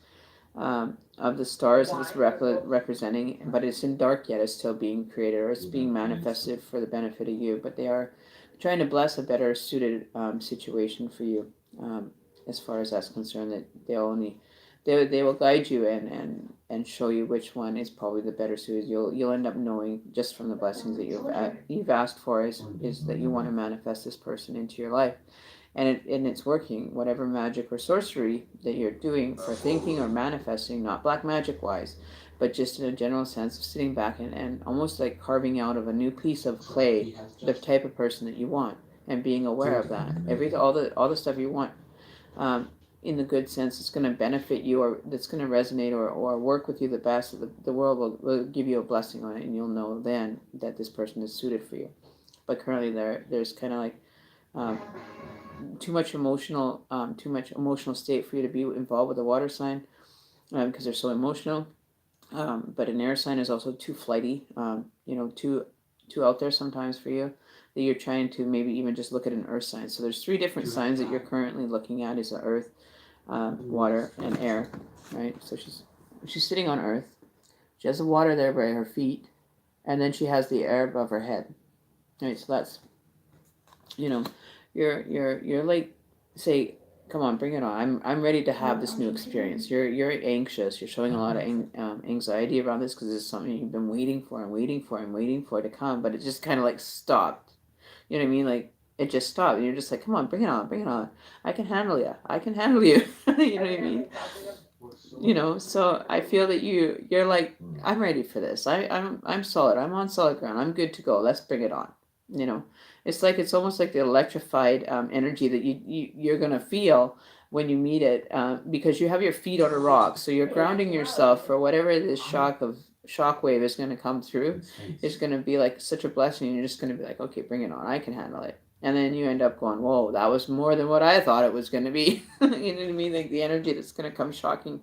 of the stars that it's representing, but it's in dark yet. It's still being created, or it's being manifested for the benefit of you, but they are trying to bless a better suited situation for you, as far as that's concerned. That they will guide you and show you which one is probably the better suited. You'll end up knowing just from the blessings that you've asked for is that you want to manifest this person into your life. And it's working. Whatever magic or sorcery that you're doing for thinking or manifesting, not black magic wise, but just in a general sense of sitting back and almost like carving out of a new piece of clay the type of person that you want, and being aware of that. All the stuff you want, in the good sense, it's going to benefit you, or that's going to resonate or work with you the best. The world will give you a blessing on it, and you'll know then that this person is suited for you. But currently there's kind of like too much emotional state for you to be involved with a water sign, because they're so emotional. But an air sign is also too flighty, too out there sometimes for you, that you're trying to maybe even just look at an earth sign. So there's 3 different signs that you're currently looking at: is the earth, water, and air. Right. So she's sitting on earth. She has the water there by her feet, and then she has the air above her head. Right. So that's, you're like, say, come on, bring it on. I'm ready to have this new experience. You're anxious. You're showing a lot of anxiety around this, because it's something you've been waiting for to come, but it just kind of like stopped. You know what I mean? Like, it just stopped, and you're just like, come on, bring it on. I can handle you. You know what I mean? So I feel that you're like, I'm ready for this. I'm solid. I'm on solid ground. I'm good to go. Let's bring it on. It's almost like the electrified energy that you're gonna feel when you meet it, because you have your feet on a rock, so you're grounding yourself for whatever this shockwave is going to come through. It's going to be like such a blessing. You're just going to be like, okay, bring it on. I can handle it. And then you end up going, whoa, that was more than what I thought it was going to be. You know what I mean? Like the energy that's going to come shocking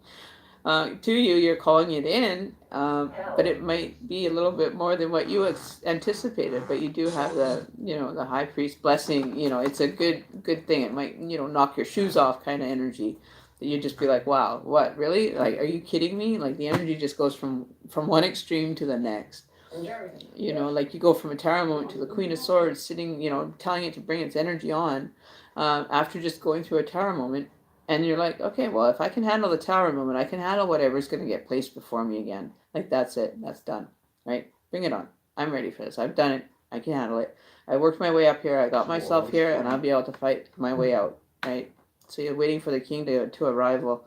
to you, you're calling it in, but it might be a little bit more than what you anticipated. But you do have the, the high priest blessing. It's a good thing. It might, knock your shoes off kind of energy. That you just be like, wow, what, really? Like, are you kidding me? Like the energy just goes from one extreme to the next. Like you go from a tower moment to the Queen of Swords sitting, telling it to bring its energy on after just going through a tower moment. And you're like, okay, well, if I can handle the tower moment, I can handle whatever's going to get placed before me again. Like, that's it. That's done. Right? Bring it on. I'm ready for this. I've done it. I can handle it. I worked my way up here. I got myself here, and I'll be able to fight my way out. Right? So you're waiting for the king to arrive. Well,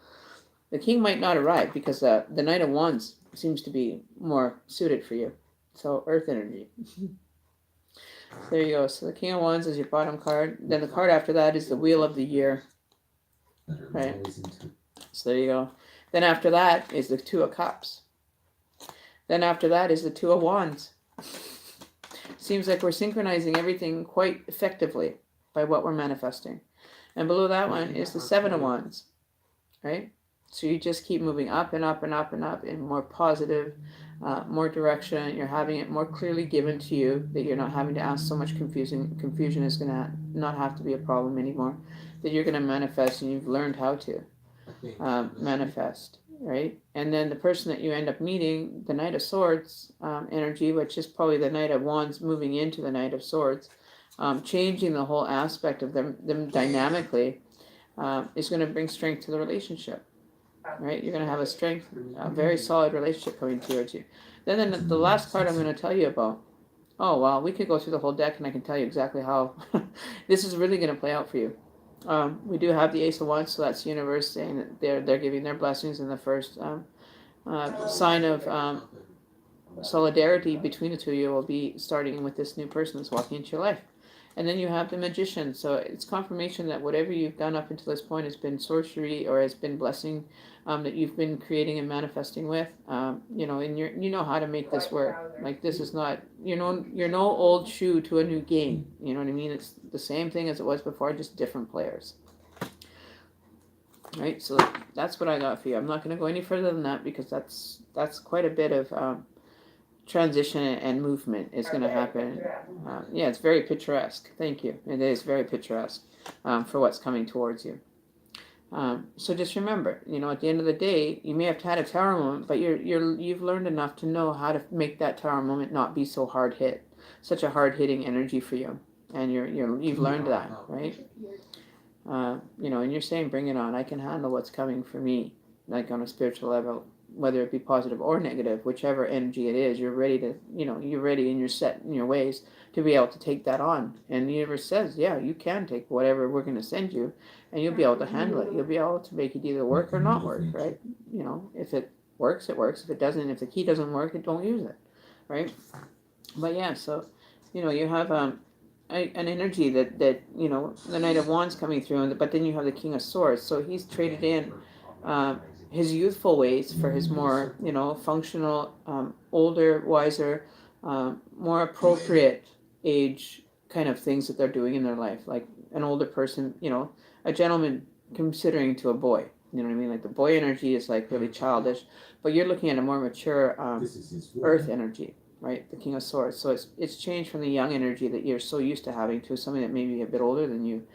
the king might not arrive because the Knight of Wands seems to be more suited for you. So, Earth energy. There you go. So the King of Wands is your bottom card. Then the card after that is the Wheel of the Year. Right. So there you go. Then after that is the Two of Cups. Then after that is the Two of Wands. Seems like we're synchronizing everything quite effectively by what we're manifesting. And below that one is the Seven of Wands. Right? So you just keep moving up and up and up and up in more positive, more direction. You're having it more clearly given to you, that you're not having to ask so much confusion. Confusion is going to not have to be a problem anymore. That you're going to manifest, and you've learned how to manifest, right? And then the person that you end up meeting, the Knight of Swords energy, which is probably the Knight of Wands moving into the Knight of Swords, changing the whole aspect of them dynamically, is going to bring strength to the relationship. Right, you're going to have a very solid relationship coming towards you. Then the last card I'm going to tell you about. Oh well, we could go through the whole deck, and I can tell you exactly how this is really going to play out for you. We do have the Ace of Wands, so that's the universe saying that they're giving their blessings, and the first sign of solidarity between the two of you will be starting with this new person that's walking into your life. And then you have the Magician, so it's confirmation that whatever you've done up until this point has been sorcery or has been blessing that you've been creating and manifesting with. And you know how to make this work. Like this is not, you're no old shoe to a new game. You know what I mean? It's the same thing as it was before, just different players. Right, so that's what I got for you. I'm not going to go any further than that because that's quite a bit of transition and movement is going to happen. Yeah, it's very picturesque. Thank you. It is very picturesque for what's coming towards you. So just remember, at the end of the day, you may have had a tower moment, but you've learned enough to know how to make that tower moment not be so hard hit, such a hard hitting energy for you, and you've learned that, right? And you're saying, bring it on. I can handle what's coming for me, like on a spiritual level. Whether it be positive or negative, whichever energy it is, you're ready to, you're ready and you're set in your ways to be able to take that on. And the universe says, yeah, you can take whatever we're going to send you and you'll be able to handle it. You'll be able to make it either work or not work, right? If it works, it works. If it doesn't, if the key doesn't work, don't use it, right? But yeah, so, you have an energy that the Knight of Wands coming through, but then you have the King of Swords. So he's traded in his youthful ways for his more, functional, older, wiser, more appropriate age kind of things that they're doing in their life. Like an older person, a gentleman considering to a boy. You know what I mean? Like the boy energy is like really childish, but you're looking at a more mature earth energy, right? The King of Swords. So it's changed from the young energy that you're so used to having to something that may be a bit older than you,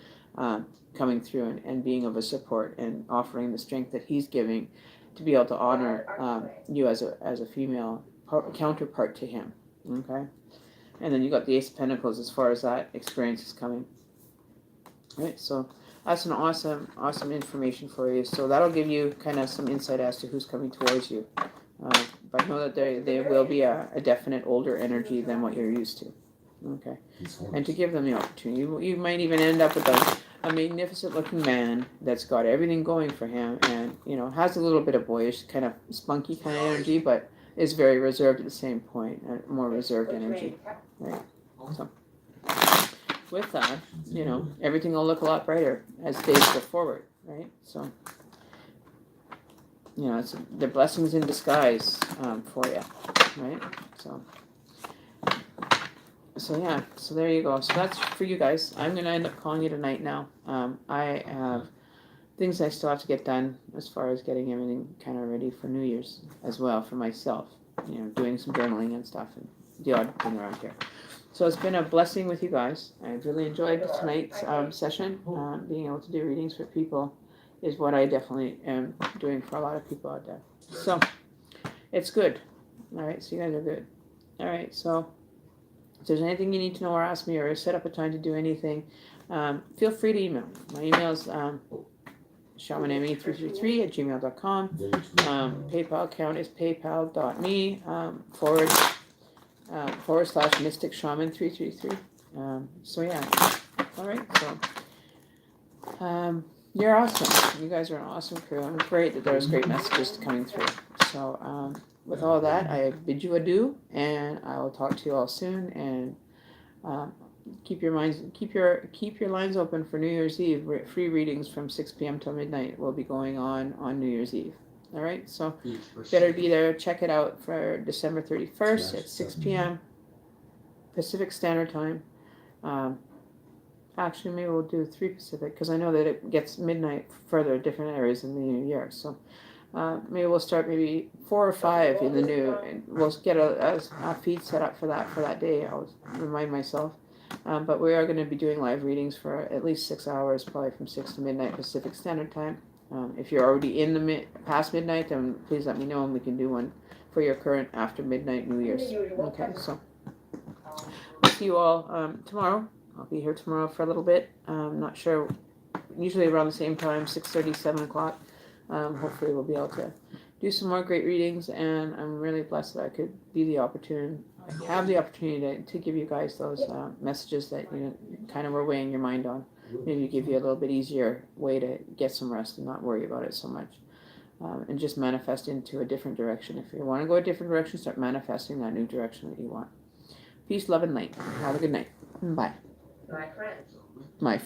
coming through and being of a support and offering the strength that he's giving to be able to honor you as a female counterpart to him. Okay, and then you got the Ace of Pentacles as far as that experience is coming. Right, so that's an awesome information for you. So that'll give you kind of some insight as to who's coming towards you. But know that there will be a definite older energy than what you're used to. Okay, and to give them the opportunity, you might even end up with a magnificent looking man that's got everything going for him, and has a little bit of boyish kind of spunky kind of energy, but is very reserved at the same point, more reserved energy, right? So with that, everything will look a lot brighter as days go forward, right? So it's the blessings in disguise for you, right? So So yeah, so there you go. So that's for you guys. I'm gonna end up calling it a night now. I have things I still have to get done as far as getting everything kind of ready for New Year's as well for myself. You know, doing some journaling and stuff and the odd thing around here. So it's been a blessing with you guys. I really enjoyed tonight's session. Being able to do readings for people is what I definitely am doing for a lot of people out there. So it's good. All right, so you guys are good. All right, so if there's anything you need to know or ask me or set up a time to do anything, feel free to email me. My email is shamanme333@gmail.com. PayPal account is paypal.me / mystic shaman 333. So yeah, all right. So you're awesome. You guys are an awesome crew. I'm great that there's great messages coming through. So with all that, I bid you adieu, and I will talk to you all soon. And keep your lines open for New Year's Eve. Free readings from 6 p.m. till midnight will be going on New Year's Eve. All right, so better be there. Check it out for December 31st at 6 p.m. Pacific Standard Time. Actually, maybe we'll do 3 Pacific because I know that it gets midnight further different areas in the new year. So maybe we'll start maybe 4 or 5 in the new, and we'll get a feed set up for that day. I'll remind myself. But we are going to be doing live readings for at least 6 hours, probably from 6 to midnight Pacific Standard Time. If you're already in past midnight, then please let me know and we can do one for your current after midnight New Year's. Okay, so we'll see you all tomorrow. I'll be here tomorrow for a little bit. Not sure, usually around the same time, 6:30, 7 o'clock. Hopefully we'll be able to do some more great readings, and I'm really blessed that I could have the opportunity to give you guys those messages that you kind of were weighing your mind on. Maybe give you a little bit easier way to get some rest and not worry about it so much. And just manifest into a different direction. If you want to go a different direction, start manifesting that new direction that you want. Peace, love, and light. Have a good night. Bye. My friends. My